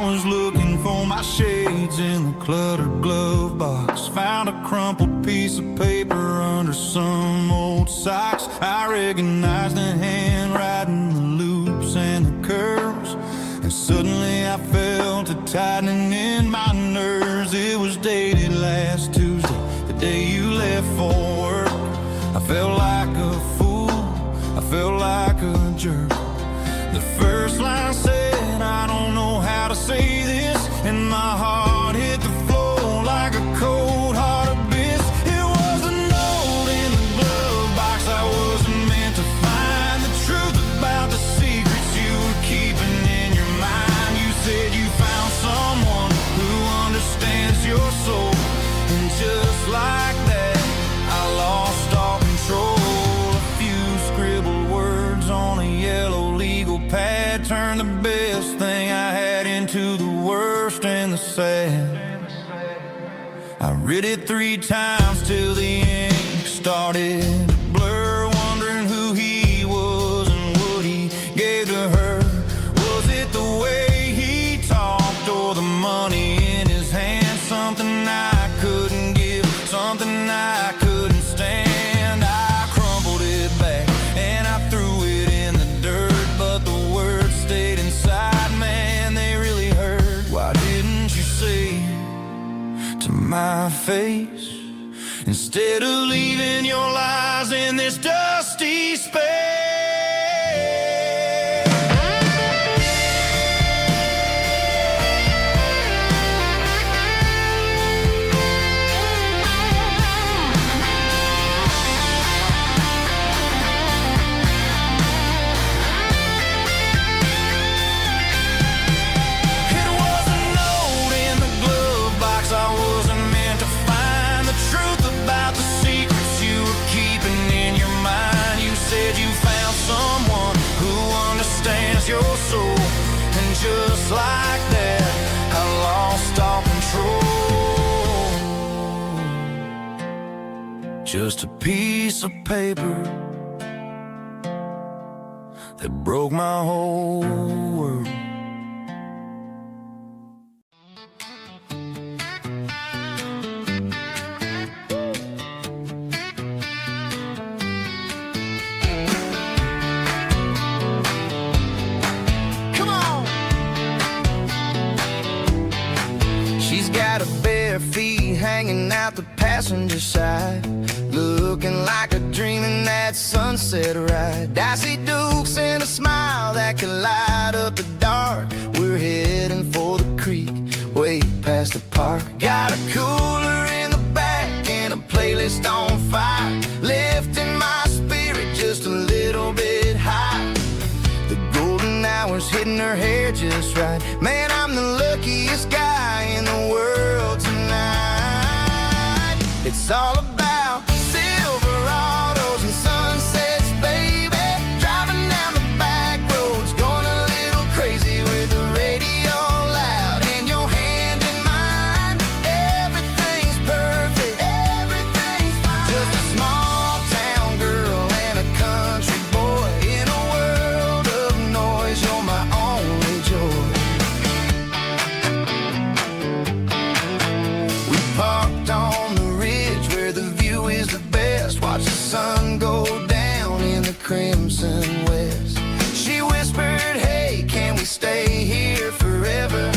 was looking for my shades in the cluttered glove box. Found a crumpled piece of paper under some old socks. I recognized the handwriting, the loops and the curves, and suddenly I felt a tightening in my nerves. It was dated last Tuesday, the day you left for work. I felt like a fool, I felt like a jerk. The first line said, I don't know how to say this, and my heart hit the floor like a cold heart abyss. It was a note in the glove box I wasn't meant to find. The truth about the secrets you were keeping in your mind. You said you found someone who understands your soul, and just like that, I lost all control. A few scribbled words on a yellow legal pad turned the best thing I had into the worst and the sad. I read it 3 times till the ink started to blur, wondering who he was and what he gave to her. Was it the way he talked or the money in his hand? Something I couldn't give, something I couldn't stand. I crumpled it back and I threw it in the dirt, but the words stayed inside, man, they really hurt. Why didn't you say to my face, instead of leaving your lies in this dusty space? Your soul, and just like that, I lost all control. Just a piece of paper that broke my whole world. Feet hanging out the passenger side, looking like a dream in that sunset ride. I see Dukes and a smile that can light up the dark. We're heading for the creek, way past the park. Got a cooler in the back and a playlist on fire, lifting my spirit just a little bit high. The golden hours hitting her hair just right. Man, I'm the luckiest guy in the world tonight. It's all about Silverados and sunsets, baby. Driving down the back roads, going a little crazy with the radio loud and your hand in mine. Everything's perfect, everything's fine. Just a small town girl and a country boy in a world of noise. You're my only joy. We parked on the ridge where the view is the best. Watch the sun go down in the crimson west. She whispered, hey, can we stay here forever?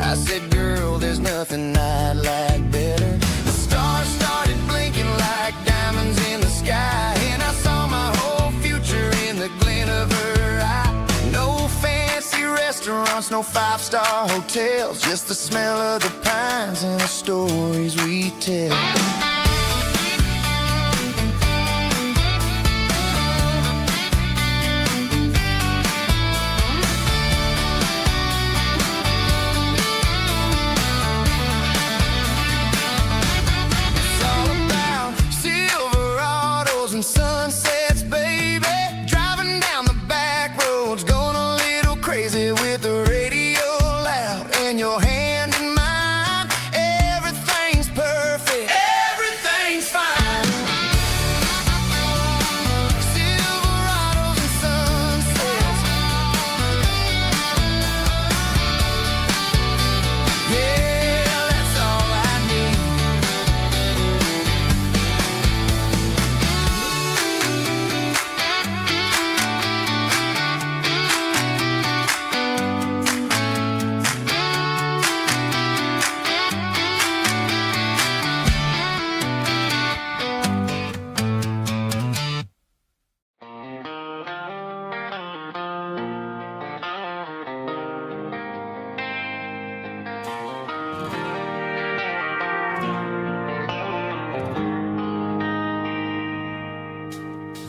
I said, girl, there's nothing I'd like better. The stars started blinking like diamonds in the sky, and I saw my whole future in the glint of her eye. No fancy restaurants, no 5-star hotels, just the smell of the pines and the stories we tell. It's all about Silverados and sunsets, baby. Driving down the back roads, going a little crazy with the radio loud and your hand in mine. Everything's perfect. Everything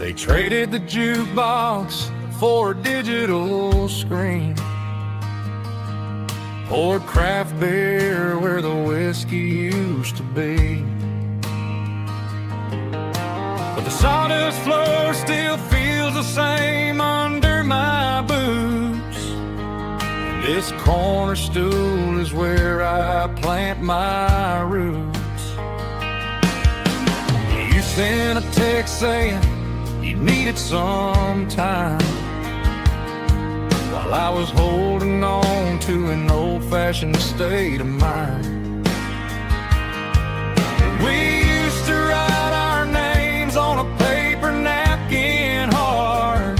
They traded the jukebox for a digital screen, poured craft beer where the whiskey used to be. But the sawdust floor still feels the same under my boots. This corner stool is where I plant my roots. You sent a text saying you needed some time, while I was holding on to an old-fashioned state of mind. We used to write our names on a paper napkin hard.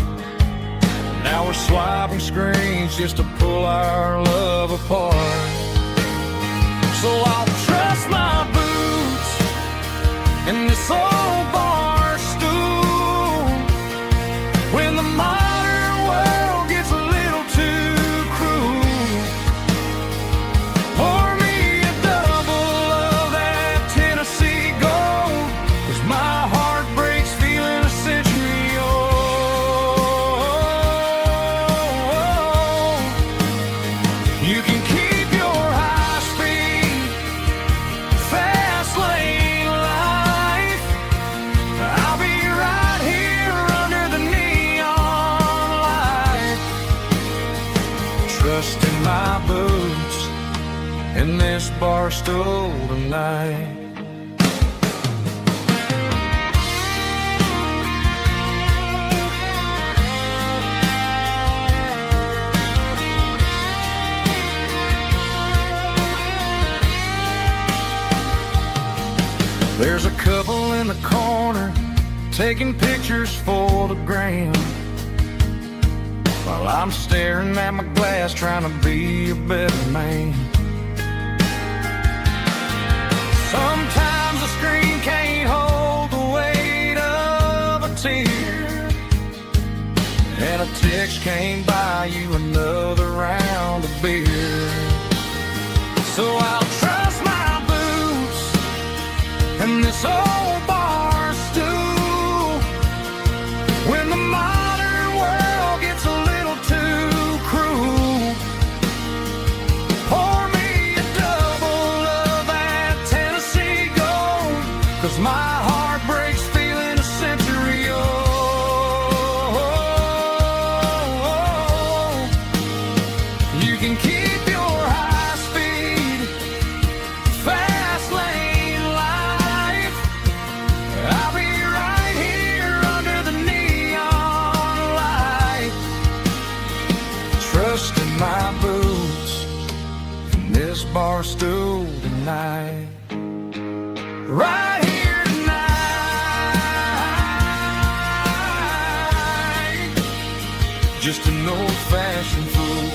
Now we're swiping screens just to pull our love apart. So I'll trust my boots in this old bar stool when the modern world gets a little too cruel. Pour me a double of that Tennessee Gold, 'cause my heart breaks feeling a century old. You can keep your high-speed, fast lane life. I'll be right here under the neon light, trusting my boots in this bar stool tonight. There's a couple in the corner taking pictures for the gram, while I'm staring at my glass trying to be a better man. Sometimes the screen can't hold the weight of a tear, and a text can't buy you another round of beer. So I'll trust my boots and this old bar stool when the modern world gets a little too cruel. Pour me a double of that Tennessee Gold, 'cause my heart breaks feeling a century old. You can keep your high-speed, fast lane life. I'll be right here under the neon light, trusting my boots in this bar stool tonight. Right here tonight, just an old-fashioned fool.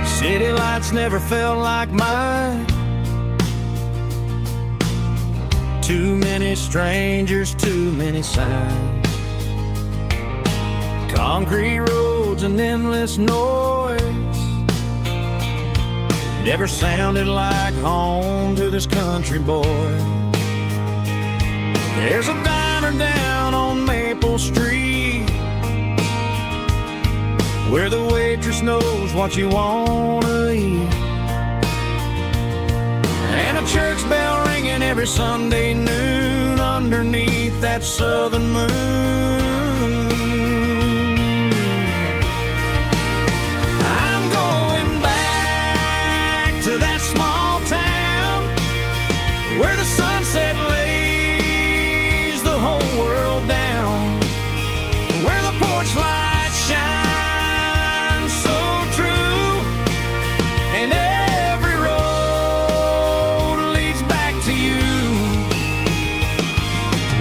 City lights never felt like mine. Too many strangers, too many signs. Concrete roads and endless noise never sounded like home to this country boy. There's a diner down on Maple Street where the waitress knows what you wanna eat, and a church bell ringing every Sunday noon underneath that southern moon. I'm going back to that small town where the sunset lays the whole world down, where the porch lights shine so true, and every road leads back to you,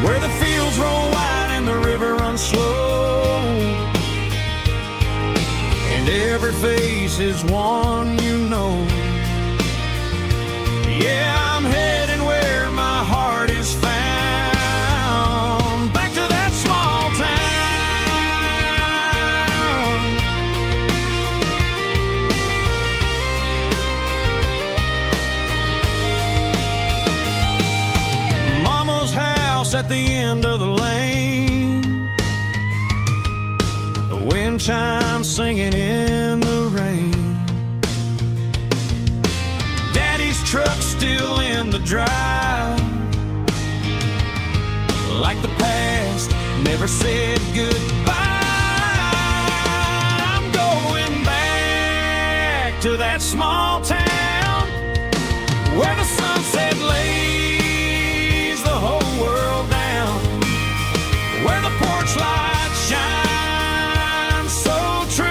where the fields roll wide and the river runs and every face is one you know. Yeah, I'm heading where my heart is found, back to that small town. Mama's house at the end of the lane, the wind chimes singing in the rain. Truck still in the drive, like the past never said goodbye. I'm going back to that small town where the sunset lays the whole world down, where the porch light shines so true.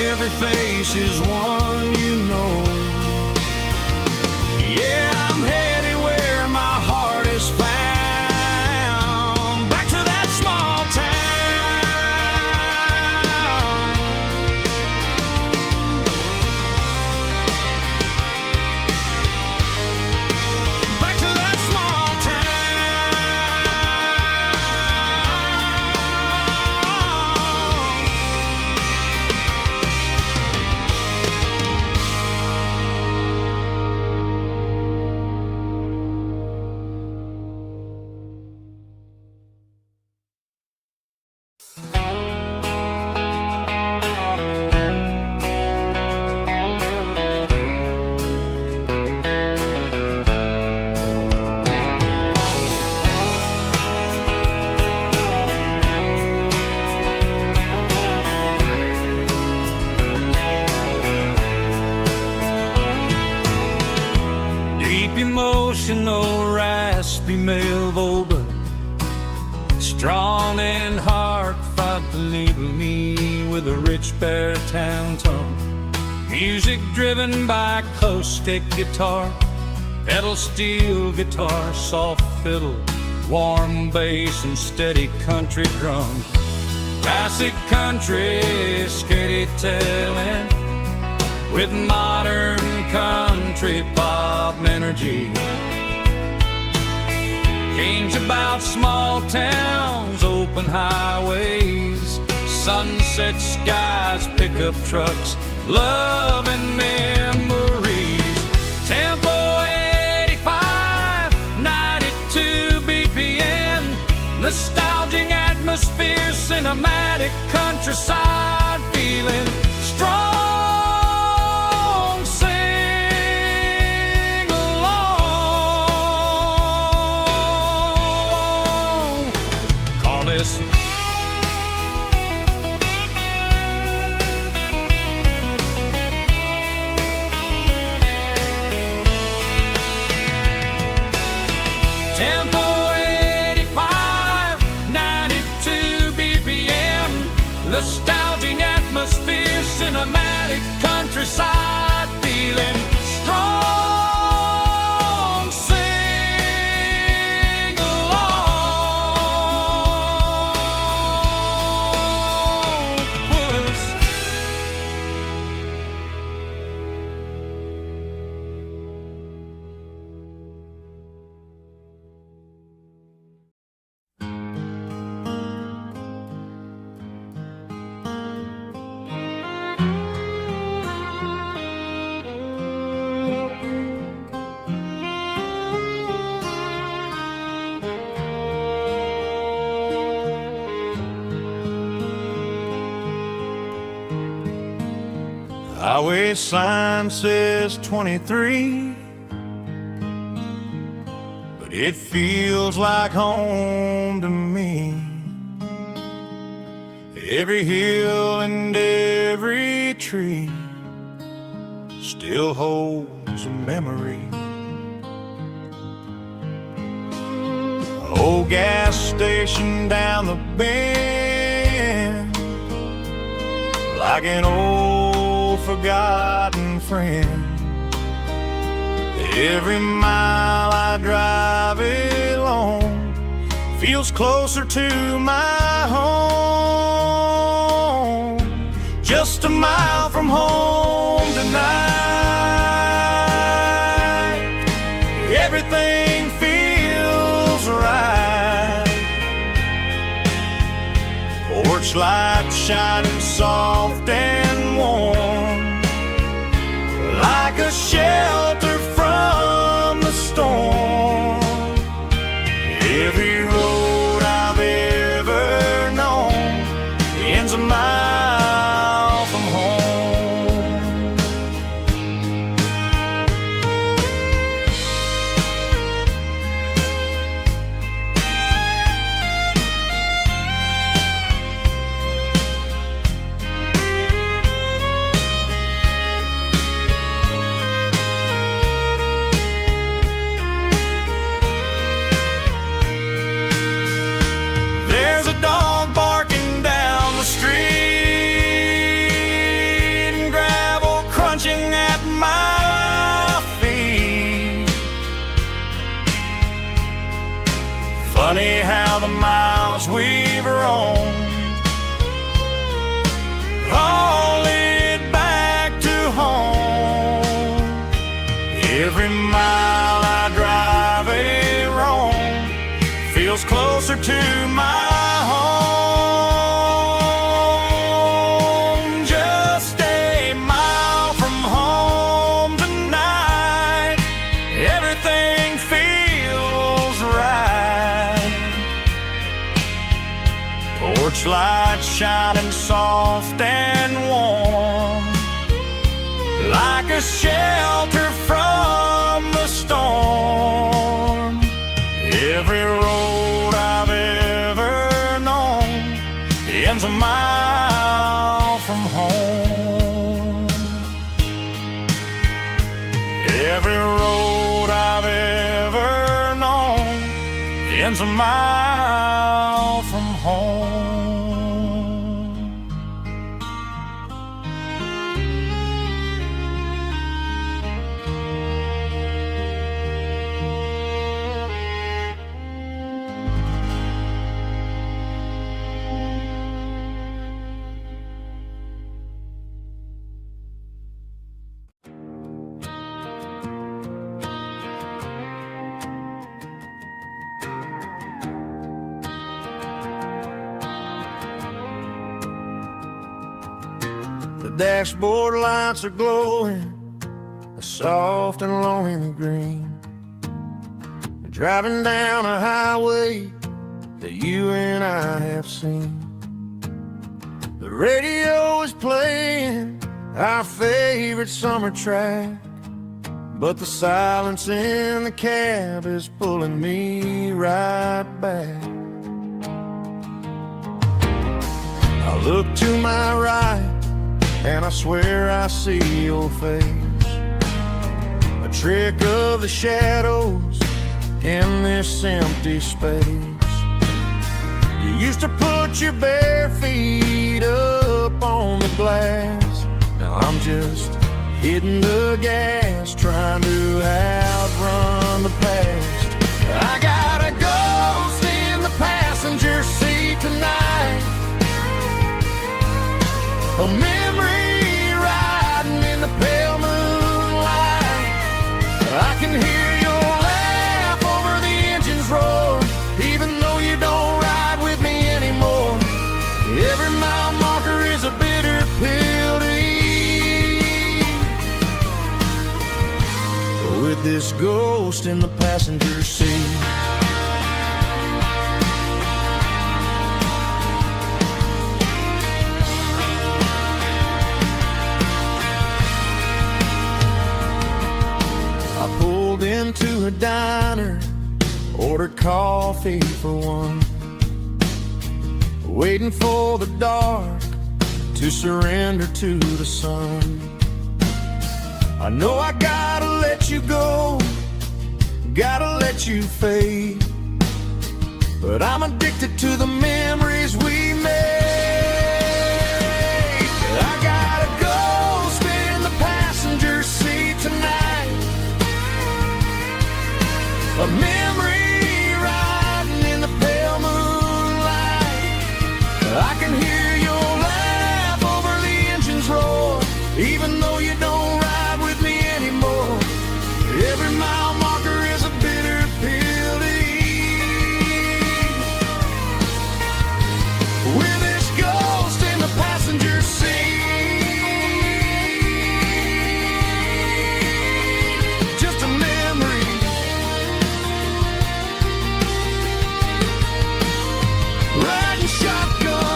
Every face is one you know. Yeah, I'm headed where my heart is found, back to that small town. Back to that small emotional, raspy male vocal, strong and heartfelt, believe me, with a rich baritone tone. Music driven by acoustic guitar, pedal steel guitar, soft fiddle, warm bass and steady country drums. Classic country storytelling with modern country pop energy. Games about small towns, open highways, sunset skies, pickup trucks, love and memories. Tempo 85, 92 BPM, nostalgic atmosphere, cinematic countryside feeling, strong. Tempo 85, 92 BPM, nostalgic atmosphere, cinematic countryside feeling, strong. Sing along with us. Highway sign says 23, but it feels like home to me. Every hill and every tree still holds a memory. Old gas station down the bend, like an old forgotten forgotten friend. Every mile I drive alone feels closer to my home. Just a mile from home tonight, everything feels right. Porch light shining soft and warm, like a shelter from the storm. Every road I've ever known ends a mile from home. There's a dog barking down the street and gravel crunching at my feet. Funny how the miles we've roamed all lead back to home. Every mile I drive a roam feels closer to my home. Just a mile from home tonight, everything feels right. Porch light shining soft and warm, like a shelter from the storm. Every road I've ever known ends a mile from home. Every road I've ever known ends a mile from home. The dashboard lights are glowing, a soft and lonely green. Driving down a highway that you and I have seen. The radio is playing our favorite summer track, but the silence in the cab is pulling me right back. I look to my right and I swear I see your face, a trick of the shadows in this empty space. You used to put your bare feet up on the glass. Now I'm just hitting the gas, trying to outrun the past. I got a ghost in the passenger seat tonight, a memory riding in the pale moonlight. I can hear your laugh over the engine's roar, even though you don't ride with me anymore. Every mile marker is a bitter pill to eat, with this ghost in the passenger seat. Into a diner, ordered coffee for one, waiting for the dark to surrender to the sun. I know I gotta let you go, gotta let you fade, but I'm addicted to the memories we made. I got a ghost in the past A memory riding in the pale moonlight. I can hear your laugh over the engine's roar, even though you don't ride with me anymore. Every mile marker is a bitter pill to eat. We're this ghost in the passenger seat. Just a memory. Riding shotgun.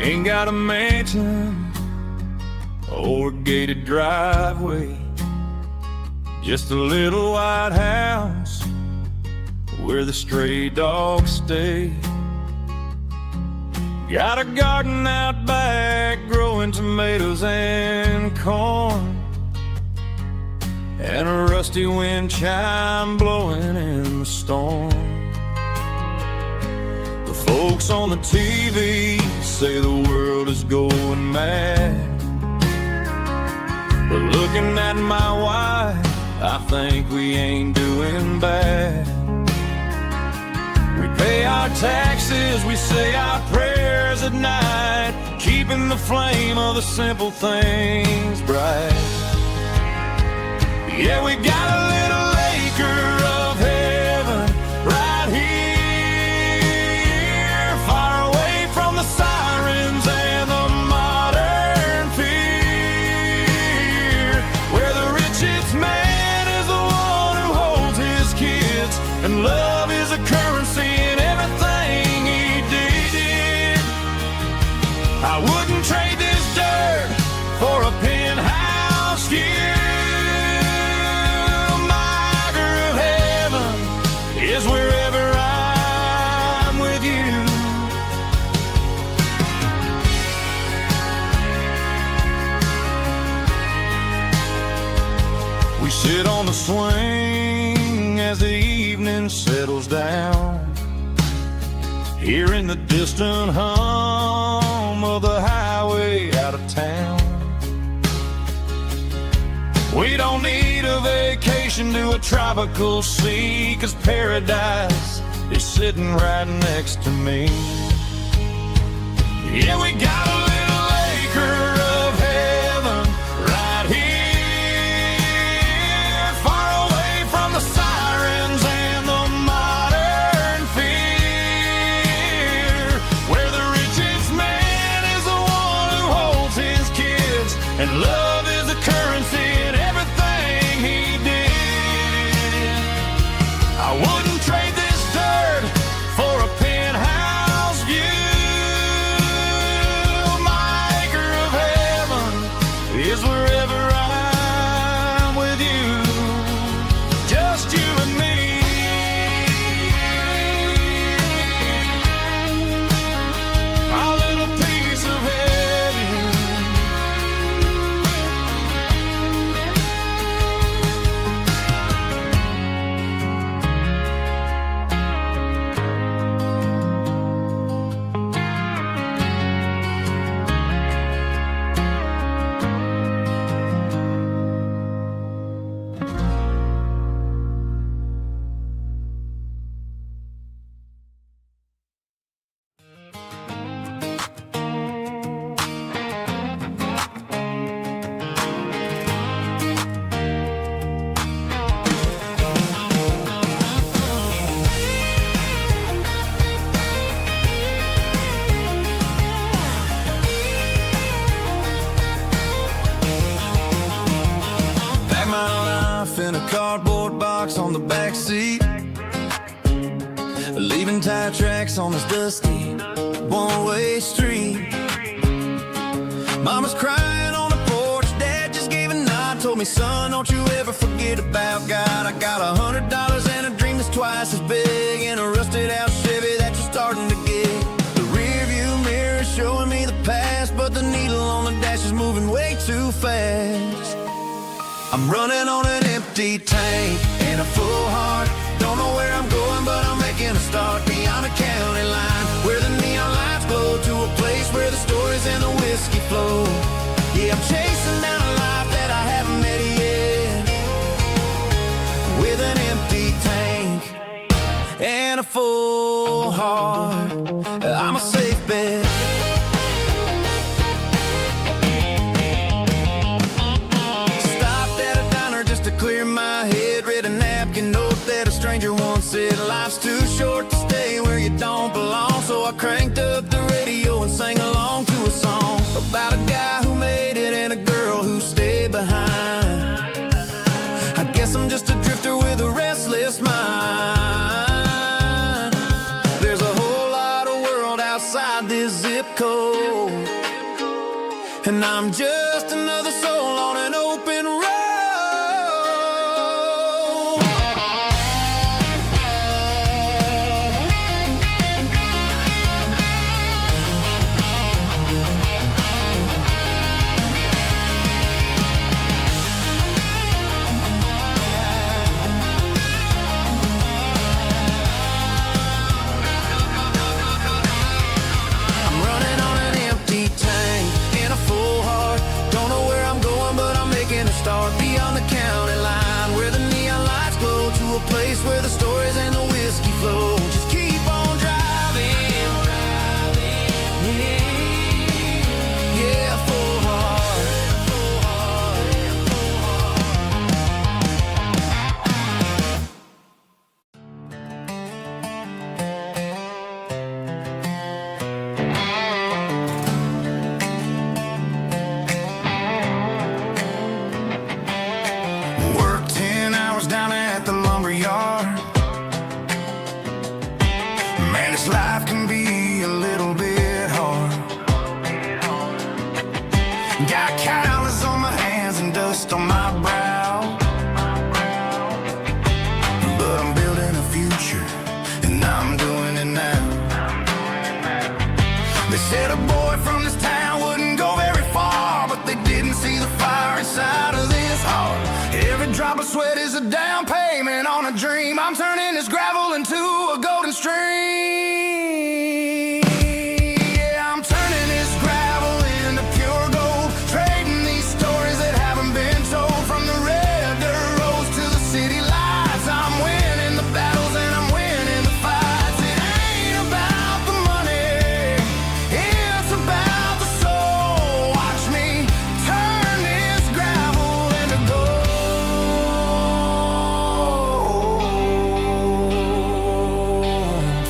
Ain't got a mansion or a gated driveway, just a little white house where the stray dogs stay. Got a garden out back growing tomatoes and corn, and a rusty wind chime blowing in the storm. Folks on the TV say the world is going mad, but looking at my wife, I think we ain't doing bad. We pay our taxes, we say our prayers at night, keeping the flame of the simple things bright. Yeah, we got a little acre of heaven right here, sirens and the modern fear, where the richest man is the one who holds his kids, and love is a currency in everything he did. I wouldn't trade this dirt for a penthouse view. My acre of heaven is wherever I'm with you. We sit on the swing as the evening settles down, hearing the distant hum of the highway out of town. We don't need a vacation to a tropical sea, 'cause paradise is sitting right next to me. Yeah, we got a little acre of heaven right here, the sirens and the modern fear, where the richest man is the one who holds his kids, and love is a currency in everything he did. I wouldn't trade this dirt for a penthouse view. My acre of heaven is wherever I'm with you. Just you and me. Our little piece of heaven. in a cardboard box on the back seat, leaving tire tracks on this dusty one-way street. Mama's crying on the porch, Dad just gave a nod, told told me, son, don't you ever forget about God. I got $100 and a dream that's twice as big, and a rusted out Chevy that you're starting to get. The rear view mirror is showing me the past, but the needle on the dash is moving way too fast. I'm running on an empty tank and a full heart. Don't know where I'm going, but I'm making a start beyond a county line, where the neon lights glow, to a place where the stories and the whiskey flow. Yeah, I'm chasing down a life that I haven't met yet, with an empty tank and a full heart. I'm a safe bet. Clear my head, read a napkin note that a stranger once said, life's too short to stay where you don't belong. So I cranked up the radio and sang along to a song about a guy who made it and a girl who stayed behind. I guess I'm just a drifter with a restless mind. There's a whole lot of world outside this zip code, and I'm just another soul on an open road. Start beyond the county line, where the neon lights glow, to a place where the stories and the whiskey flow. Just keep on driving, yeah, full heart, full heart, full life can be a little bit hard. Got calluses on my hands and dust on my brow, but I'm building a future, and I'm doing it now. They said a boy from this town wouldn't go very far, but they didn't see the fire inside of this heart. Every drop of sweat is a down payment on a dream. I'm turning this gravel into a golden stream.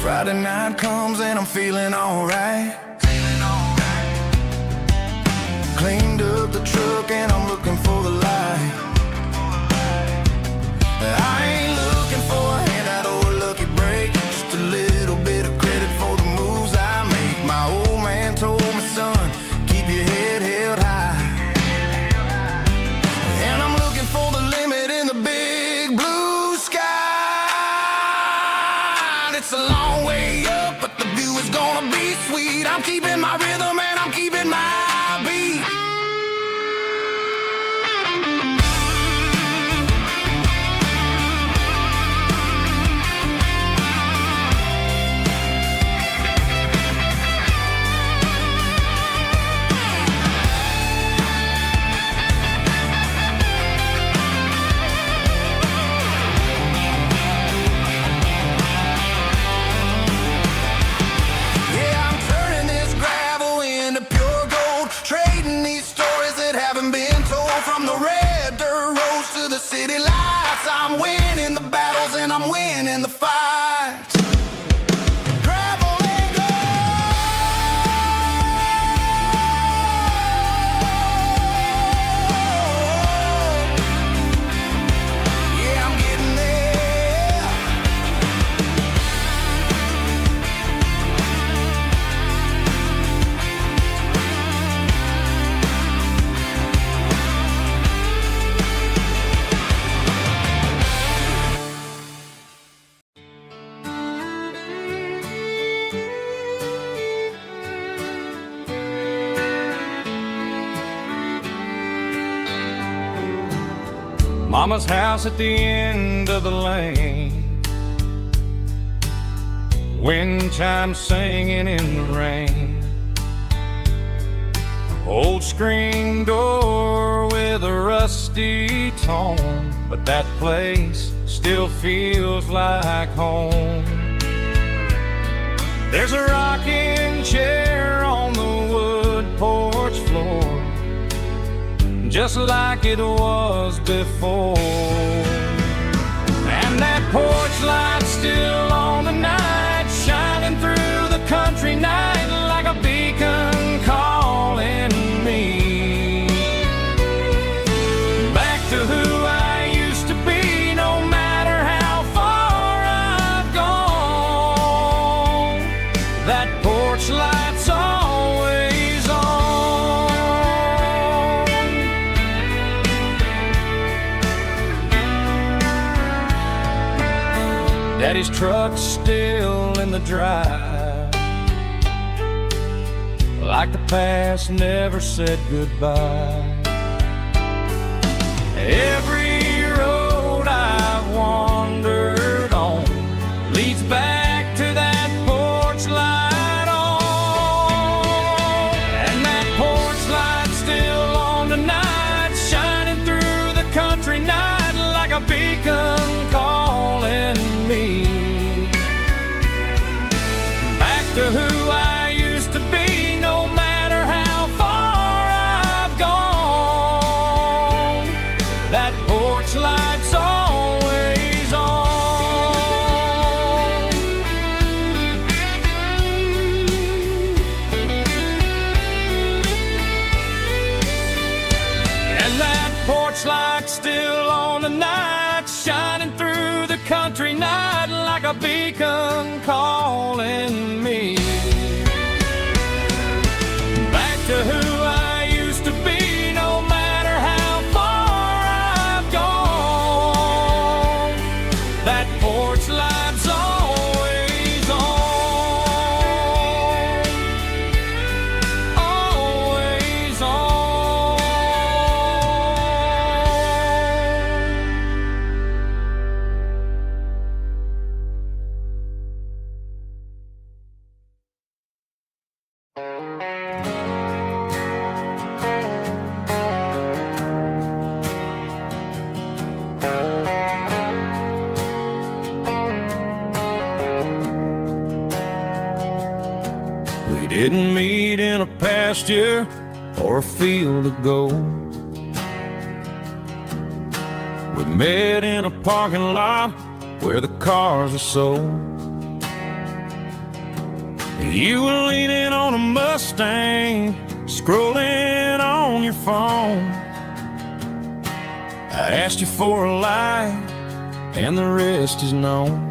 Friday night comes and I'm feeling alright. Cleaned up the truck and I'm looking for the light. I ain't looking for a handout or a lucky break, just a little bit of credit for the moves I make. My old man told me, son, keep your head held high. And I'm looking for the limit in the big blue sky. It's a long way up, but the view is gonna be sweet. I'm keeping my rhythm and I'm keeping my beat. City lights, I'm winning the battles and I'm winning the fights. Gravel and gold. Yeah, I'm getting there. Mama's house at the end of the lane, wind chimes singing in the rain. Old screen door with a rusty tone, but that place still feels like home. There's a rocking chair on the wood porch floor, just like it was before. And that porch light's still on tonight, shining through the country night like a beacon calling me back to who I used to be. No matter how far I've gone, that porch light's always on. Daddy's truck's still in the drive, like the past never said goodbye. Every road I've wandered on leads back to that porch light on. And that porch light's still on tonight, shining through the country night like a beacon calling me back to who I used to be. No matter how far I've gone, that porch light's always on. And that porch light's still on tonight, shining through the country night like a beacon calling me back to who I used to be. No matter how far I've gone, that porch light's always on, always on. We didn't meet in a pasture or a field of gold. We met in a parking lot where the cars are sold. You were leaning on a Mustang, scrolling on your phone. I asked you for a light, and the rest is known.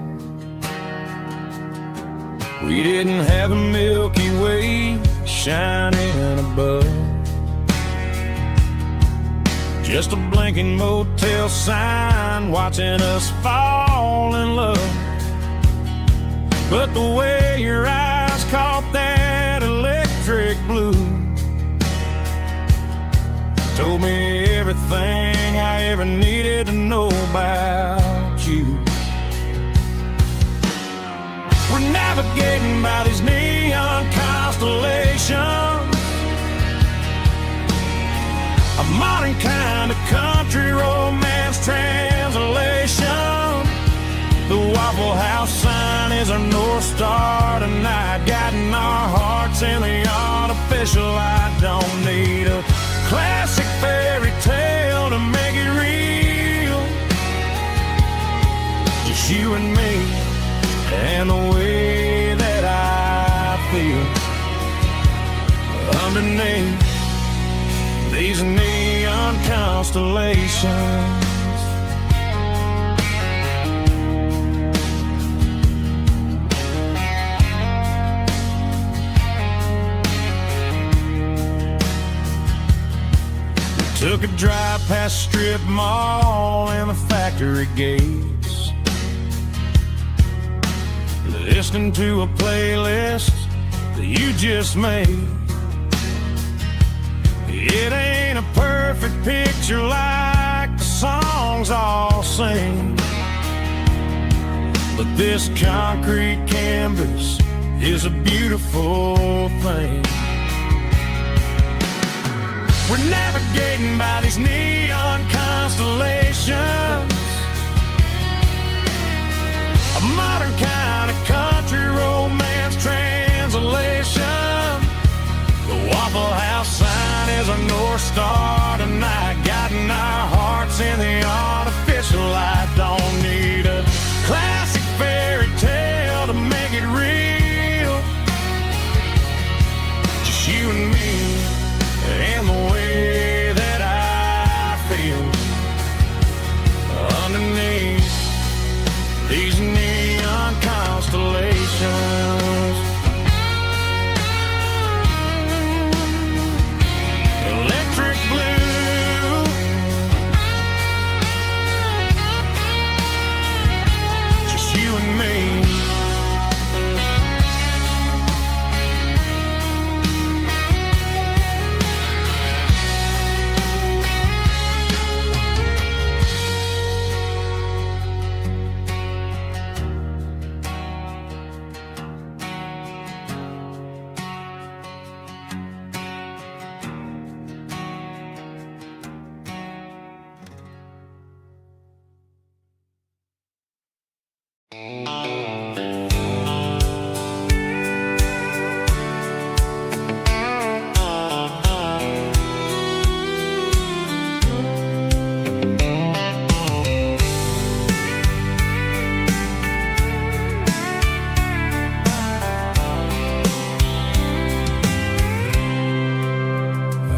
We didn't have a Milky Way shining above, just a blinking motel sign watching us fall in love. But the way your eyes caught that electric blue told me everything I ever needed to know about you. We're navigating by these neon constellations, a modern kind of country romance translation. The Waffle House sign is our North Star tonight, guiding our hearts in the artificial. I don't need a classic fairy tale to make it real, just you and me and the way that I feel underneath these neon constellations. Took a drive past strip mall and the factory gates, listening to a playlist that you just made. It ain't a perfect picture like the songs same. But this concrete canvas is a beautiful thing. We're navigating by these neon constellations, a modern kind of country romance translation. The Waffle House sign is a North Star tonight, guiding our hearts in the artificial light. Don't need a classic fairy tale to make it real. Just you and me and the way that I feel underneath these neon constellations. Electric blue, just you and me.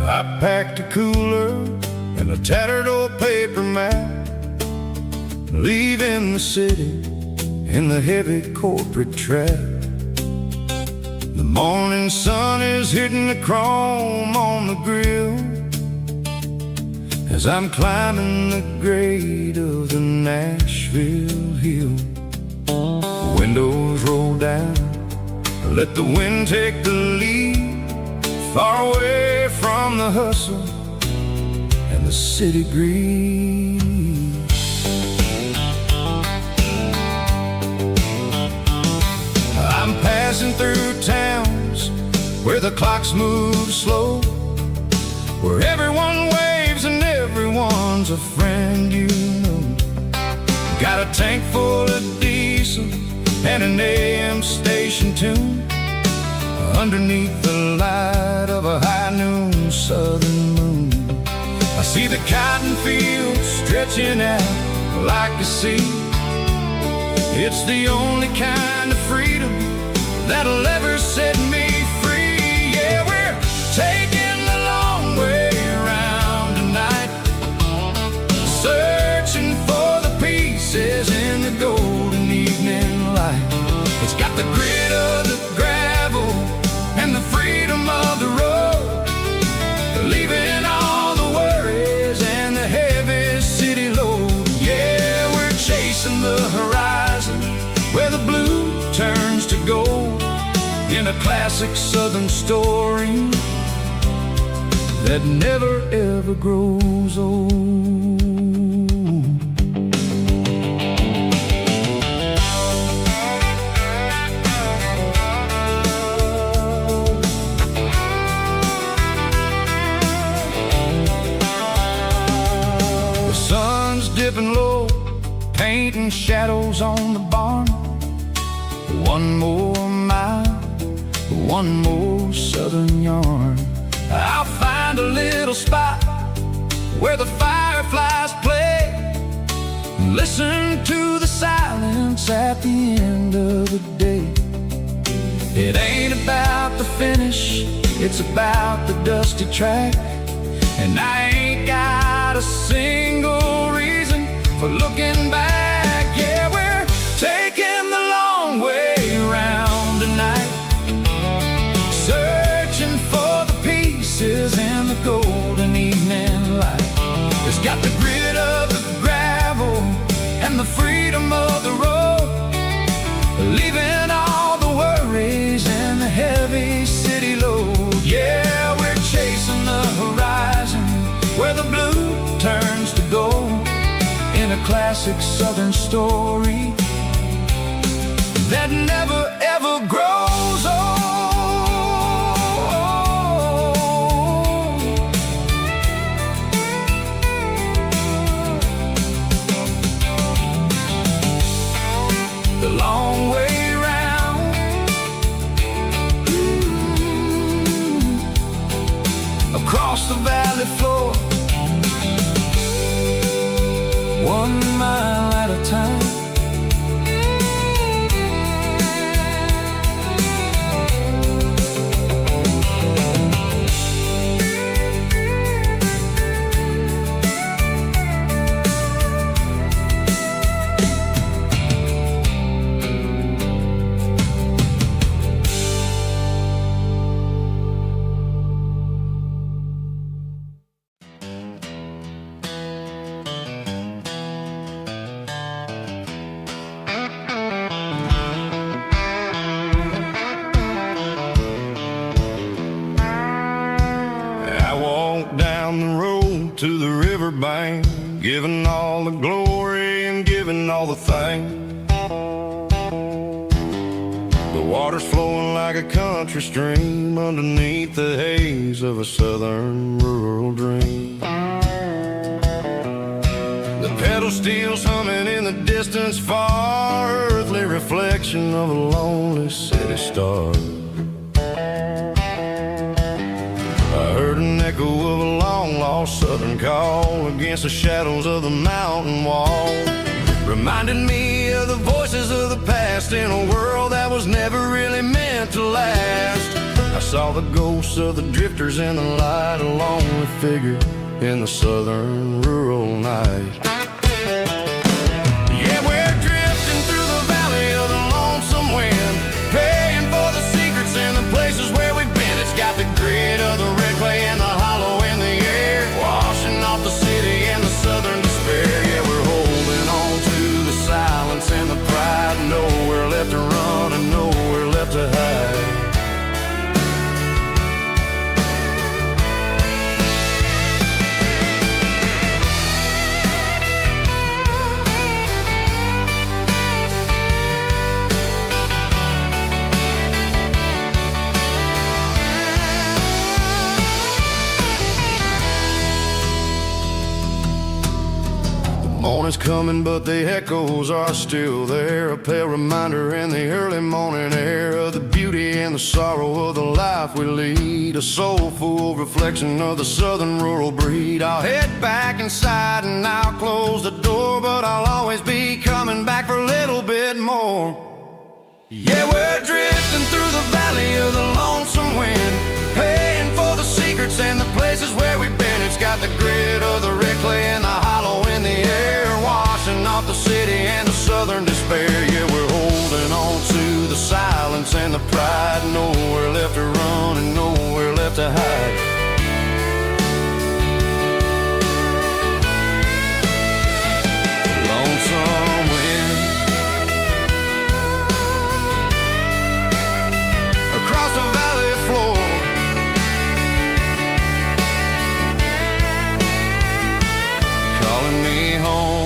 I packed a cooler and a tattered old paper map, leaving the city in the heavy corporate trap. The morning sun is hitting the chrome on the grill as I'm climbing the grade of the Nashville hill. The windows roll down, let the wind take the lead, far away from the hustle and the city breeze. I'm passing through towns where the clocks move slow, where everyone waves and everyone's a friend you know. Got a tank full of diesel and an AM station tune, underneath the light of a high noon southern moon. I see the cotton fields stretching out like a sea. It's the only kind of freedom that'll ever set me free. Yeah, we're taking the long way around tonight, searching for the pieces in the golden evening light. It's got the grit of the gravel and the freedom of the road, leaving all the worries and the heavy city load. Yeah, we're chasing the horizon where the blue turns to gold, in a classic southern story that never ever grows old. Dipping low, painting shadows on the barn. One more mile, one more southern yarn. I'll find a little spot where the fireflies play, listen to the silence at the end of the day. It ain't about the finish, it's about the dusty track, and I ain't got a single reason for looking back. Yeah, we're taking the long way around tonight, searching for the pieces in the golden evening light. It's got the grit of the gravel and the freedom of the road, leaving all the worries and the heavy city load. Yeah, we're chasing the horizon where the blue turns to gold, in a classic southern story that never ever grows old. The long way round, across the valley floor, 1 mile at a time. Down the road to the riverbank, giving all the glory and giving all the thanks. The water's flowing like a country stream underneath the haze of a southern rural dream. The pedal steel's humming in the distance far, earthly reflection of a lonely city star. I heard an echo of a long-lost southern call against the shadows of the mountain wall, reminded me of the voices of the past in a world that was never really meant to last. I saw the ghosts of the drifters in the light, a lonely figure in the southern rural night. Yeah, we're drifting through the valley of the lonesome wind, paying for the secrets and the places where we've been. It's got the grit of the red clay and the hollow in the air, washing off the city and the southern despair. Yeah, we're holding on to the silence and the pride, nowhere left to run and nowhere left to hide. Morning's coming, but the echoes are still there, a pale reminder in the early morning air of the beauty and the sorrow of the life we lead, a soulful reflection of the southern rural breed. I'll head back inside and I'll close the door, but I'll always be coming back for a little bit more. Yeah, we're drifting through the valley of the lonesome wind, paying for the secrets and the places where we've been. It's got the grit of the red clay and the hollow in the air, washing off the city and the southern despair. Yeah, we're holding on to the silence and the pride, nowhere left to run and nowhere left to hide. Lonesome wind across the valley floor, calling me home.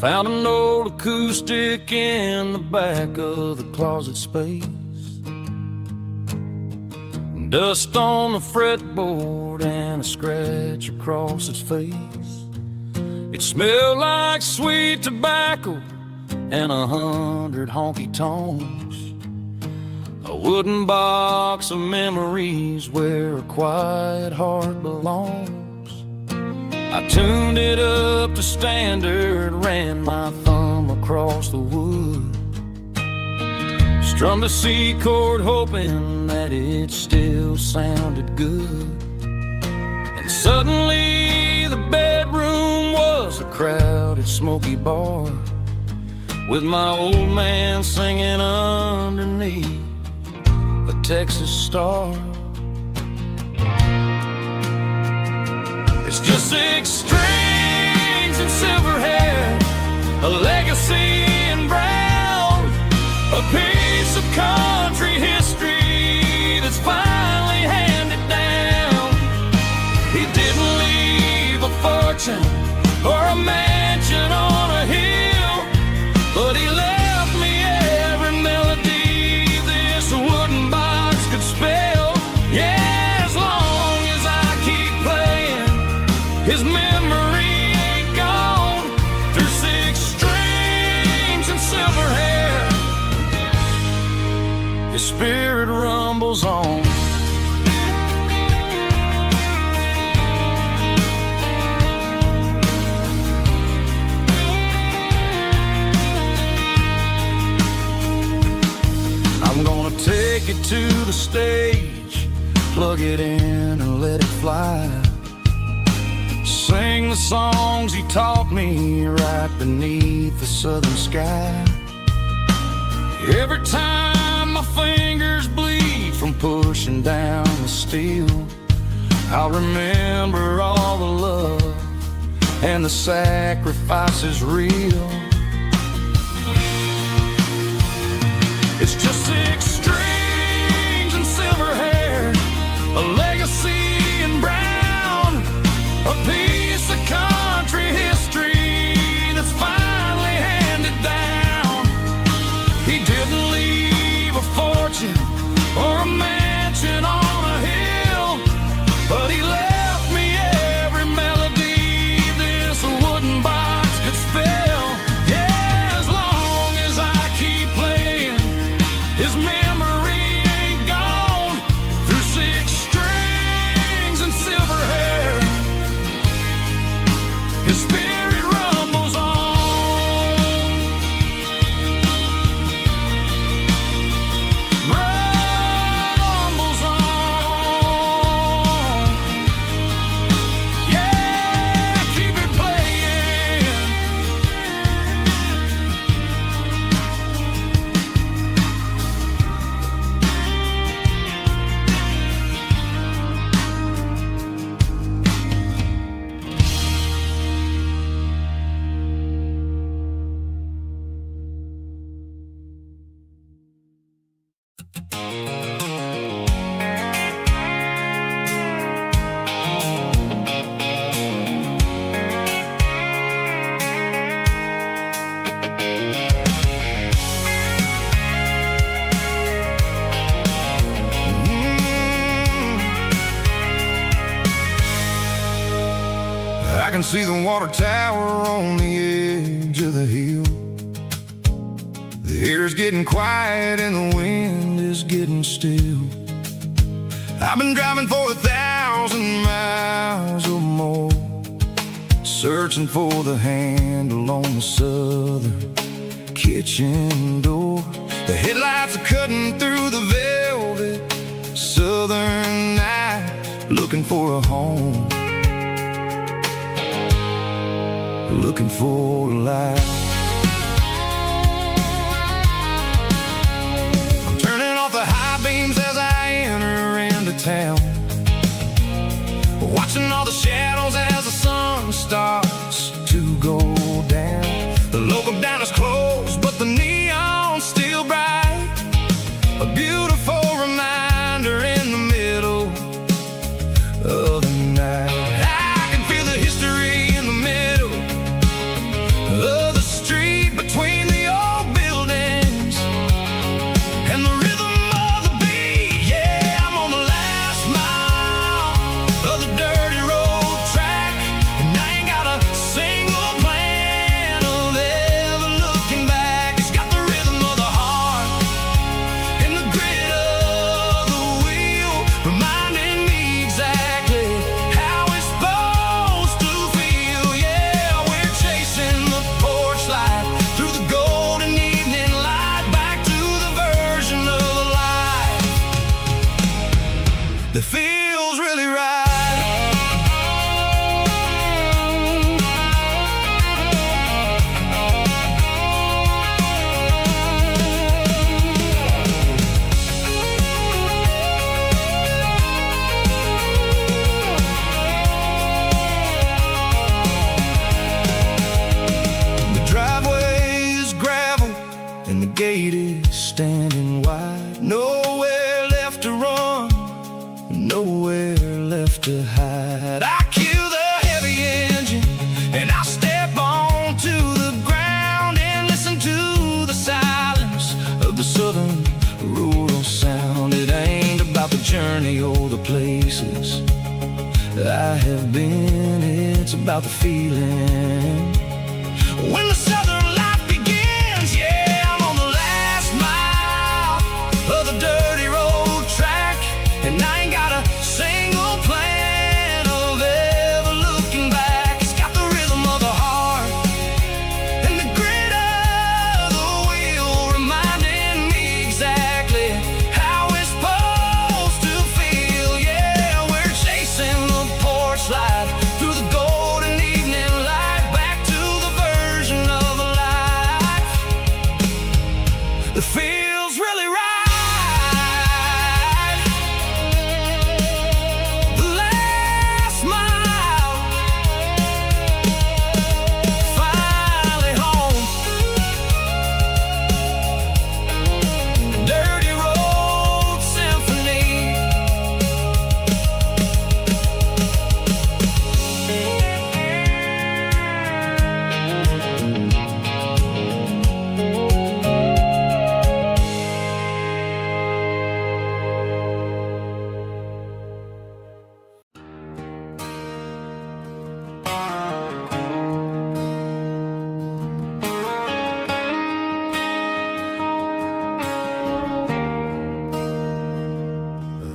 Found an old acoustic in the back of the closet space, dust on the fretboard and a scratch across its face. It smelled like sweet tobacco and 100 honky-tonks, a wooden box of memories where a quiet heart belongs. I tuned it up to standard, ran my thumb across the wood, strummed a C chord hoping that it still sounded good. And suddenly the bedroom was a crowded, smoky bar, with my old man singing underneath a Texas star. It's just 6 strings and silver hair, a legacy in brown, a piece of country history that's finally handed down. He didn't leave a fortune or a mansion on a hill, but he left me every melody this wooden box could spell. Yeah, as long as I keep playing, his memory ain't gone. Through 6 strings and silver hair, his spirit rumbles on. I'm gonna take it to the stage, plug it in and let it fly. Sing the songs he taught me right beneath the southern sky. Every time my fingers bleed from pushing down the steel, I'll remember all the love and the sacrifices real. It's just 6 strings and silver hair, a legacy in brown, a piece of country history that's finally handed down. He didn't leave a fortune or a mansion on a hill, but he left me every melody this wooden box could spell. Yeah, as long as I keep playing, his memory ain't gone. Through 6 strings and silver hair, his spirit rumbles on. Rumbles on. Yeah, keep it playing. I can see the water tower on the edge of the hill. The air's getting quiet and the wind is getting still. I've been driving for 1,000 miles or more, searching for the handle on the southern kitchen door. The headlights are cutting through the velvet southern night, looking for a home, looking for a life. I'm turning off the high beams as I enter into town, watching all the shadows as the sun starts to go down. The local diner's closed, but the neon's still bright, a beautiful reminder in the middle of the night. I can feel the history in the middle of the street between the old buildings and the rhythm of the beat. Yeah, I'm on the last mile of the dirty road track, and I ain't got a single plan of ever looking back. It's got the rhythm of the heart and the grit gate is standing wide. Nowhere left to run, nowhere left to hide. I kill the heavy engine and I step onto the ground and listen to the silence of the southern rural sound. It ain't about the journey or the places I have been, it's about the feeling when the southern life begins. Yeah, I'm on the last mile of the dirty road track, and I ain't got a single plan of ever looking back. It's got the rhythm of the heart and the grit of the wheel, reminding me exactly how it's supposed to feel. Yeah, we're chasing the porch light through the golden evening light, back to the version of a life that feels really right. The last mile, finally home. Dirty road symphony.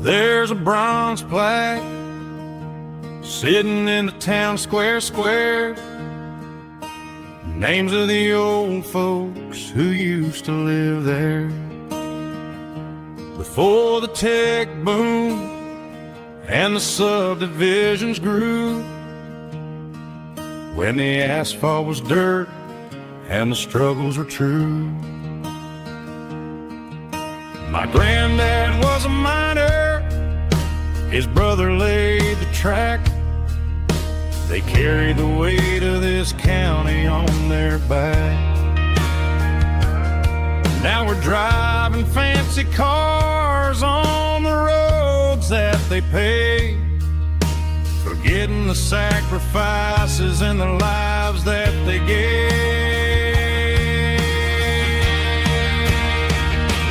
There's a bronze plaque sitting in the town square. Names of the old folks who used to live there before the tech boom and the subdivisions grew, when the asphalt was dirt and the struggles were true. My granddad was a miner, his brother laid the track. They carried the weight of this county on their back. Now we're driving fancy cars on the roads that they paved, forgetting the sacrifices and the lives that they gave.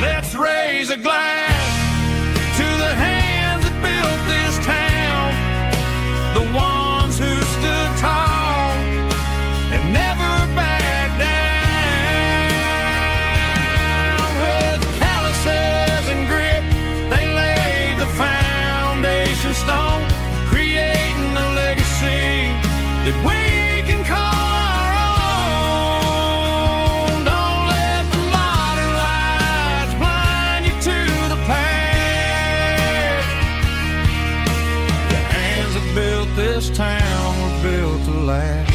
Let's raise a glass to the hands that built this town, the ones who stood tall and never backed down. With calluses and grit, they laid the foundation stone, creating a legacy that we can call our own. Don't let the modern lights blind you to the past. The hands that built this town were built to last.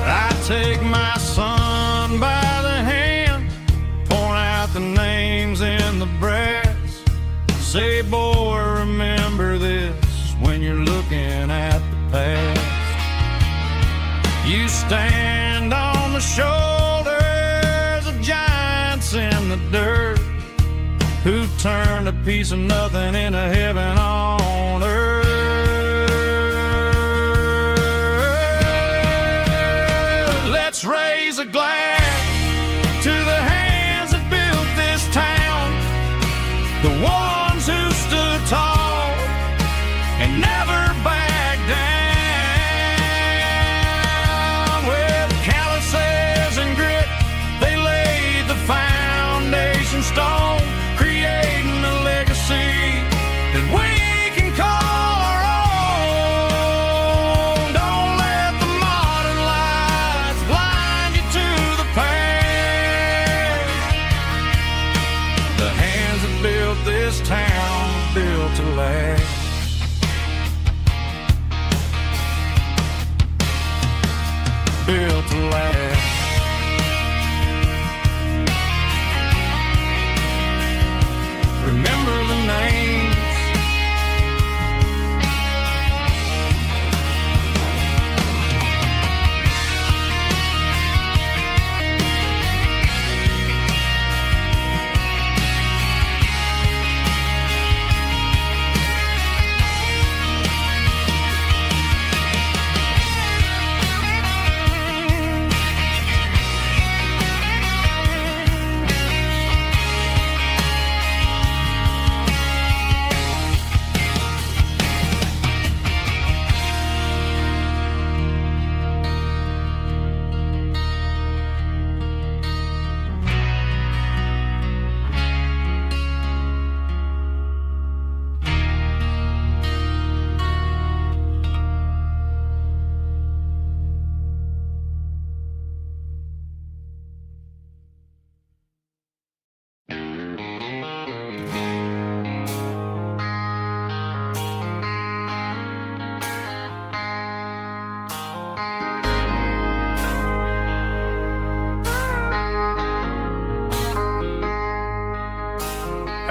I take my son by the hand, point out the names in the brass. Say, boy, remember this when you're looking at the past. You stand on the shoulders of giants in the dirt, who turned a piece of nothing into heaven on earth. Let's raise a glass to the hands that built this town, the ones who stood tall and never backed down. With calluses and grit, they laid the foundation stone, creating a legacy that we can call our own. Don't let the modern lights blind you to the past. The hands that built this town were built to last. Built to last. Remember the names.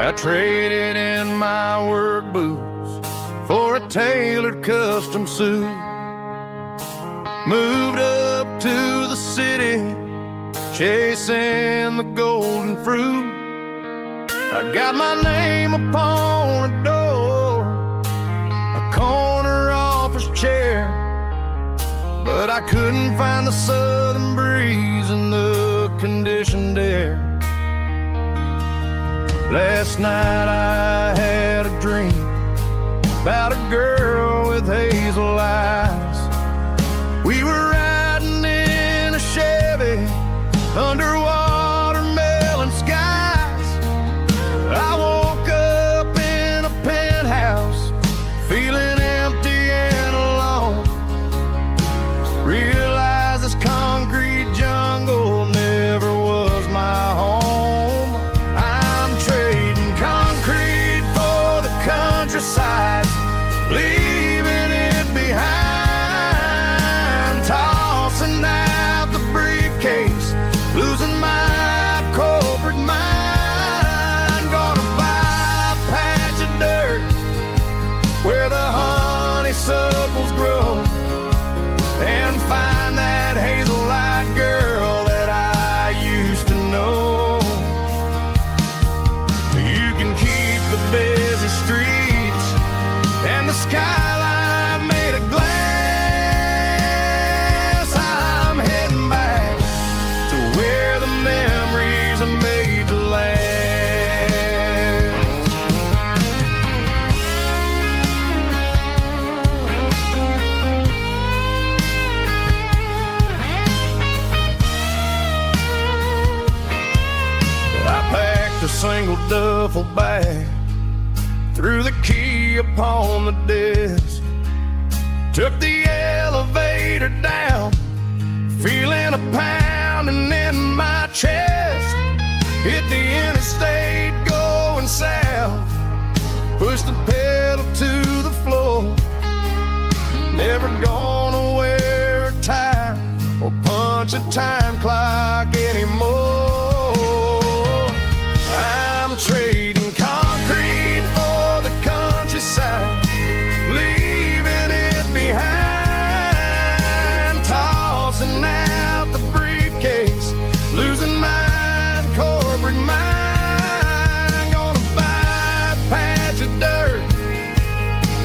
I traded in my work boots for a tailored custom suit. Moved up to the city, chasing the golden fruit. I got my name upon a door, a corner office chair, but I couldn't find the southern breeze in the conditioned air. Last night I had a dream about a girl with hazel eyes. We were riding in a Chevy under watermelon skies. I woke up in a penthouse feeling empty and alone. Realized this concrete jungle never was my home. I'm trading concrete for the countryside, leaving it behind, tossing out the briefcase, losing my corporate mind. Gonna buy a patch of dirt where the honeysuckles grow, and find that hazel-eyed girl that I used to know. You can keep the busy streets and the skyline made of glass. I'm heading back to where the memories are made to last. I packed a single duffel bag, threw the key upon the desk, took the elevator down, feeling a pounding in my chest. Hit the interstate going south, pushed the pedal to the floor. Never gonna wear a tie or punch a time clock anymore. I'm trading concrete for the countryside, leaving it behind, tossing out the briefcase, losing my corporate mind. Gonna buy a patch of dirt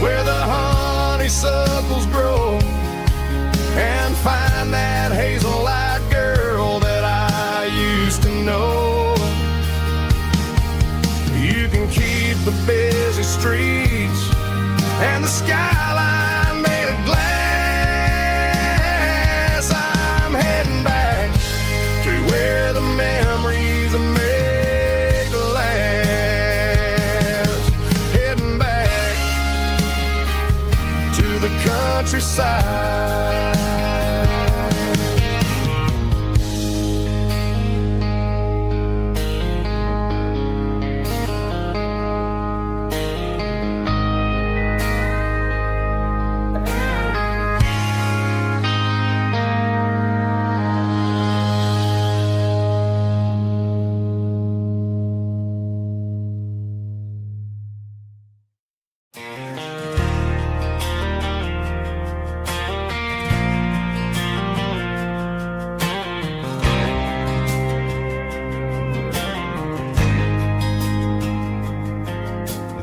where the honeysuckles grow, and find that hazel-eyed girl that I used to know. You can keep the busy streets and the skyline made of glass. I'm heading back to where the memories are made to last. Heading back to the countryside.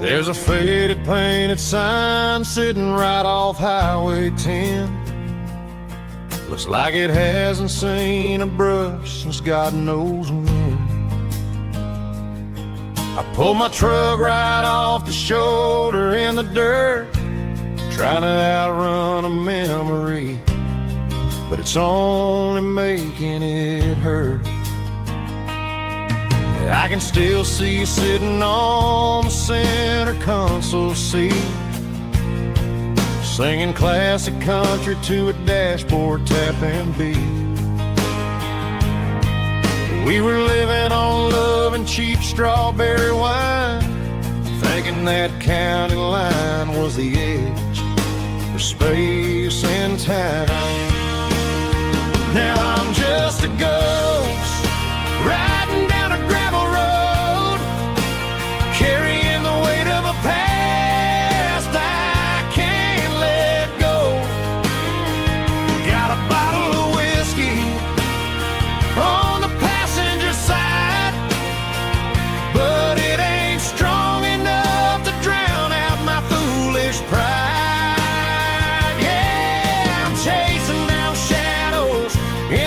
There's a faded painted sign sitting right off Highway 10. Looks like it hasn't seen a brush since God knows when. I pulled my truck right off the shoulder in the dirt, trying to outrun a memory, but it's only making it hurt. I can still see you sitting on the center console seat, singing classic country to a dashboard tapping beat. We were living on love and cheap strawberry wine, thinking that county line was the edge for space and time. Now I'm just a ghost riding down a gravel road,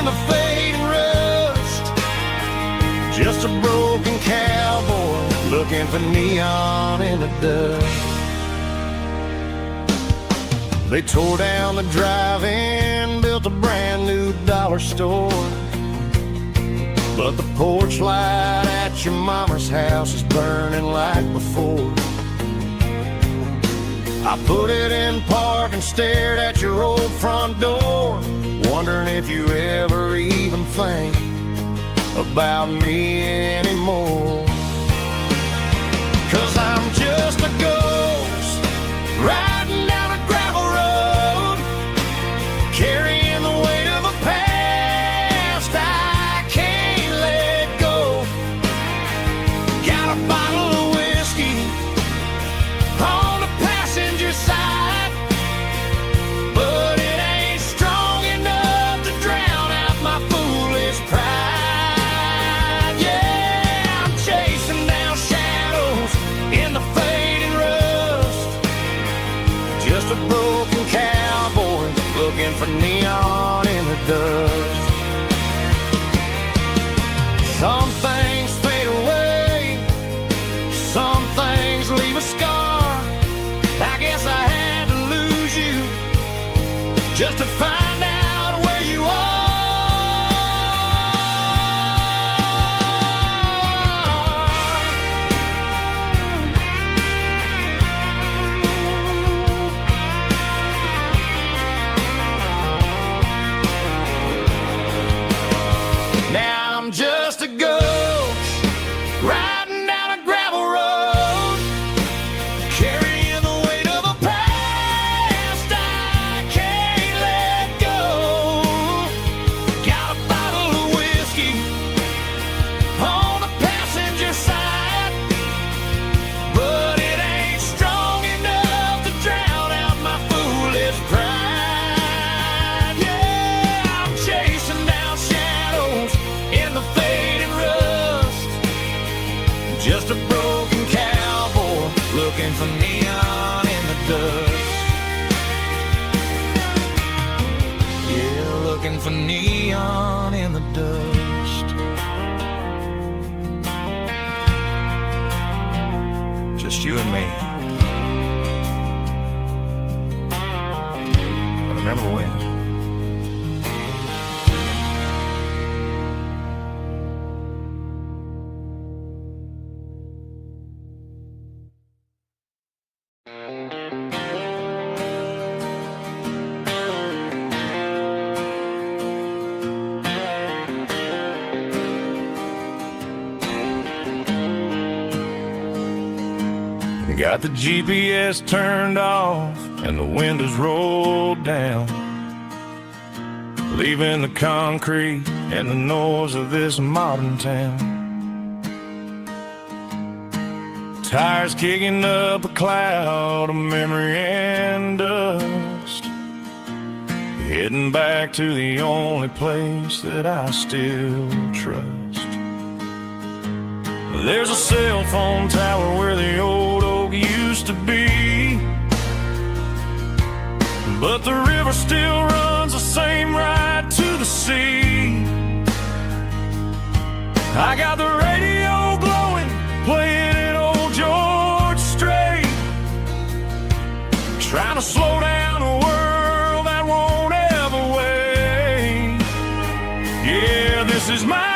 in the fading rust. Just a broken cowboy looking for neon in the dust. They tore down the drive-in, built a brand new dollar store. But the porch light at your mama's house is burning like before. I put it in park and stared at your old front door, wondering if you ever even think about me anymore. 'Cause I'm just a ghost riding down a gravel road, carrying the weight of a past I can't let go. Got a bottle of whiskey on the passenger side, but it ain't strong enough to drown out my foolish pride. Yeah, I'm chasing down shadows in the fading rust. Just a broken cowboy looking for neon in the dust. Some things fade away, some things leave a scar. I guess I had to lose you just to find out where you are. Now I'm just a ghost riding down a gravel road, carrying the weight of a past I can't let go. Got a bottle of whiskey on the passenger side, but it ain't strong enough to drown out my foolish pride. Yeah, I'm chasing down shadows in the fading rust. Just a broken cowboy looking for neon in the dust. Yeah, looking for neon in the dust. Just you and me. I remember when. Got the GPS turned off and the windows rolled down, leaving the concrete and the noise of this modern town. Tires kicking up a cloud of memory and dust, heading back to the only place that I still trust. There's a cell phone tower where the old oak used to be, but the river still runs the same right to the sea. I got the radio glowing, playing an old George Strait, trying to slow down a world that won't ever wait. Yeah, this is my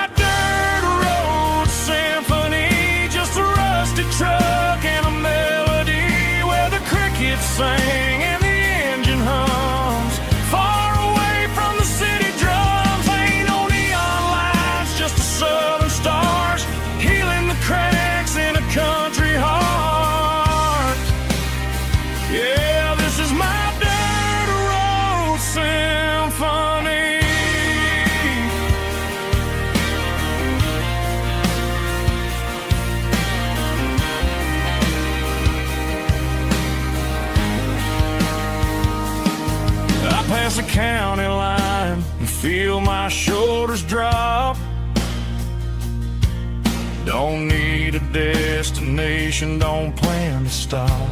truck and a melody where the crickets sing and the engine hums, far away from the city drums. Ain't no neon lights, just the southern stars healing the cracks in a country heart. Yeah, this is my dirt road symphony. Past the county line and feel my shoulders drop. Don't need a destination, don't plan to stop.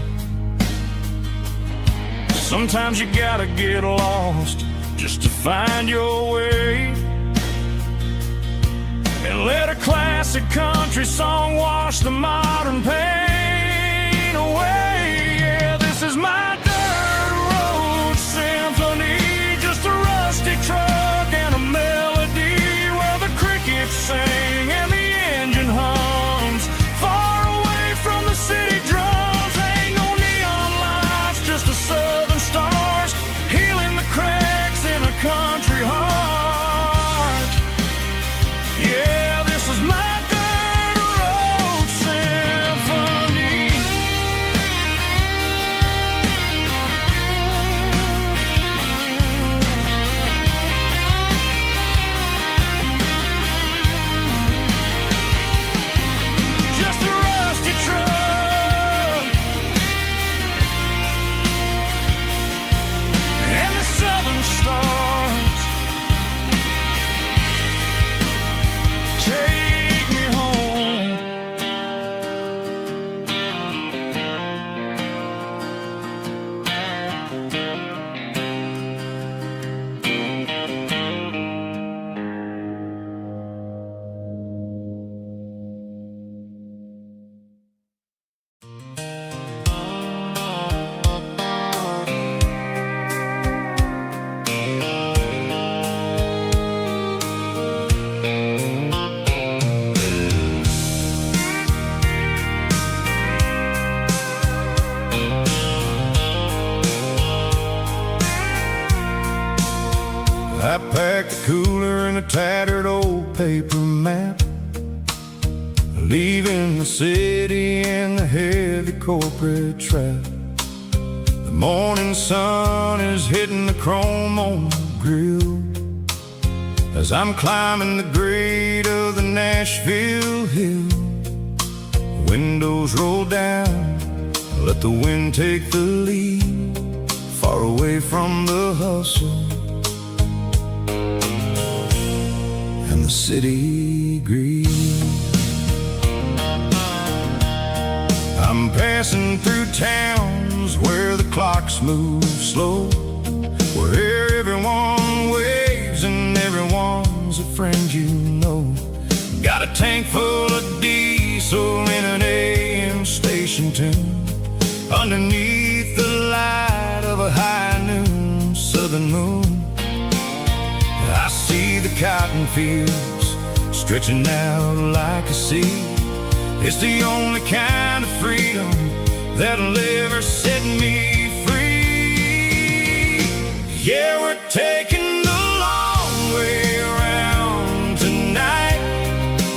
Sometimes you gotta get lost just to find your way. and let a classic country song wash the modern pain away. Yeah, this is my dirt road symphony, just a rusty truck and a melody where the crickets sing and the engine hums. Far away from the city drums, ain't no neon lights, just the southern stars healing the cracks in a country heart. Yeah, this is my dirt road symphony. Just a rusty truck and the southern stars take me home. I packed a cooler and a tattered old paper map, leaving the city and the heavy corporate trap. The morning sun is hitting the chrome on the grill as I'm climbing the grade of the Nashville hill. Windows roll down, let the wind take the lead, far away from the hustle and the city greed. I'm passing through towns where the clocks move slow, where everyone waves and everyone's a friend you know. Got a tank full of diesel in an AM station tune, underneath the light of a high noon southern moon. I see the cotton fields stretching out like a sea. It's the only kind of freedom that'll ever set me free. Yeah, we're taking the long way around tonight,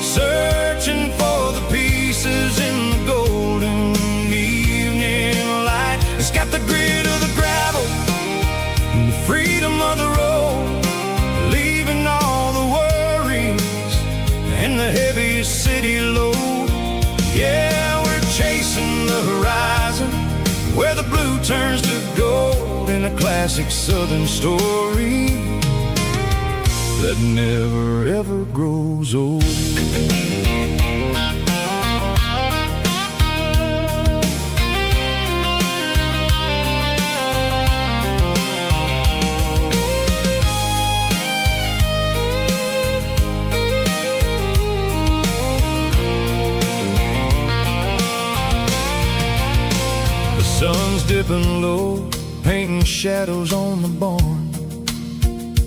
searching for the pieces in the golden evening light. It's got the grit of the gravel and the freedom of the road, leaving all the worries and the heavy city load. Yeah, we're chasing the horizon where the blue turns to gold, in a classic southern story that never ever grows old. Sun's dipping low, painting shadows on the barn.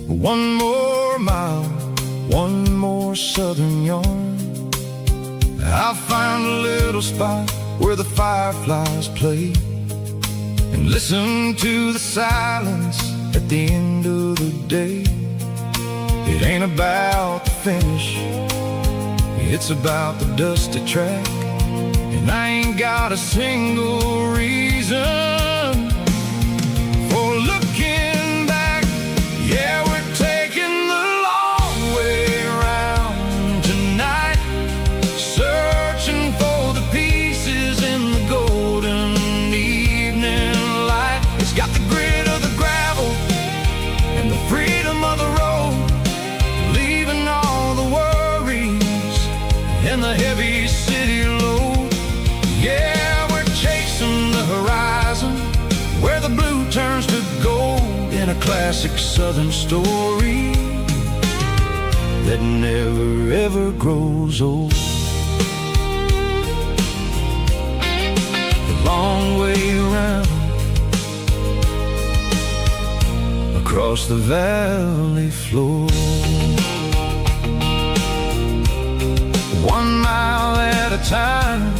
One more mile, one more southern yarn. I'll find a little spot where the fireflies play and listen to the silence at the end of the day. It ain't about the finish, it's about the dusty track. And I ain't got a single reason for looking back. Yeah, we're taking the long way around tonight, searching for the pieces in the golden evening light. It's got the grit of the gravel and the freedom of the road, leaving all the worries and the heavy city load. Yeah, we're chasing the horizon where the blue turns to gold, in a classic southern story that never ever grows old. The long way around, across the valley floor, 1 mile at a time.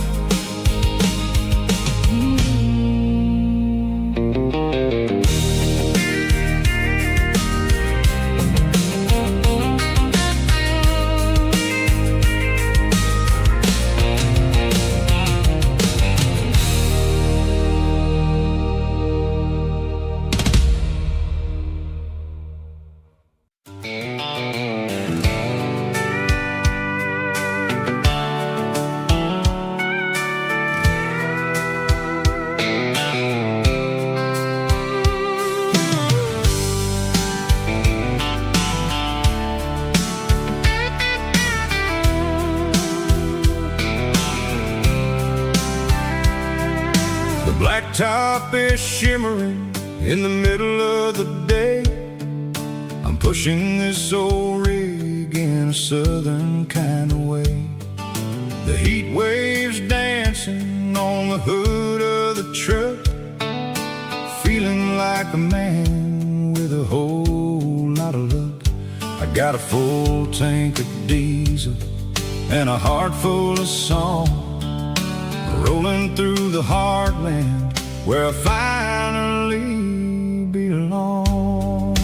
Blacktop is shimmering in the middle of the day. I'm pushing this old rig in a southern kind of way. The heat waves dancing on the hood of the truck, feeling like a man with a whole lot of luck. I got a full tank of diesel and a heart full of song, rolling through the heartland where I finally belong.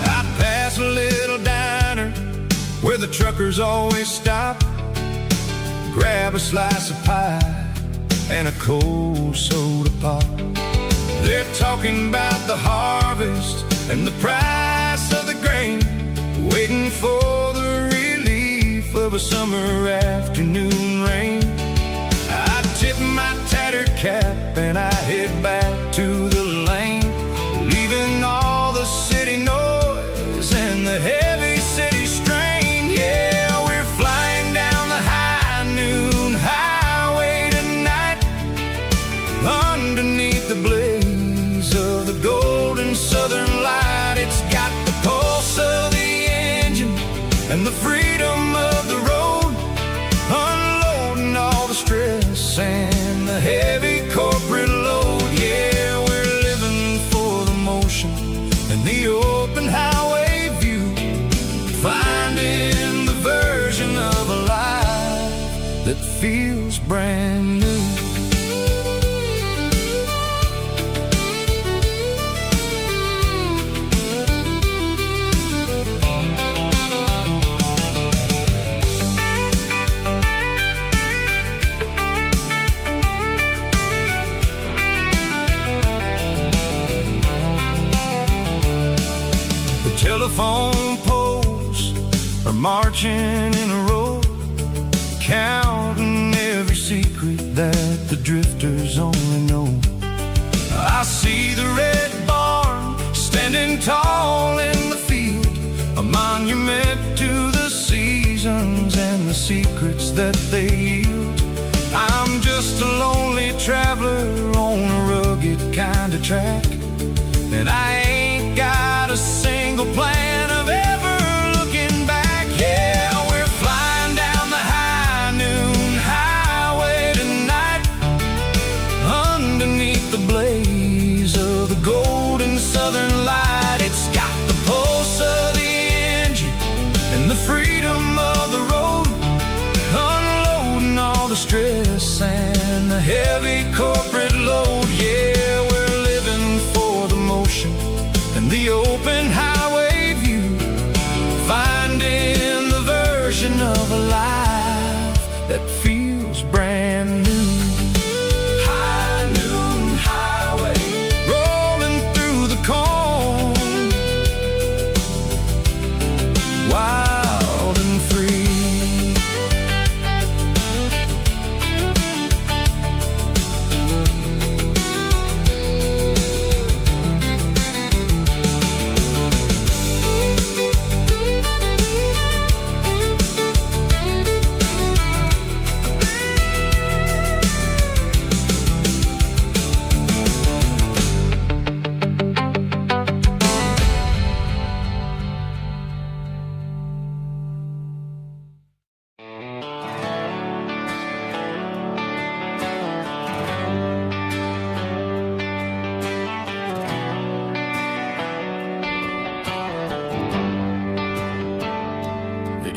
I pass a little diner where the truckers always stop, grab a slice of pie and a cold soda pop. They're talking about the harvest and the price of the grain, waiting for the relief of a summer afternoon rain. I tip my tattered cap and I head back to the lane, leaving all the city noise and the heavy city strain. Yeah, we're flying down the high noon highway tonight, underneath the blaze of the golden southern light. It's got the pulse of the engine and the freedom of the road, unloading all the stress and the heavy corporate load. Yeah, we're living for the motion and the open highway view, finding the version of a life that feels brand new. Telephone poles are marching in a row, counting every secret that the drifters only know. I see the red barn standing tall in the field, a monument to the seasons and the secrets that they yield. I'm just a lonely traveler on a rugged kind of track, and I ain't got a single plan of ever looking back. Yeah, we're flying down the high noon highway tonight, underneath the blaze of the golden southern light. It's got the pulse of the engine and the freedom of the road, unloading all the stress and the heavy corporate load. Yeah, we're living for the motion and the open highway view, finding the version of a life that feels brand new. High noon highway, rolling through the corn, wild and free.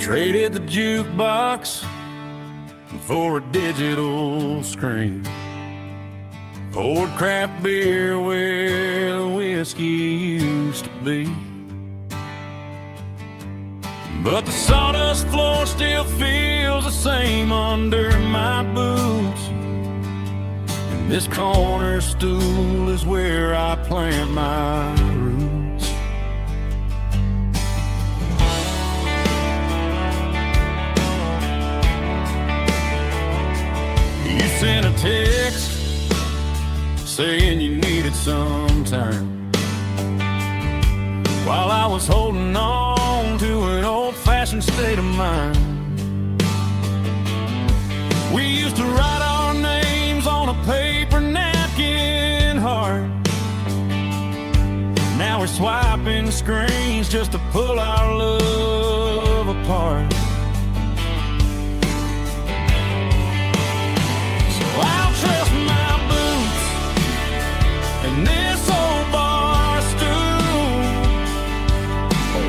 Traded the jukebox for a digital screen. Poured craft beer where the whiskey used to be. But the sawdust floor still feels the same under my boots. And this corner stool is where I plant my roots. You sent a text saying you needed some time, while I was holding on to an old-fashioned state of mind. We used to write our names on a paper napkin heart. Now we're swiping screens just to pull our love apart. So I'll trust my boots and this old bar stool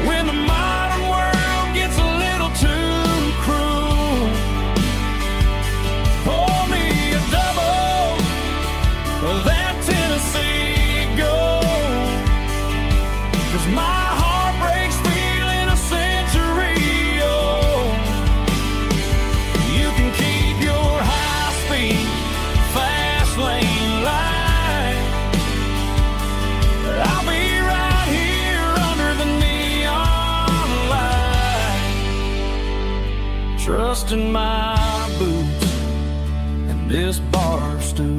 when the modern world gets a little too cruel. Pour me a double of that Tennessee Gold, 'cause my heart breaks feeling a century old. You can keep your high-speed, fast lane light. I'll be right here under the neon light, trusting my boots and this bar stool.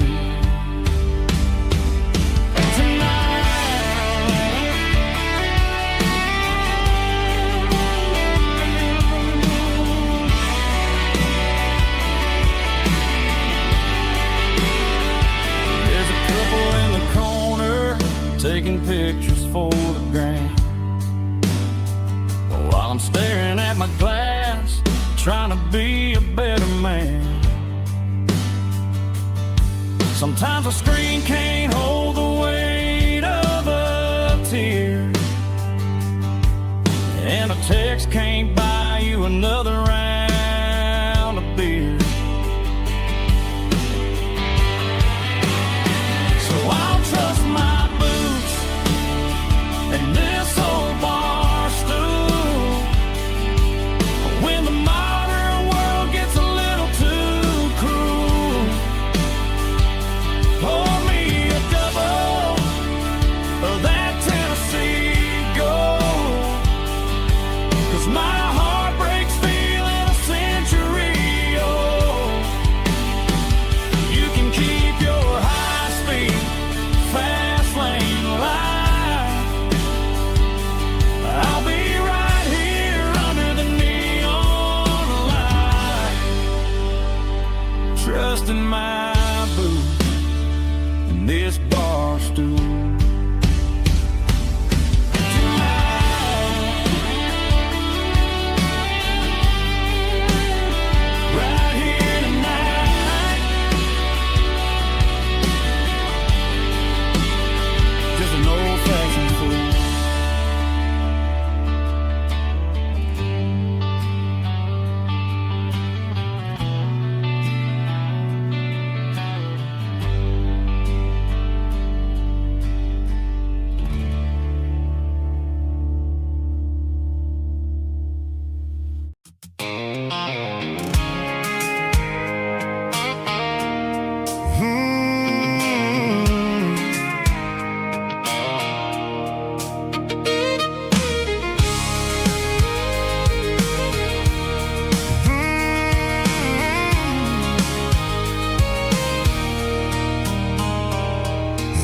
There's a couple in the corner taking pictures for the gram, while I'm staring at my glass, trying to be a better man. Sometimes a screen can't hold the weight of a tear, and a text can't buy you another round of beer. So I'll trust my boots and this old bar stool when the modern world gets a little too cruel. Pour me a double of that Tennessee Gold, 'cause my heart breaks feeling a century old. You can keep your high-speed, fast lane light. I'll be right here under the neon light, trusting my boots and this bar stool. Right here tonight, just an old-fashioned fool.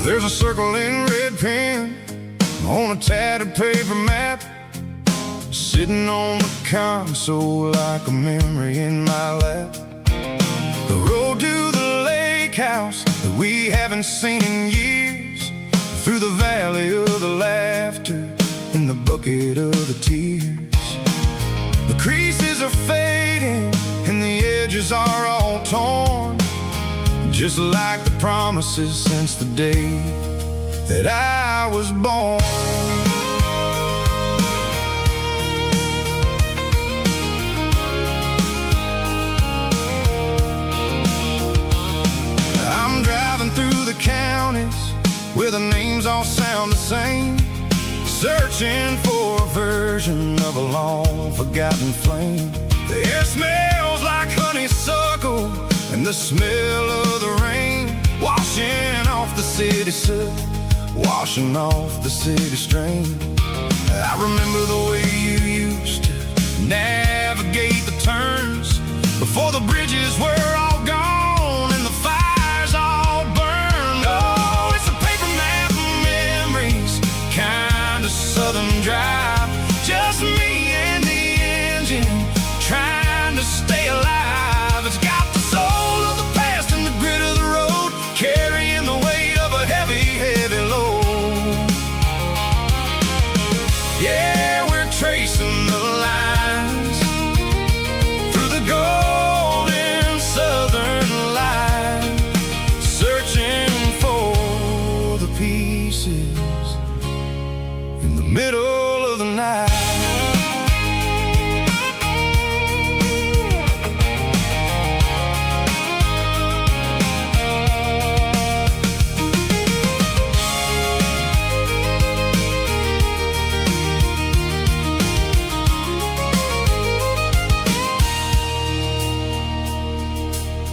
There's a circle in red pen on a tattered paper map, sitting on the console like a memory in my lap. The road to the lake house that we haven't seen in years, through the valley of the laughter and the bucket of the tears. The creases are fading and the edges are all torn, just like the promises since the day that I was born. where the names all sound the same, searching for a version of a long forgotten flame. The air smells like honeysuckle and the smell of the rain, washing off the city soot, washing off the city strain. I remember the way you used to navigate the turns before the bridges were all gone and the fires all burned. Oh, it's a paper map of memories, kind of southern drive, just me and the engine trying to stay alive. It's got the soul of the past and the grit of the road, carrying the weight of a heavy, heavy load. Yeah, we're tracing the lines through the golden southern light, searching for the pieces in the middle of the night.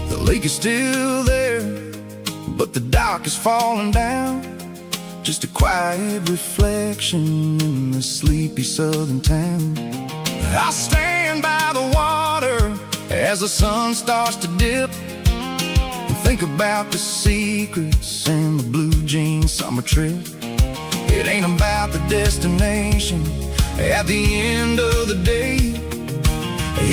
The lake is still there, but the dock is falling down, just a quiet reflection in the sleepy southern town. I stand by the water as the sun starts to dip and think about the secrets and the blue jean summer trip. It ain't about the destination at the end of the day,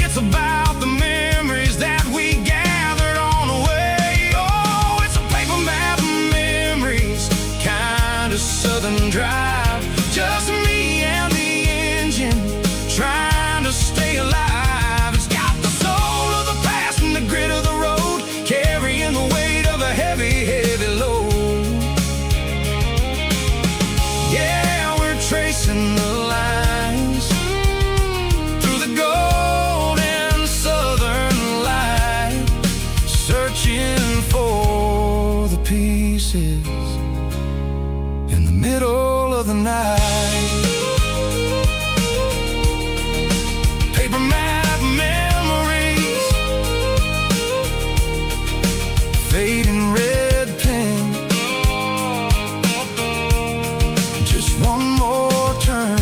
it's about the memories that we gathered on the way. Oh, it's a paper map of memories, kind of southern drive, just me and the engine trying to stay alive. It's got the soul of the past and the grit of the road, carrying the weight of a heavy, heavy load. Yeah, we're tracing the lines through the golden southern light, searching for the pieces in the middle of the night. Paper map memories, fading red pen, just one more turn.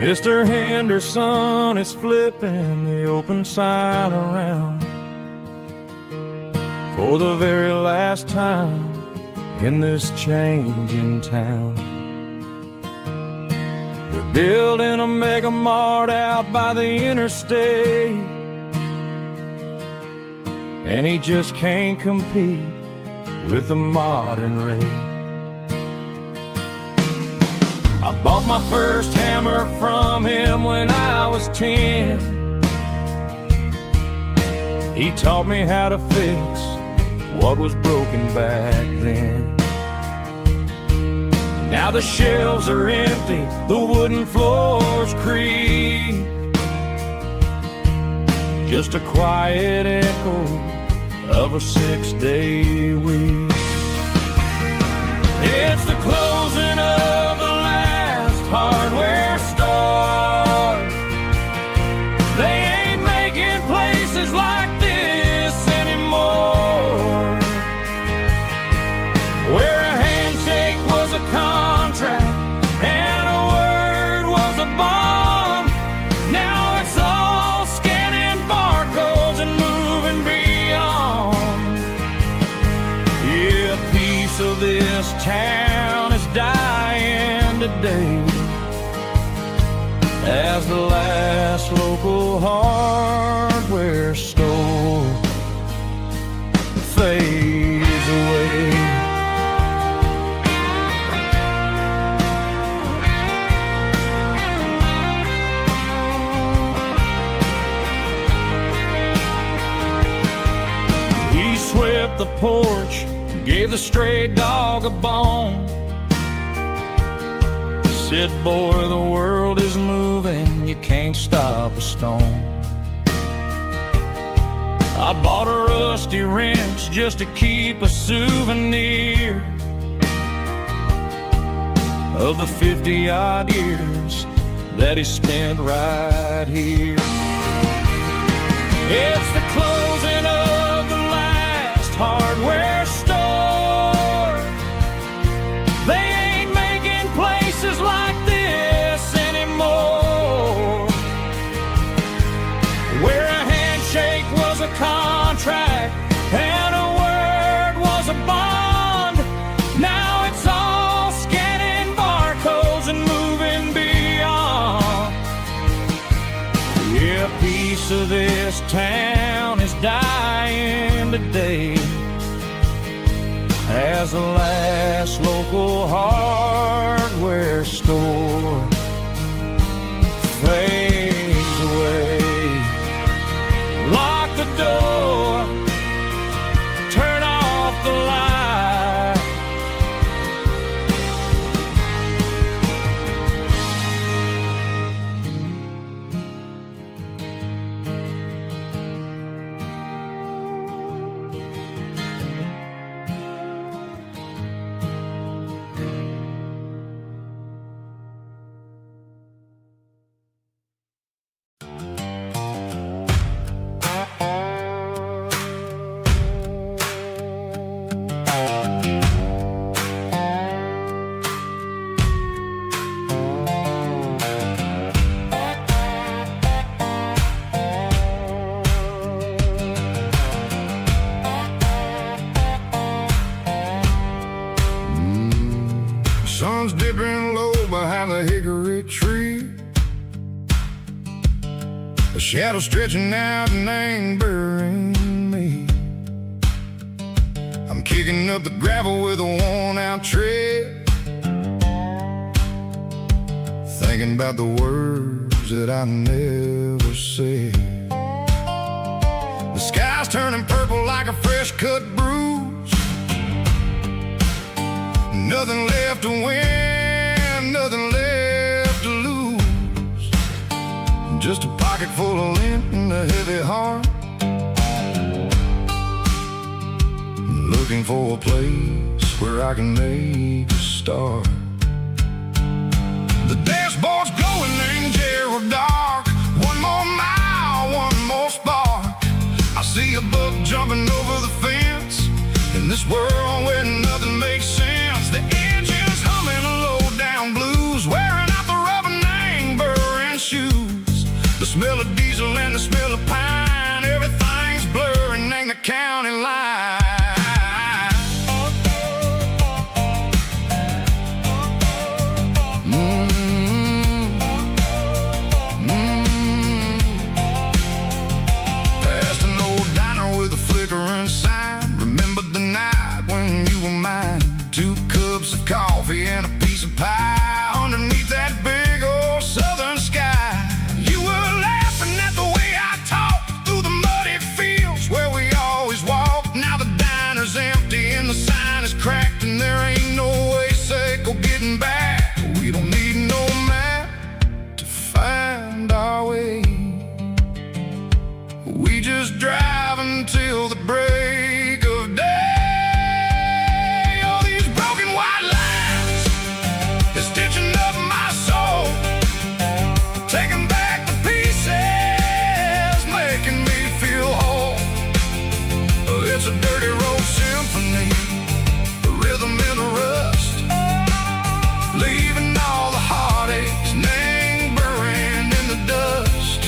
Mr. Henderson is flipping the open sign around for the very last time in this changing town. They're building a mega mart out by the interstate, and he just can't compete with the modern rate. I bought my first hammer from him when I was 10. He taught me how to fix what was broken back then. Now the shelves are empty, the wooden floors creak, just a quiet echo of a 6-day week. It's the closing of the hardware store. They ain't making places like this anymore, where a handshake was a contract and a word was a bond. Now it's all scanning barcodes and moving beyond. Yeah, a piece of this town is dying today as the last local hardware store fades away. up the porch, gave the stray dog a bone. Said, boy, the world is moving, you can't stop a stone. I bought a rusty wrench just to keep a souvenir of the 50-odd years that he spent right here. It's the closing of the last hardware store. They ain't making places like this anymore, where a handshake was a contract and a word was a bond. Now it's all scanning barcodes and moving beyond. Yeah, a piece of this town is dying today as the last local hardware store fades away. Lock the door, turn off the light. Sun's dipping low behind the hickory tree, a shadow stretching out and angering me. I'm kicking up the gravel with a worn-out tread, thinking about the words that I never said. The sky's turning purple like a fresh-cut bruise. Nothing left to win, nothing left to lose. Just a pocket full of lint and a heavy heart, looking for a place where I can make a start. The dashboard's glowing in Gerald dark. One more mile, one more spark. I see a buck jumping over the fence in this world where nothing makes sense. The engine's humming a low-down blues, wearing out the rubber name burring shoes. The smell of diesel and the smell of pine, everything's blurring in the county line. Past an old diner with a flickering sign. Remember the night when you were mine. 2 cups of coffee and a piece of pie underneath that big old southern sky. You were laughing at the way I talked through the muddy fields where we always walked. Now the diner's empty and the sign is cracked, and there ain't no way safe or getting back. We don't need no map to find our way. We just drive until the break of day. Stitching up my soul, taking back the pieces, making me feel whole. It's a dirty road symphony, the rhythm in the rust, leaving all the heartaches lingering in the dust.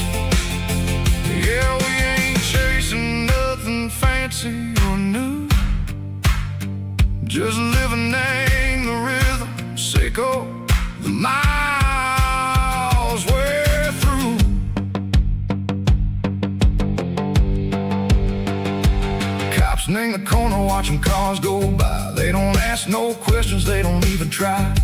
Yeah, we ain't chasing nothing fancy or new, just living in the rhythm, sicko. The miles we're through. Cops in the corner watching cars go by. They don't ask no questions, they don't even try.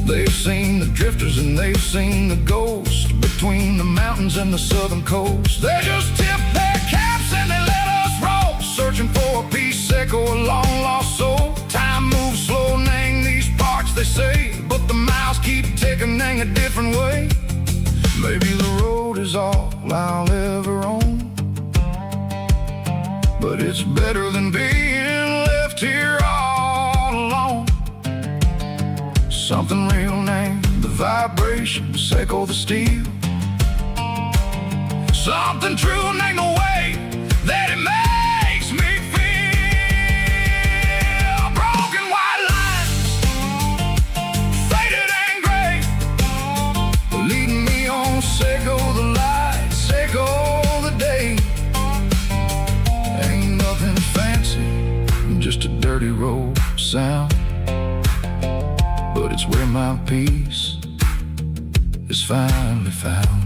They've seen the drifters and they've seen the ghosts between the mountains and the southern coast. They just tip their caps and they let us roll, search searching for a piece, Seiko, a long lost soul. Time moves slow, nang these parts they say, but the miles keep ticking, nang a different way. Maybe the road is all I'll ever own, but it's better than being left here all alone. Something real, name the vibration, Seiko the steel. Something true, name the way that it makes me feel. Broken white lines, faded and gray, leading me on, Seiko the light, Seiko the day. Ain't nothing fancy, just a dirty road sound, but it's where my peace is finally found.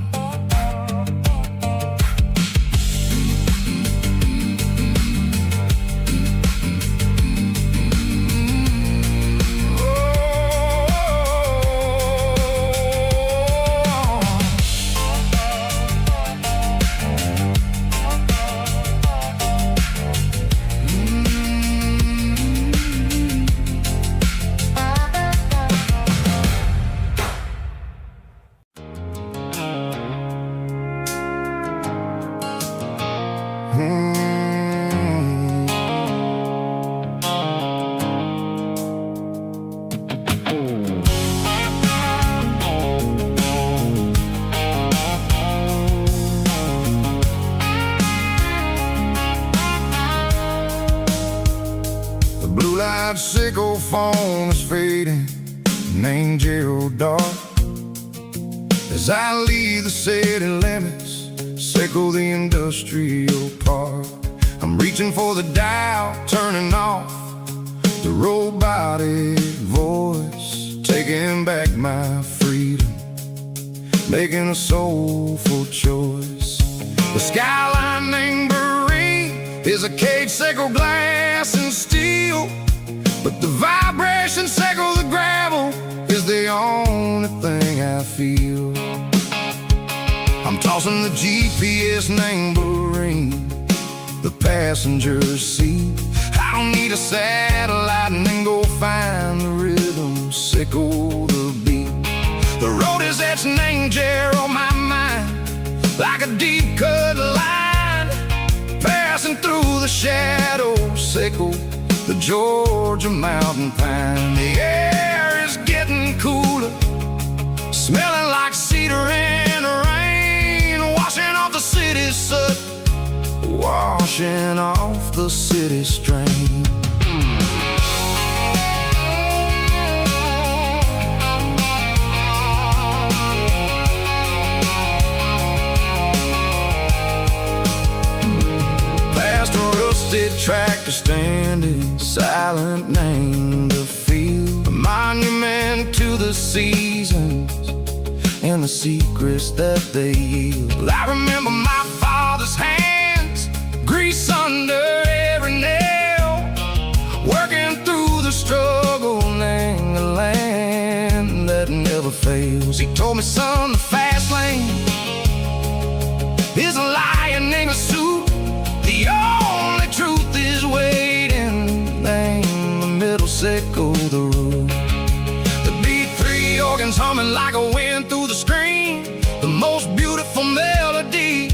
Blue-light Seiko phone is fading, name Geralkyo. As I leave the city limits, Seiko the industrial park. I'm reaching for the dial, turning off the robotic voice, taking back my freedom, making a soulful choice. The skyline named Bryan is a cage, Seiko glass and steel, but the vibration, Seiko the gravel, is the only thing I feel. I'm tossing the GPS named Bryan, the passenger seat. I don't need a satellite and then go find the rhythm, Seiko the beat. The road is etched named Ger on my mind, like a deep cut line, passing through the shadows, Seiko the Georgia mountain pine. The air is getting cooler, smelling like cedar in the rain, washing off the city's soot, washing off the city strain. Past a rusted tractor standing silent, named the field, a monument to the seasons and the secrets that they yield. I remember my father's hands, grease under every nail, working through the struggle, name the land that never fails. He told me, son, the fast lane is a lion in a suit, the only truth is waiting, name the middle, Seiko the road. The B3 organs humming like a wind through the screen, the most beautiful melody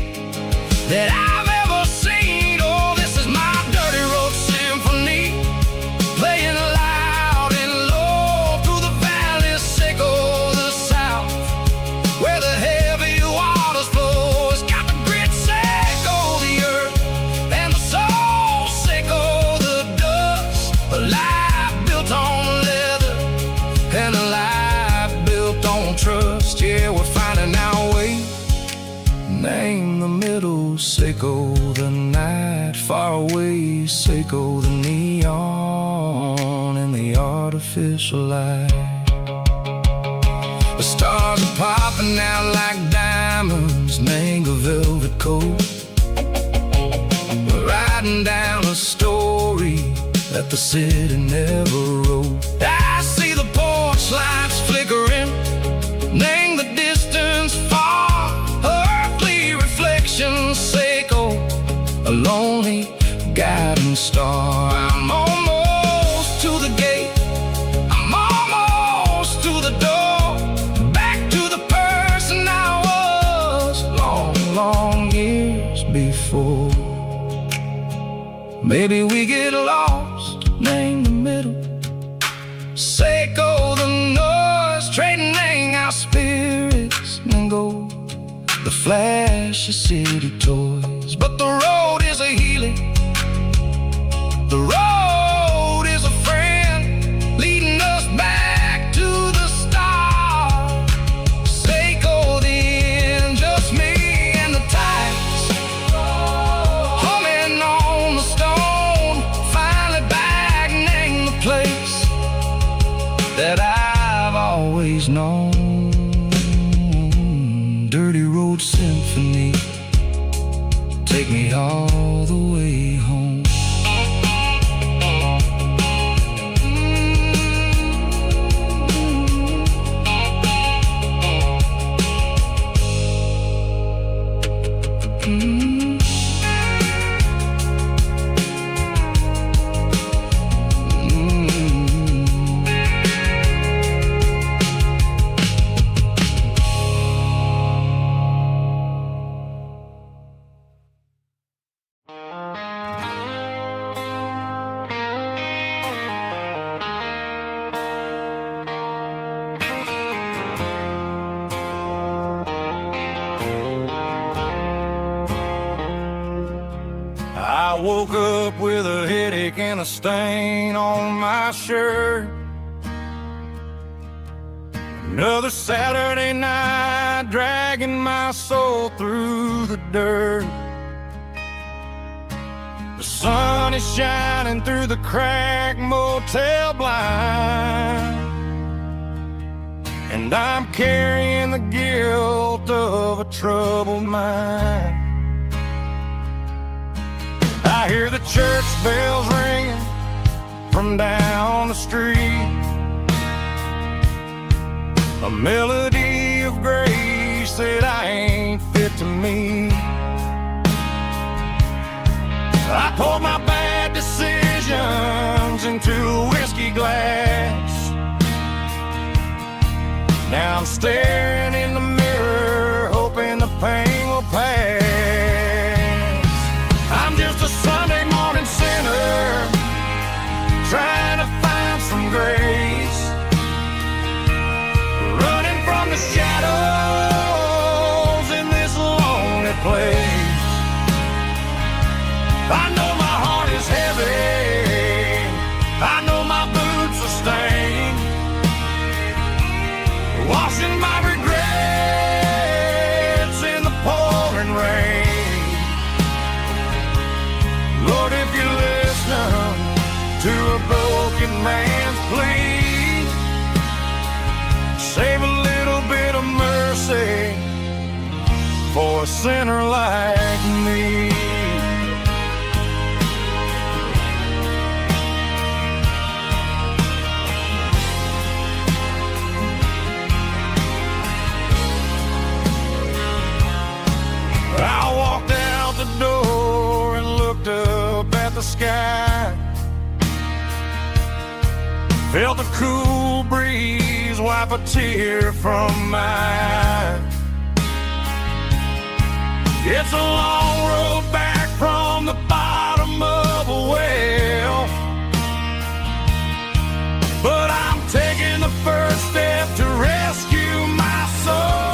that I've ever seen. Oh, this is my dirty road symphony, playing loud and low through the valleys, Seiko the south, where the heavy waters flow. It's got the grit, Seiko the earth, and the soul, Seiko the dust. A life built on leather and a life built on trust. Yeah, we're finding our way, name the middle, Seiko the night, far away, Seiko the neon and the artificial light. The stars are popping out like diamonds, mango velvet coat. We're riding down a story that the city never wrote. I see the porch lights flickering, name the distance far, earthly reflections, Seiko, a lonely guiding star. I'm almost to the gate, I'm almost to the door, back to the person I was long, long years before. Maybe we get lost in the middle, Seiko the noise, trading our spirits and go the flash of city toys. But the road is a healing, the road is a friend, leading us back to the start. Seiko the end, just me and the tides, humming on the stone, finally back in the place that I've always known. Dirty Road Symphony, take me all the way home. I woke up with a headache and a stain on my shirt. Another Saturday night, dragging my soul through the dirt. The sun is shining through the cracked motel blind, and I'm carrying the guilt of a troubled mind. I hear the church bells ringing from down the street, a melody of grace that I ain't fit to meet. I poured my bad decisions into a whiskey glass. Now I'm staring in the mirror, hoping the pain will pass. I'm just a Sunday morning sinner, trying to find some grace, running from the shadows in this lonely place. I know my heart is heavy, I know my boots are stained, washing my regrets in the pouring rain. Lord, if you listen to a broken man's plea, save a little bit of mercy for a sinner like me. I walked out the door and looked up at the sky, felt the cool breeze wipe a tear from my eye. It's a long road back from the bottom of a well, but I'm taking the first step to rescue my soul.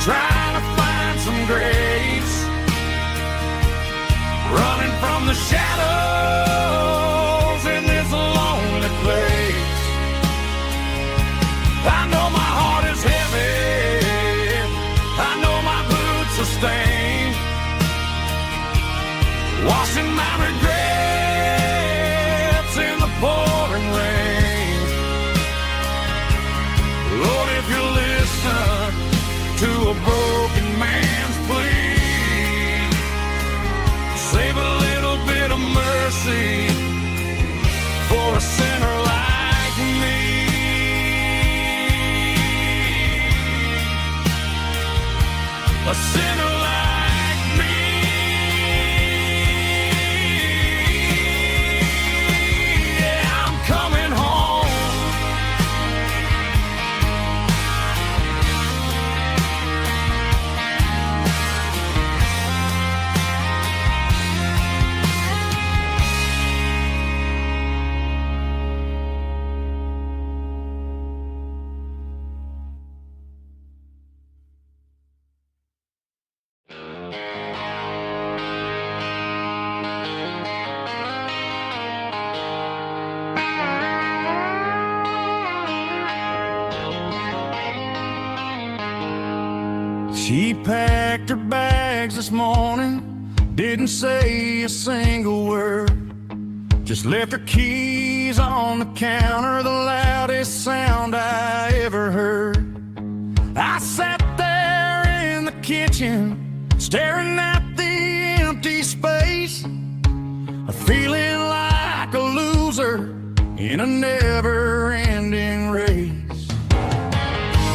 Trying to find some grace, running from the shadows in this lonely place. I know my heart She packed her bags this morning, didn't say a single word, just left her keys on the counter, the loudest sound I ever heard. I sat there in the kitchen, staring at the empty space, feeling like a loser in a never-ending race.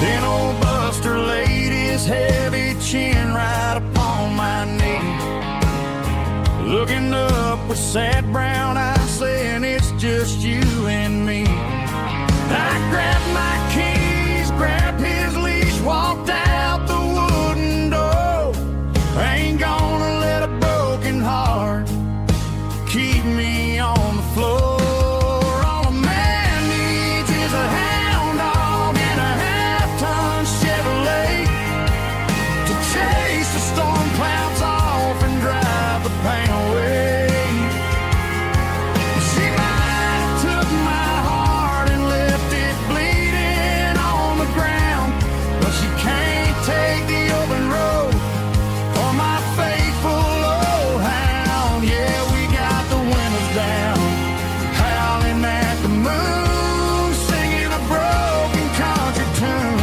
Then old Buster laid his heavy chin right upon my knee, looking up with sad brown eyes, saying it's just you and me. I grabbed my keys, grabbed his leash, walked out the wooden door. I ain't gonna let a broken heart keep me on the floor. All a man needs is a hound dog and a half-ton Chevrolet to chase the storm clouds off and drive the pain away. She might have took my heart and left it bleeding on the ground, but she can't take the open road for my faithful old hound. Yeah, we got the windows down, howling at the moon, singing a broken country tune.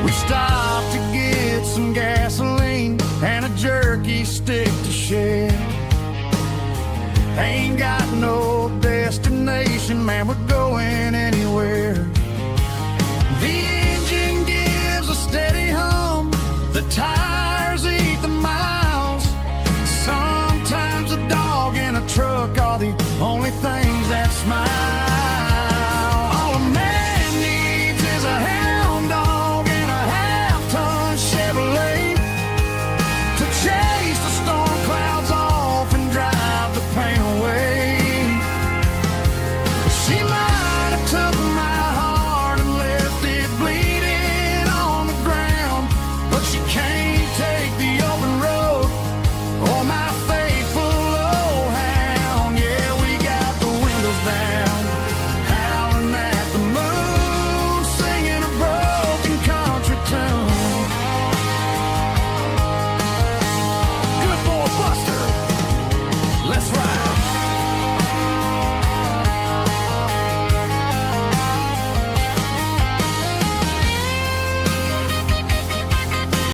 We stopped to get some gasoline and a jerky stick to share. Ain't got no destination, man, we're going anywhere. The engine gives a steady hum, the tires eat the miles. Sometimes a dog and a truck are the only thing